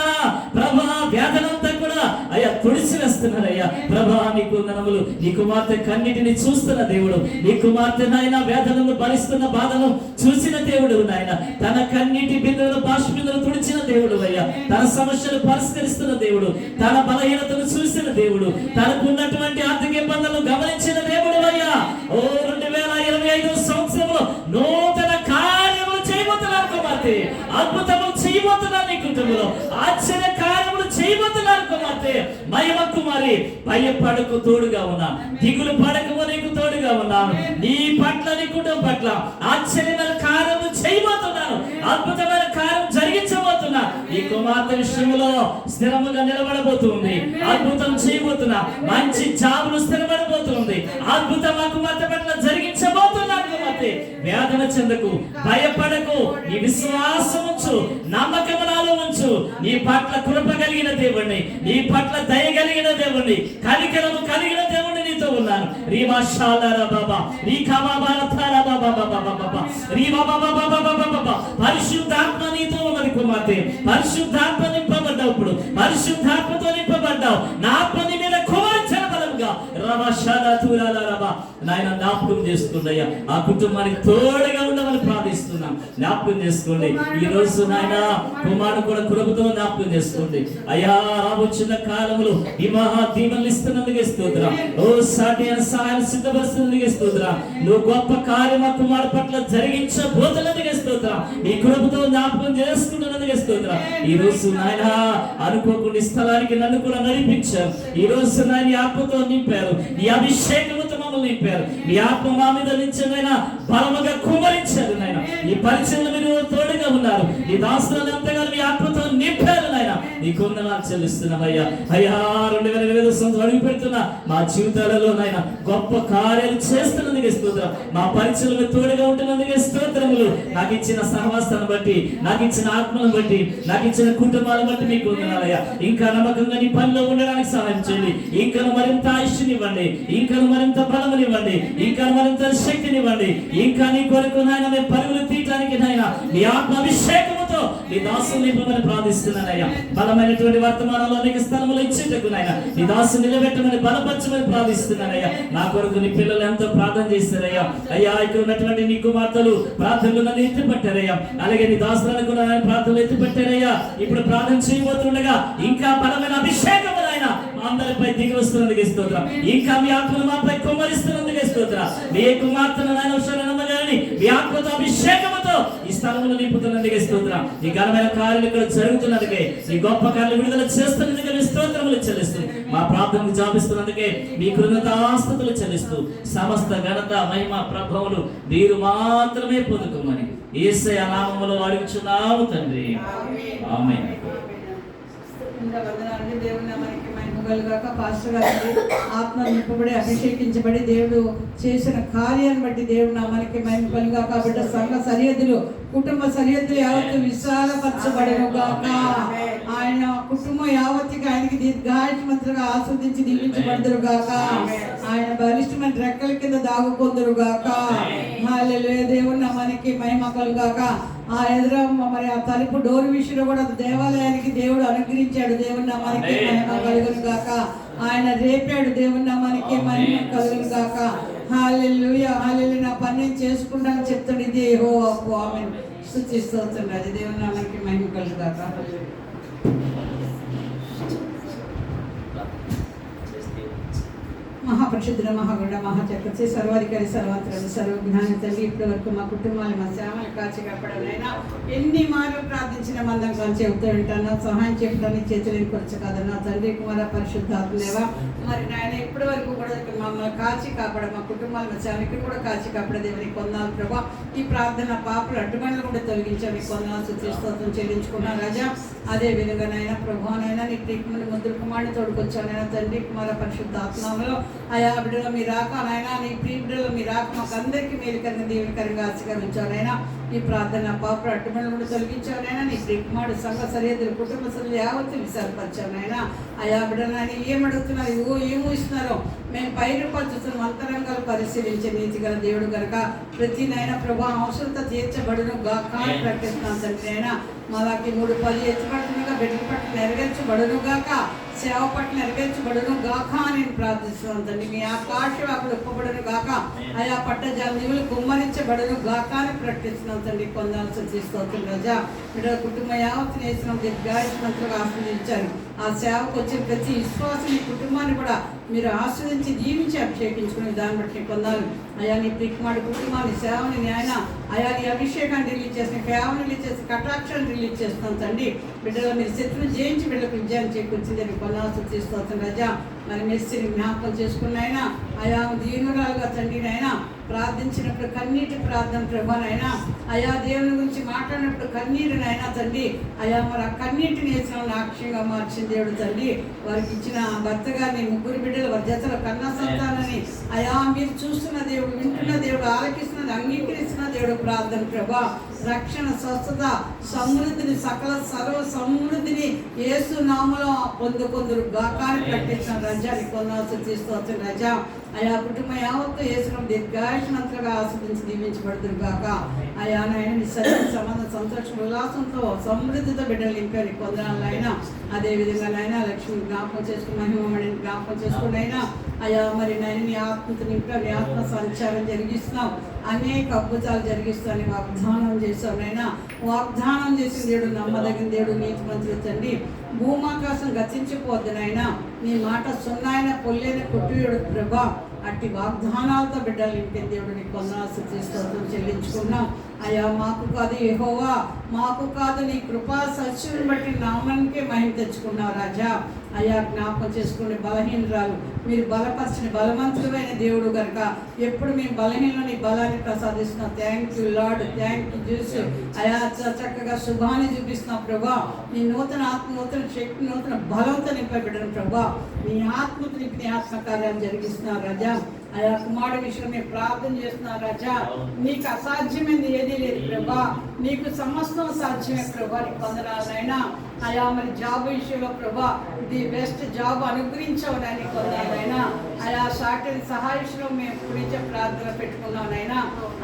ప్రభా వేదనంతా కూడా అయ్యా తుడిసి వేస్తున్నారయ్యా ప్రభా. నీకు వందనములు. నీ కుమార్తె కన్నిటిని చూస్తున్న దేవుడు, నీ కుమార్తె నాయన వేదనను భరిస్తున్న బాధను చూసిన దేవుడు నాయన. తన కన్నిటి బిందువులు బాష్పీందులు తుడిచిన దేవుడు అయ్యా. తన సమస్యలు పరిష్కరిస్తున్న దేవుడు, తన బలహీనతను చూసిన దేవుడు, తనకు ఉన్నటువంటి ఆర్థిక ఇబ్బందులను గమనించిన దేవుడు అయ్యా. ఓ 2025 సంవత్సరంలో నూతన కార్యములు చేయబోతున్నారు కుమార్తె. అద్భుతములు చేయబోతున్నారు నీ కుటుంబంలో. ఆశ్చర్య కార్యములు చేయబోతున్నారు కుమార్తె. మహిమ కుమారి భయపడకు తోడుగా ఉన్నా, దిగులు పడకు నీకు తోడుగా ఉన్నాను. నీ పట్ల నీ కుటుంబం పట్ల ఆశ్చర్యమైన కార్యములు చేయబోతున్నాను, అద్భుతమైన కార్యం జరిగించబోతున్నా. ఈ కుమార్తె విషయంలో స్థిరముగా నిలబడబోతుంది, అద్భుతం చేయబోతున్నా. మంచి జాబులు స్థిరపడబోతుంది, అద్భుతం ఆ కుమార్తె పట్ల జరిగించబోతున్నాను కుమార్తె. వేదన చెందకు, భయపడకు, నీ విశ్వాసం ఉంచు, నమ్మకం నాలో ఉంచు. నీ పట్ల కృప కలిగిన దేవుణ్ణి, నీ పట్ల దయ కలిగిన దేవుణ్ణి, కనికరము కలిగిన దేవుణ్ణి నీతో ఉన్నాను. పరిశుద్ధాత్మ నీతో ఉన్నది కుమార్తె. పరిశుద్ధాత్మ నింపబడ్డావు, ఇప్పుడు పరిశుద్ధాత్మతో నింపబడ్డావు. నా ఆత్మ నీ మీద కుమార్తె బలంగా నాయన జ్ఞాపకం చేసుకుందయ్యా. ఆ కుటుంబానికి తోడుగా ఉండమని ప్రార్థిస్తున్నాం. జ్ఞాపకం చేసుకోండి ఈ రోజు నాయన. కుమారుడు కూడా కృపతో జ్ఞాపకం చేసుకోండి అయ్యా. రాబోచున్న కాలంలో ఈ మహా దీవెనలు ఇస్తున్నందుకే స్తోత్రం. ఓ సాటి సహాయం సిద్ధపరుస్తున్నందుకే స్తోత్రం. నువ్వు గొప్ప కార్యం ఆ కుమారుడు పట్ల జరిగించబోతున్నందుకే స్తోత్రం. ఈ కృపతో జ్ఞాపకం చేసుకుంటున్నందుకే స్తోత్రం. ఈ రోజు నాయన అనుకోకుండా స్థలానికి నన్ను కూడా నడిపించారు. ఈ రోజు నాయన ఆత్మతో నింపారు, నీ అభిషేకముతో మమ్మల్ని నింపారు. నీ ఆత్మ మా మీద నిత్యమైన బలముగా కుమరించారు నాయన. ఈ పరిచయం మీరు తోడుగా ఉన్నారు. ఈ దాసులను ఎంతగానో మీ ఆత్మతో నింపారు నాయన. నీ వందనాలు చెల్లిస్తున్నామయ్యా. అయ్యా 2025 సంవత్సరం అడుగు పెడుతున్నా మా జీవితాలలో నాయన గొప్ప కార్యాలు చేస్తున్నందుకే స్తోత్రం. మా పరిచయం తోడుగా ఉంటున్నందుకే స్తోత్రములు. నాకు ఇచ్చిన సహవాసాన్ని బట్టి, నాకు ఇచ్చిన ఆత్మను బట్టి, నాకు ఇచ్చిన కుటుంబాలను బట్టి మీకు వందనాలయ్యా. ఇంకా నమ్మకంగా నీ పనిలో ఉండడానికి సహాయం చేయండి. ఇంకా మరింత ఆయుష్నివ్వండి, ఇంకా మరింత బలమునివ్వండి, ఇంకా మరింత శక్తినివ్వండి. ఇంకా నీ కొరకు నాయన మేము పరుగులు తీయటానికి నాయన నీ ఆత్మ అభిషేకముతో నీ దాసుని నింపమని ప్రార్థిస్తున్నానయ్యా. బలమైనటువంటి వర్తమానంలో నీకు స్థలములు ఇచ్చేటకు నాయన నీ దాసుని నిలబెట్టమని బలపరచమని ప్రార్థిస్తున్నానయ్యా. నా కొరకు నీ పిల్లలు ఎంతో ప్రార్థన చేస్తారయ్యా. అయ్యా ఇక్కడ ఉన్నటువంటి నీ కుమార్తెలు ప్రార్థనలు నన్ను ఎత్తిపట్టారయ్యా. అలాగే నీ దాసులను కూడా ప్రార్థనలు ఎత్తిపట్టారయ్యా. ఇప్పుడు ప్రార్థన చేయబోతుండగా ఇంకా బలమైన అభిషేకము నాయన అందరిపై దిగి వస్తున్నందుకు స్తోత్రం. ఇంకా మీ ఆత్మను మాపై కుమ్మరిస్తున్నందుకు స్తోత్రం. మీ కుమార్తెను నాయన నమ్మగాని మీ ఆత్మతో అభిషేకముతో ఈ స్థలమును నింపుతున్నందుకే స్తోత్రం. ఈ ఘనమైన కార్యాలు ఇక్కడ జరుగుతున్నందుకే, ఈ గొప్ప కార్యాలు విడుదల చేస్తున్నందుకే మీ స్తోత్రములు చెల్లిస్తూ, మా ప్రార్థనకు జాపిస్తున్నందుకే మీ కృతజ్ఞతాస్తుతులు చెల్లిస్తూ, సమస్త ఘనత మహిమ ప్రభావములు మీరు మాత్రమే పొందుకోమని యేసయ్య నామములో అడుగుచున్నాము తండ్రి. ఆమేన్. దేవుని నామానికి మహిమ కలుగాక. పాస్టర్ గారికి ఆత్మ నింపబడి అభిషేకించబడి దేవుడు చేసిన కార్యాన్ని బట్టి దేవుని నామానికి మహిమ కలుగాక. బిడ్డ సంఘ సరిహద్దులు, కుటుంబ సరిహద్దులు యావత్తు విశాలపరచబడను గాక. ఆయన కుటుంబం యావత్తుగా ఆయనకి దీర్ఘాయుష్మంతులుగా ఆస్వాదించి దీవించబడదురు గాక. ఆయన బలిష్టమైన రెక్కల కింద దాగుకొందురు గాక. హల్లెలూయా. దేవుని నామానికి మహిమ కలుగాక. ఆ ఎదురమ్మ మరి ఆ తలుపు డోర్ విషయంలో కూడా దేవాలయానికి దేవుడు అనుగ్రహించాడు. దేవుని నామానికి మహిమ కలుగును గాక. ఆయన రేపాడు. దేవుని నామానికి మహిమ కలుగును గాక. హల్లెలూయా. హల్లెలూయా. నా పని నేను చేసుకుంటాను చెప్తాడు. ఇది యెహోవా ఆమేన్. స్తుతిస్తున్నాడు. దేవుని నామానికి మహిమ కలుగును గాక. మహా మహాపరిశుద్ధుల మహాగుణ మహాచక్రవర్తి సర్వాధికారి సర్వాంతరాలు సర్వజ్ఞాని తండ్రి ఇప్పటి వరకు మా కుటుంబాలు మా శ్యామలు కాచి కాపాడనైనా ఎన్ని మార్లు ప్రార్థించిన మందం కానీ చెబుతూ ఉంటాను సహాయం చెప్పడానికి చేతులేని కొరచ కాదన్నా తండ్రి కుమార పరిశుద్ధాత్మదేవా మరి నాయన ఇప్పటి వరకు కూడా మమ్మల్ని కాచి కాపాడ మా కుటుంబాలు మా శ్యామకి కూడా కాచి కాపాడదేవని కొందాలు ప్రభా ఈ ప్రార్థన పాపలు అడ్డుబండ్లు కూడా తొలగించాలి కొందాలు స్తోత్రం చెల్లించుకున్నాను రాజా అదే విధంగా నాయన ప్రభానైనా నీ ప్రియకుమారుని ముద్దుల కుమారుని తోడుకొచ్చానైనా తండ్రి కుమార పరిశుద్ధాత్మలో అయా బిడ్డలో మీ రాక నాయన నీ ప్రియ బిడ్డలో మీ రాక మాకు అందరికీ మేలుకరంగా దీవెనకరంగా ఆశీర్వదించానైనా ఈ ప్రార్థన పాపలు అడ్డుమలను కూడా తొలగించానైనా నీ ప్రియకుమారుడు సంఘ సరిహద్దులు కుటుంబ సభ్యులు యావత్తు విశాలపరిచానైనా అయా బిడ్డలని ఏమడుగుతున్నారు ఏమో ఇస్తున్నారో మేము పై రూపాయలు చూస్తున్నాం అంతరంగాలు పరిశీలించే నీతి గల దేవుడు కనుక ప్రతి నైనా ప్రభా అవసరత తీర్చబడును గాక అని ప్రకటిస్తున్నాను తండ్రి అయినా మాలాకి 3:10 ఎత్తుపడుతుండగా బిడ్డల పట్ల నెరవేర్చబడును గాక సేవ పట్ల నెరవేర్చబడును గాక అని నేను ప్రార్థిస్తున్నాను తండ్రి మీ ఆకాశవాకులు ఒప్పబడును గాక ఆయా పట్ట జనజీవులు గుమ్మరించబడును గాక అని ప్రకటిస్తున్నాను తండ్రి పొందాల్సి తీసుకోవచ్చు రజా బిడ్డల కుటుంబ యావత్తు నేసిన దీర్ఘాయుష్మంతులుగా ఆస్వాదించారు ఆ సేవకు వచ్చిన ప్రతి విశ్వాసం కుటుంబాన్ని కూడా మీరు ఆస్వాదించి జీవించి అభిషేకించుకునే దాన్ని బట్టి పొందాలి అయా నీ ప్రికుమాడి కుటుంబాన్ని సేవని న్యాయన అయా నీ అభిషేకాన్ని రిలీజ్ చేసిన కేవలం రిలీజ్ చేసి కటాక్షాన్ని రిలీజ్ చేస్తున్నాం తండ్రి బిడ్డలు మీరు శత్రువులు జయించి బిడ్డలకు విజయాన్ని చేకూర్చిందని పొందాల్సి తీసుకోవచ్చు రజా మరి మెస్సిని జ్ఞాపకం చేసుకున్నైనా ఆయా దీనురాలుగా తండ్రినైనా ప్రార్థించినప్పుడు కన్నీటి ప్రార్థన ప్రభానైనా ఆయా దేవుని గురించి మాట్లాడినప్పుడు కన్నీరునైనా తండ్రి అయా మరి ఆ కన్నీటిని వేసిన నాక్ష్యంగా మార్చిన దేవుడు తండ్రి వారికి ఇచ్చిన భర్త గారిని 3 బిడ్డలు వారి జతలో కన్న సంతానాన్ని అయా మీరు చూస్తున్న దేవుడు వింటున్న దేవుడు ఆలకిస్తున్నది అంగీకరిస్తున్న దేవుడు ప్రార్థన ప్రభా రక్షణ స్వస్థత సమృద్ధిని సకల సర్వ సమృద్ధిని యేసు నామలో పొందుకొందరు గాకాన్ని ప్రకటించిన రజాని పొందాల్సి తీసుకోవచ్చు రజా ఆయా కుటుంబ యావత్తు యేసును దీర్ఘాయుష్మంతులుగా ఆస్వాదించి దీవించబడుతురు గాక ఆయా నాయన నీ సరైన సంబంధం సంతోషం ఉల్లాసంతో సమృద్ధితో బిడ్డలు నింపారు పొందాలైనా అదేవిధంగా నాయన లక్ష్మి జ్ఞాపకం చేసుకుని మహిమని జ్ఞాపకం చేసుకున్నైనా అయా మరి నాయన నీ ఆత్మతో నింపా నీ ఆత్మ సంచారం జరిగిస్తున్నాం అనేక అద్భుతాలు జరిగిస్తానని వాగ్దానం చేస్తానైనా వాగ్దానం చేసిన దేవుడు నమ్మదగిన దేవుడు నీతిమంతుడు తండ్రి భూమాకాశం గతించిపోద్దునైనా నీ మాట సున్నాయన పొల్లైన కొట్టియుడు ప్రభా అట్టి వాగ్దానాలతో బిడ్డలు నింపిన దేవుడు నీ కొందనాల్సి తీసుకోవడం చెల్లించుకున్నాం అయ్యా మాకు కాదు యెహోవా మాకు కాదు నీ కృపా సత్యం బట్టి నామానికే మహిమ తెచ్చుకున్నావు రాజా అయ్యా జ్ఞాపకం చేసుకునే బలహీనరాలు మీరు బలపరిచిన బలవంతుడైన దేవుడు కనుక ఎప్పుడు మేము బలహీనలో నీ బలాన్ని ప్రసాదిస్తున్నాం thank you Lord thank you చూసి అయా చక్కగా శుభాన్ని చూపిస్తున్నాం ప్రభా నీ నూతన ఆత్మ నూతన శక్తి నూతన బలంతో నింపబెట్టడం ప్రభా నీ ఆత్మకు నింపి నీ ఆత్మకార్యాలు జరిగిస్తున్నారు రాజా అయా కుమారుడు విషయం మీరు ప్రార్థన చేస్తున్నారు రాజా నీకు అసాధ్యమైంది ఏదీ లేదు ప్రభా నీకు సమస్తం సాధ్యమే ప్రభా నీకు పొందనాలైనా అయా మరి జాబ్ విషయంలో ప్రభా ది బెస్ట్ జాబ్ అనుగ్రహించవడానికి పొందాలైనా అయా సాటిని సహాయంలో మేము గురించే ప్రార్థన పెట్టుకున్నానైనా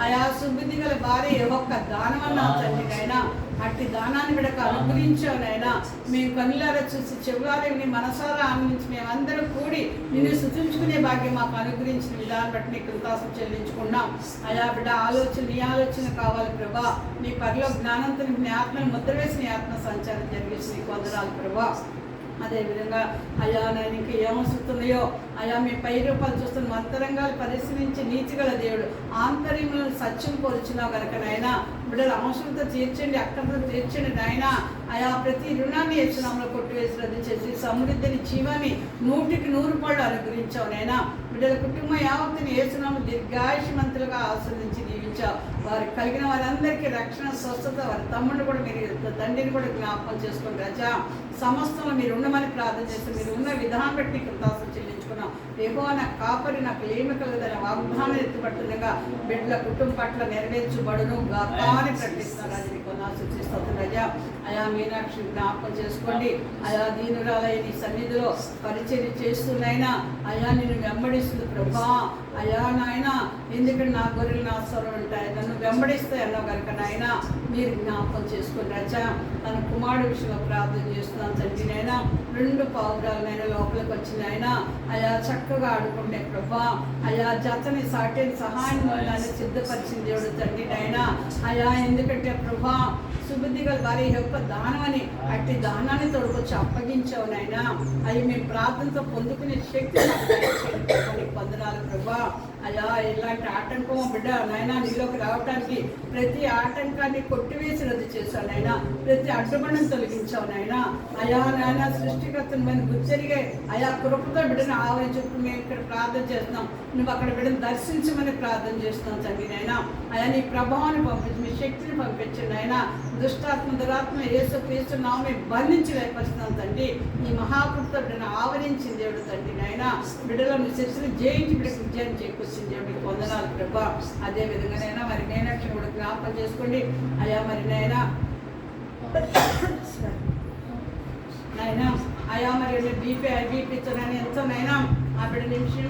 అయా సుబుద్ధి గల భార్య ఒక్క దానం అన్నా తండ్రినైనా అట్టి దానాన్ని విడక అనుగ్రహించానైనా మేము కన్నులారా చూసి చెవులారా నీ మనసారా ఆనందించి మేమందరం కూడి నిన్ను స్తుతించుకునే భాగ్యం మాకు అనుగ్రహించిన విధానం బట్టి నీ కృతజ్ఞత చెల్లించుకున్నాం అయా బిడ్డ ఆలోచన నీ ఆలోచన కావాలి ప్రభా నీ పరిలో జ్ఞానంతో నీ ఆత్మను ముద్ర వేసి నీ ఆత్మ సంచారం జరిగించి నీ వందనాలు ప్రభా అదేవిధంగా అయా నేను ఇంకా ఏమొస్తున్నాయో అయా మీ పై రూపాలు చూస్తున్న అంతరంగాలు పరిశీలించి నీతిగల దేవుడు ఆంతర్యంలో సత్యం కోరుచున్నావు కనుక నాయనా బిడ్డల అవసరంతో తీర్చండి అక్కడితో తీర్చండి నాయన అయా ప్రతి రుణాన్ని యేసునామములో కొట్టివేసి రద్దు చేసి సమృద్ధిని జీవాన్ని 100కి 100 అనుగ్రహించావు నాయనా బిడ్డల కుటుంబం యావత్తుని యేసునామములో దీర్ఘాయుష్మంతులుగా ఆస్వాదించి దీవించావు వారికి కలిగిన వారందరికీ రక్షణ స్వస్థత వారి తమ్ముడిని కూడా మీరు తండ్రిని కూడా జ్ఞాపకం చేసుకుని రాజా సమస్తంలో మీరు ఉండమని ప్రార్థన చేస్తే మీరు ఉన్న విధానం బట్టి కృతజ్ఞత చెల్లించుకున్నాం ఏవో నాకు కాపరి నాకు ఏమి కలగదని వాగ్దానం ఎత్తుపడుతుండగా బిడ్డల కుటుంబం పట్ల నెరవేర్చబడును గాకాని ప్రకటిస్తున్నారు అది కొనాల్సి సూచిస్తుంది రాజా అయా మీనాక్షి జ్ఞాపకం చేసుకోండి అయా దీనురాలయ నీ సన్నిధిలో పరిచర్య చేస్తున్నైనా అయా నేను వెంబడిస్తుంది ప్రభా అయా నాయన ఎందుకంటే నా గొర్రెలు నా స్వరం ఉంటాయి నన్ను వెంబడిస్తాయి అన్నావు కనుక నాయన మీరు జ్ఞాపకం చేసుకుని రాజా తన కుమారుడు విషయంలో ప్రార్థన చేస్తున్నారు వేస్తున్నాను తండ్రి నైనా 2 పావురాలనైనా లోపలికి వచ్చిన అయినా అయా చక్కగా ఆడుకుంటే ప్రభా అయా జతని సాటిని సహాయం సిద్ధపరిచిన దేవుడు తండ్రి నైనా అయా ఎందుకంటే ప్రభా సుబుద్ధి గల భార్య యొక్క దానమని అట్టి దానాన్ని తోడుకొచ్చి అప్పగించావు నాయనా అవి మేము ప్రార్థనతో పొందుకునే శక్తి పొందనాలు ప్రభా అయ్యా ఇలాంటి ఆటంకం బిడ్డ నాయన నీలోకి రావడానికి ప్రతి ఆటంకాన్ని కొట్టివేసి రద్దు చేశావు నాయన ప్రతి అడ్డుబండను తొలగించావు నాయన అయా నాయన సృష్టికర్తను మేము గుర్తెరిగే అయా కృపతో బిడ్డను ఆవరించుకు మేము ఇక్కడ ప్రార్థన చేస్తున్నాం నువ్వు అక్కడ బిడ్డను దర్శించమని ప్రార్థన చేస్తున్నాం తండ్రి నాయన అయా నీ ప్రభావాన్ని పంపించి మీ శక్తిని పంపించండి నాయన దుష్టాత్మ దురాత్మ యేసు క్రీస్తు నామమున బంధించి వేపరుస్తున్నాం తండ్రి ఈ మహాకృపతో బిడ్డను ఆవరించింది దేవుడు తండ్రి నాయన బిడ్డలను శిక్షను జయించి బిడ్డకు విజయం చేకూర్చింది దేవుడికి వందనాలు ప్రభా అదే విధంగానైనా మరి మీనాక్షి కూడా జ్ఞాపకం చేసుకోండి అయ్యా మరి నాయనా అయా మరి బీపీతోనైనా ఎంతోనైనా ఆ బిడ్డ నిమిషం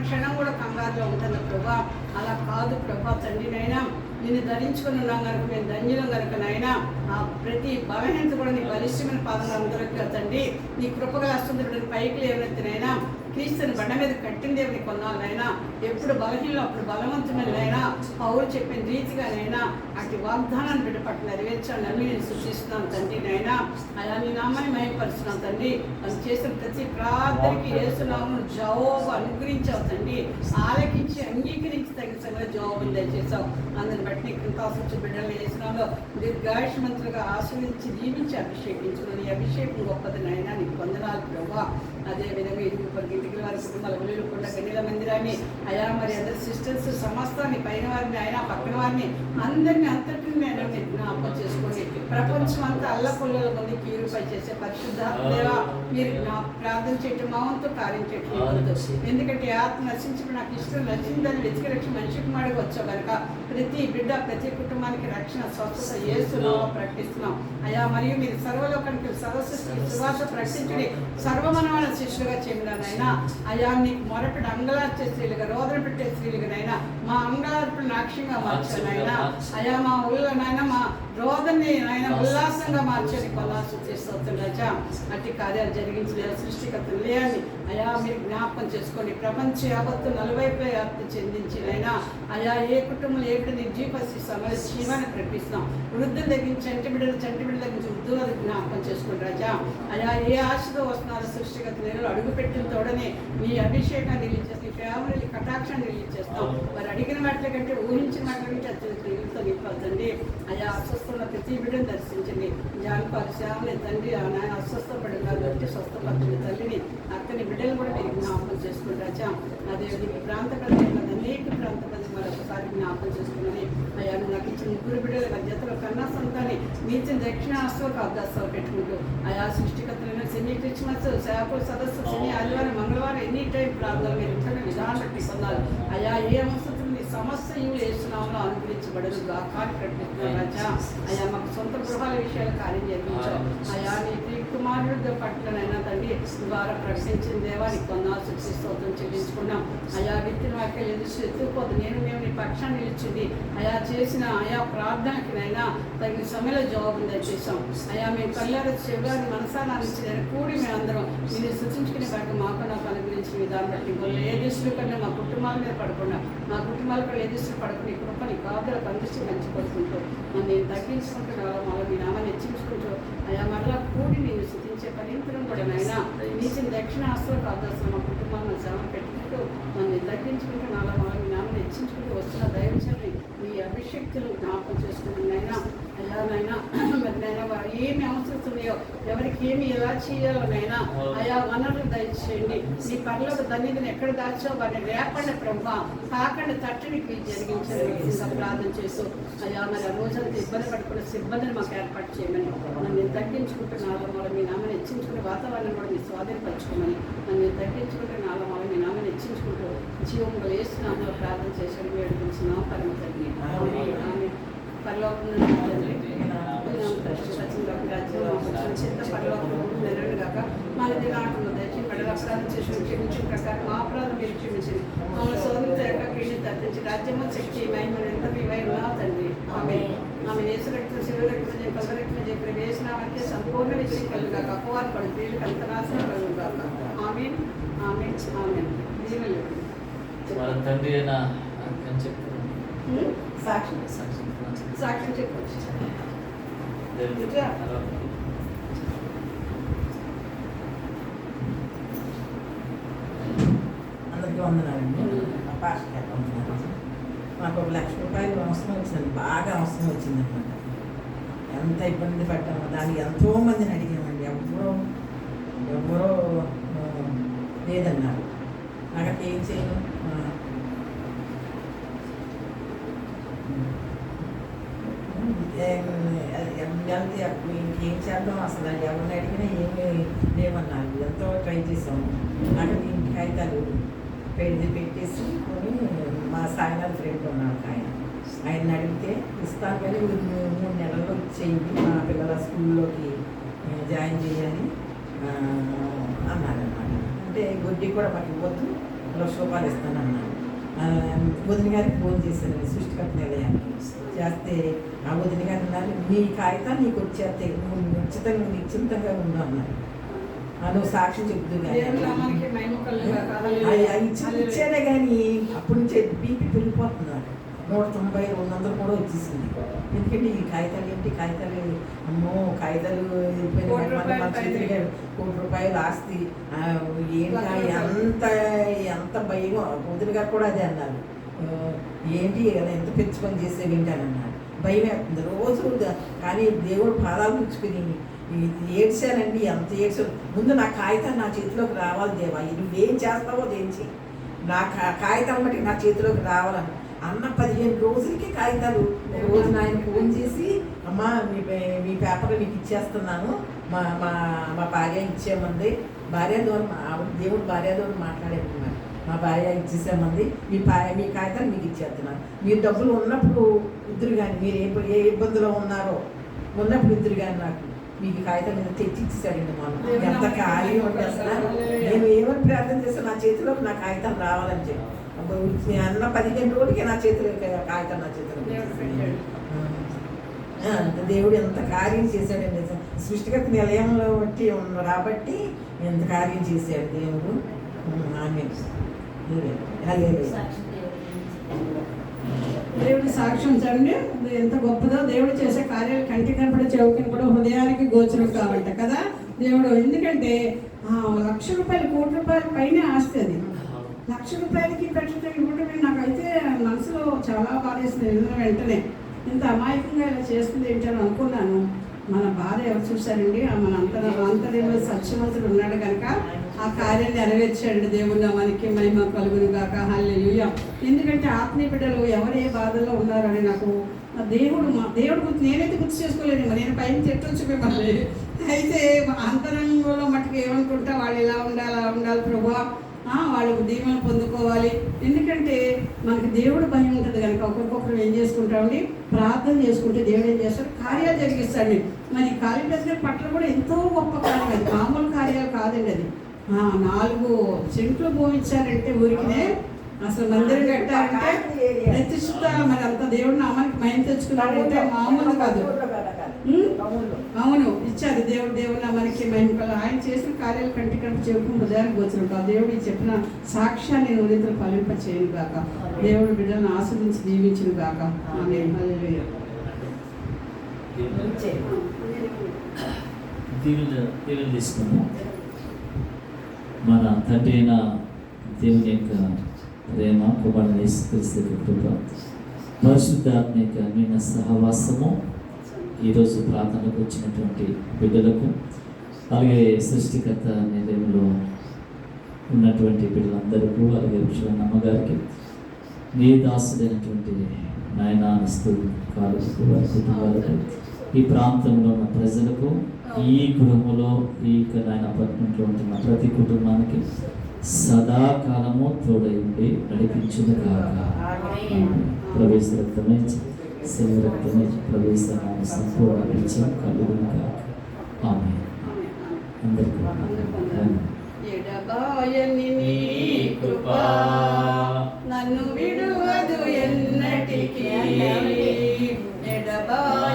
క్షణం కూడా కంగారులో ఉంటుంది ప్రభా అలా కాదు ప్రభా తండ్రినైనా నిన్ను ధరించుకుని ఉన్నాం కనుక మేము ధన్యులం కనుక నాయనా ఆ ప్రతి బలహీనత కూడా నీ బలిష్టమైన పాదం అందరికీ తండ్రి నీ కృపగా వస్తుంది పైకి లేవనెత్తినైనా క్రీస్తుని బండ మీద కట్టిందే నీ కొన్నాళ్ళైనా ఎప్పుడు బలహీనలో అప్పుడు బలవంతులైనా పౌరు చెప్పిన రీతిగానైనా అటు వాగ్దానాన్ని బిడ్డ పట్ల నెరవేర్చాలని నమ్మి నేను సూచిస్తున్నాను తండ్రి నైనా అలా నీ నామాన్ని మహిమపరుస్తున్నాను తండ్రి అది చేసిన ప్రతి ప్రార్థనకి యేసునామమున జవాబు అనుగ్రహించావు తండ్రి ఆలకించి అంగీకరించి తగిన సంగతి జవాబుని దయచేసావు అందరిని బట్టి నీకు కృతాశించి బిడ్డలు చేసినాలో దీర్ఘాయుష్మంతులుగా ఆశ్రయించి దీవించి అభిషేకించుకుని నీ అభిషేకం గొప్పది నైనా నీకు వందనాలు ప్రభా అదేవిధంగా ఇంటికి వారి కుటుంబాల వెలుగుకుండా గనిల మందిరాన్ని అయా మరి అందరి సిస్టర్స్ సమస్తాన్ని పైన వారిని అయినా పక్కన వారిని అందరినీ అంతటిని అయినా జ్ఞాపకం చేసుకోండి ప్రపంచం అంతా అల్లకొల్లల మంది కీరుపై చేసే పరిశుద్ధాత్మదేవా మీరు నా ప్రార్థన చేయటం మా వంతు కార్యం చేయటం ఎందుకంటే ఆత్మ నశించడం నాకు ఇష్టం నచ్చిందని వెతికి రక్షణ మనిషి కుమారుడికి వచ్చావు కనుక ప్రతి బిడ్డ ప్రతి కుటుంబానికి రక్షణ స్వస్థత యేసులో ప్రకటిస్తున్నాం అయా మరియు మీరు సర్వలోకానికి సర్వసృష్టికి సువార్త ప్రకటించండి సర్వమనమైన శిష్యులుగా చేయడానైనా అయా నీకు మొరపెట్టి అంగలార్చే స్త్రీలుగా రోదన పెట్టే స్త్రీలుగానైనా మా అంగలార్పులు నాక్ష్యంగా మార్చానైనా అయా మా ఊళ్ళోనైనా మా రోదన్ని ఆయన ఉల్లాసంగా మార్చని కొల్లాసం చేస్తూ రాజా అట్టి కార్యాలు జరిగించిన సృష్టికర్తలు లేని అయా మీరు జ్ఞాపకం చేసుకోండి ప్రపంచ యావత్తు 40 వ్యాప్తి చెందించినైనా అయా ఏ కుటుంబంలో ఏ బిడ్డ నిర్జీవసిస్తాం మరి జీవాన్ని ప్రకటిస్తున్నాం వృద్ధుల దగ్గర చంటి బిడ్డల దగ్గర వృద్ధులను జ్ఞాపకం చేసుకోండి రాజా అయా ఏ ఆశతో వస్తున్నారు సృష్టికర్త నేను అడుగుపెట్టిన తోడనే మీ అభిషేకాన్ని రిలీజ్ చేస్తాం ఫ్యామిలీ కటాక్షాన్ని రిలీజ్ చేస్తాం మరి అడిగిన వాటి కంటే ఊహించిన వాటి కంటే అత్యంత నిలుతో నింపదండి అయా అస్వస్థల ప్రతి బిడ్డను దర్శించండి జానపాలి శ్యామని తండ్రి ఆయన అస్వస్థపడిన బట్టి స్వస్థపడుతున్న తల్లిని అక్కని బిడ్డలు కూడా మీరు జ్ఞాపకం చేసుకుని రాజా అదేవిధంగా ప్రాంత ప్రజలు అనేక ప్రాంత ప్రజలు మరొకసారి జ్ఞాపకం చేసుకున్నది అయ్యా నాకు ఇచ్చిన 3 బిడ్డల మధ్యతలో కన్నా సొంతాన్ని నీచిన దక్షిణాస్తులకు అభ్యాసాలు పెట్టుకుంటూ అయా సృష్టికర్తలైన శని క్రిస్మస్ శాప సదస్సు శని ఆదివారం మంగళవారం ఎనీ టైం ప్రాంతాలు మీరు ఇంట్లో విధానం పెట్టి పొందాలి అయా ఏ అవసరం సమస్య వేస్తున్నామో అనుగ్రహించబడదు కాని ప్రకటిస్తున్నారు రాజా అయా మాకు సొంత గృహాల విషయాలు కార్యం జరిగించావు అయా నీ కుమారుడు పట్లనైనా తండ్రి ద్వారా ప్రకటించిన దేవానికి కొన్నాళ్ళు స్తోత్రం చెల్లించుకున్నాం అయా విత్తిన వాక్యాలు ఎత్తుకోదు నేను మేము నీ పక్షాన్ని నిలిచింది అయా చేసిన ఆయా ప్రార్థనకినైనా తగిన సమయంలో జవాబును దయచేసాం అయా మేము కళ్ళారు చెవులారి మనసాన్ని అందించిన కూడి మేమందరం నేను సూచించుకునే వాటికి మాకు నాకు అనుగ్రహించిన విధానం బట్టి ఏ దృష్టిలో కన్నా మా కుటుంబాల మీద పడకుండా మా కుటుంబాల ఏ దృష్టిలో పడుకుని కృపని కాదులకు అందిస్తూ మంచి పడుకుంటూ నేను తగ్గించుకుంటున్నాను మళ్ళీ మీ నామాన్ని హెచ్చించుకుంటూ అయా మరలా కూడి నేను స్థుతించే పర్యంతరం కూడా నైనా నీచిన దక్షిణ ఆస్తులు కాదాల్సిన మా కుటుంబాన్ని శ్రమ పెట్టుకుంటూ నన్ను తగ్గించుకుంటూ నాలో మళ్ళీ మీ నామాన్ని హెచ్చించుకుంటూ వస్తున్న దైవచల్ని మీ అభిషక్తులు జ్ఞాపకం చేసుకుంటున్నాయినా అయ్యా నైనా మరి నైనా వారు ఏమి అవసరం ఉన్నాయో ఎవరికి ఏమి ఎలా చేయాలో నైనా ఆయా వనరులు దయచేయండి నీ పనులకు ధన్యతను ఎక్కడ దాచావు వారిని రేపండి ప్రభా కాకండి తట్టుని జరిగించండి ప్రార్థన చేస్తూ అయ్యా మరి ఆ రోజంతా ఇబ్బంది పడుకున్న సిబ్బందిని మాకు ఏర్పాటు చేయమని నన్ను తగ్గించుకుంటూ నాలో మళ్ళీ మీ నామని హెచ్చించుకునే వాతావరణం కూడా మీ స్వాధీనపరచుకోమని నన్ను తగ్గించుకుంటూ నాలో మళ్ళీ మీ నామని హెచ్చించుకుంటూ జీవంలో వేస్తున్నామో ప్రార్థన చేసాడు వేడుకుంటున్నాం పరమ తల్లి ఆమె పరలోకంలో తండ్రి చిత్త పరలోకంలో నెరవేరుగాక మనది నాటులో దయచి మెడల అపరాధం చేసిన క్షమించిన ప్రకారం మా అపరాధం మీరు క్షమించింది మమ్మల్ని సోదరు తేక కీళ్ళు తప్పించి రాజ్యము శక్తి మహిమను ఎంత మీవై ఉన్నావు తండ్రి ఆమె ఆమె యేసు రక్తం శిలువ రక్తం కల్వ రక్తం చెప్పిన వేసినామంటే సంపూర్ణ విజయం కలుగాక అపవాది పడి వీళ్ళు కలిత నాశనం కలుగుగాక ఆమేన్ ఆమేన్ ఆమేన్ దీవెనలు మన తండ్రి అయిన అని చెప్తున్నాను. సాక్షి సాక్షి సాక్ష్యం చెప్పొచ్చు దేవుడి ఇట్లా. అందరికీ వందనాలండి. మా పాస్టర్ గారికి వందనాలు. మాకు ₹1,00,000 అవసరం వచ్చిందండి, బాగా అవసరం వచ్చిందన్నమాట. ఎంత ఇబ్బంది పడ్డాము, దానికి ఎంతో మందిని అడిగామండి, ఎవరో లేదన్నారు. నాకు ఏం చేయను, వెళ్తే ఇంకేం చేద్దాం, అసలు ఎవరిని అడిగినా ఏమీ లేవన్నారు. ఎంతో ట్రై చేసాము. నాకు ఇంటి కాగితాలు పెట్టేసి కొని మా సాయినాథ్ ఫ్రెండ్ ఉన్నాడు, ఆయన అడిగితే ఇస్తాను కానీ 3 నెలల్లో ఇచ్చేయండి, మా పిల్లల స్కూల్లోకి జాయిన్ చేయాలి అన్నారన్నమాట. అంటే వడ్డీ కూడా మాకు ఇవ్వద్దు, ₹1,00,000 ఇస్తానన్నాను. వదిన గారికి ఫోన్ చేశాను, సృష్టికర్త నిలయానికి చేస్తే ఆ వదిన గారు అన్నారు, నీ కాగితాలు నీకు వచ్చేస్తే నువ్వు నిశ్చింతంగా ఉండు అన్నారు. నువ్వు సాక్షి చెప్తూ ఇచ్చానే కానీ అప్పటి నుంచి బీపీ పెరిగిపోతున్నారు. 190, 200 కూడా వచ్చేసింది. ఎందుకంటే ఈ కాగితాలు ఏంటి, కాగితాలు అమ్మో కాగితాలు ₹1,00,000 ఆస్తి ఏంటి, ఎంత భయం. వదిన గారు కూడా అదే అన్నారు, ఏంటి ఎంత పెంచి పని చేసేవి ఏంటి అని అన్నారు. భయం వేస్తుంది రోజు. కానీ దేవుడు పాదాలు పుచ్చుకుని ఏడ్చానండి, ఎంత ఏడ్చాను. ముందు నా కాగితం నా చేతిలోకి రావాలి దేవా, నువ్వేం చేస్తావో దేంచి నా కాగితం బట్టి నా చేతిలోకి రావాలని అన్న 15 రోజులకి కాగితాలు. ఒక రోజు ఆయన ఫోన్ చేసి, అమ్మా మీ పేపర్ మీకు ఇచ్చేస్తున్నాను, మా మా మా భార్య ఇచ్చేమంది. భార్య ద్వారా దేవుడు భార్య ద్వారా మాట్లాడేస్తున్నారు. మా భార్య ఇచ్చేసామంది, మీ కాగితాలు మీకు ఇచ్చేస్తున్నాను. మీరు డబ్బులు ఉన్నప్పుడు ఇద్దరు కానీ, మీరు ఏ ఇబ్బందిలో ఉన్నారో ఉన్నప్పుడు ఇద్దరు కానీ నాకు మీకు కాగితం మీద తెచ్చి ఇచ్చేసాడండి. మనం ఎంత ఖాళీ ఉంటే అసలు నేను ఏమని ప్రార్థన చేస్తాను, నా చేతిలోకి నా కాగితం రావాలని చెప్పి అన్న 15 రోజులకి నా చేతిలో కాగితం నా చేతిలో దేవుడు ఎంత కార్యం చేశాడండి. సృష్టికర్త నిలయంలో బట్టి రాబట్టి ఎంత కార్యం చేశాడు దేవుడు. దేవుడి సాక్ష్యం చండి ఎంత గొప్పదో. దేవుడు చేసే కార్యాలు కంటి కనపడే చెవుకి కూడా హృదయానికి గోచరం కావంట కదా దేవుడు. ఎందుకంటే ₹1,00,000 ₹1,00,000 పైనే ఆస్తి అది. ₹1,00,000కి పెట్టడం ఇవ్వడం నాకైతే మనసులో చాలా బాధేసింది. వెంటనే ఇంత అమాయకంగా ఇలా చేస్తుంది ఏంటని అనుకున్నాను. మన బాధ ఎవరు చూశారండి, మన అంతర్యంలో సత్యవంతుడు ఉన్నాడు కనుక ఆ కార్యాన్ని నెరవేర్చాడు దేవుడు. మనకి మహిమ కలుగును గాక, హల్లెలూయా. ఎందుకంటే ఆత్మీయ బిడ్డలు ఎవరు ఏ బాధల్లో ఉన్నారని నాకు దేవుడు గుర్తు నేనైతే గుర్తు చేసుకోలేను. నేను పైన చెట్టొచ్చు మిమ్మల్ని. అయితే అంతరంగంలో మటుకు ఏమనుకుంటా, వాళ్ళు ఇలా ఉండాలి అలా ఉండాలి ప్రభువా, వాళ్ళకు దీవెనలు పొందుకోవాలి. ఎందుకంటే మనకి దేవుడు భయం ఉంటుంది కనుక ఒకరికొకరు ఏం చేసుకుంటామండి, ప్రార్థన చేసుకుంటే దేవుడు ఏం చేస్తాడు, కార్యాలు జరిగిస్తాడు. మరి కాళీప్రసన్న పట్ల కూడా ఎంతో గొప్ప కార్యం, అది మామూలు కార్యాలు కాదండి. అది 4 సెంట్లు భూమి ఇచ్చారంటే ఊరికినే, అసలు మందిరం కట్టారంటే ప్రతిష్ఠిత, మరి అంత దేవుడు నామానికి మహిమ తెచ్చుకున్నాడంటే మామూలు కాదు. అవును, ఇచ్చారు దేవుడు నామానికి మహిమ. ఆయన చేసిన కార్యాలు కంటి చెవుకు హృదయానికి గోచరం కాదు. దేవుడు చెప్పిన సాక్ష్యాన్ని నూనెతో ఫలింప చేయను గాక. దేవుడు బిడ్డలను ఆస్వాదించి దీవించును గాక. ఆమేన్, హల్లెలూయా. దీవెన తీసుకున్నాం. మన తండ్రి అయిన దేవుని యొక్క ప్రేమ, కుమారుని యేసుక్రీస్తు కృప, పరిశుద్ధాత్మ యొక్క అన్యోన్య సహవాసము ఈరోజు ప్రార్థనకు వచ్చినటువంటి బిడ్డలకు, అలాగే సృష్టికర్త నిలయంలో ఉన్నటువంటి బిడ్డలందరికీ, అలాగే అమ్మగారికి, నీ దాసుడైనటువంటి నాయనాస్తు కాలకు, వారి కుటుంబాలకు, ఈ ప్రాంతంలో ఉన్న ప్రజలకు, ఈ గృహములో ఈ నాయన అపార్ట్మెంట్లో ఉంటున్న ప్రతి కుటుంబానికి సదాకాలము తోడై ఉండి నడిపించును కాక. ప్రవేశ రక్తమే, శివ రక్తమే, ప్రవేశ సంపూర్ణ విజయం కలుగును కాక. ఆమేన్. అందరికీ ఎడబాయని నీ కృపా నన్ను విడువదు ఎన్నటికీ. ఎడబాయని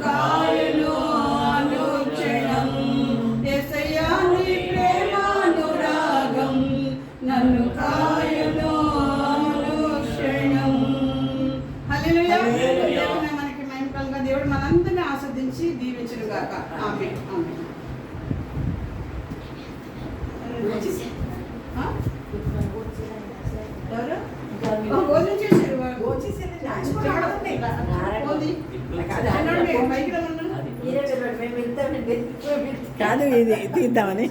కాయను అనుక్షణం యేసయ్యా నీ ప్రేమానురాగం నన్ను కాయను అనుక్షణం. హల్లెలూయా. దేవుడు మనకి మహిమకరంగా దేవుడు మనందరినీ ఆస్వాదించి దీవించును గాక. ఆమేన్. ఆమేన్. ఎవరు? భోజనం చేశారు వాళ్ళు. పోండి. తినండి, పైకి రమ్మన్నా. కాదు ఇది తీద్దామని.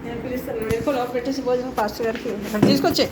నేను పిలుస్తాను. లోపల పెట్టేసి భోజనం పాస్టర్ గారికి తీసుకొచ్చే.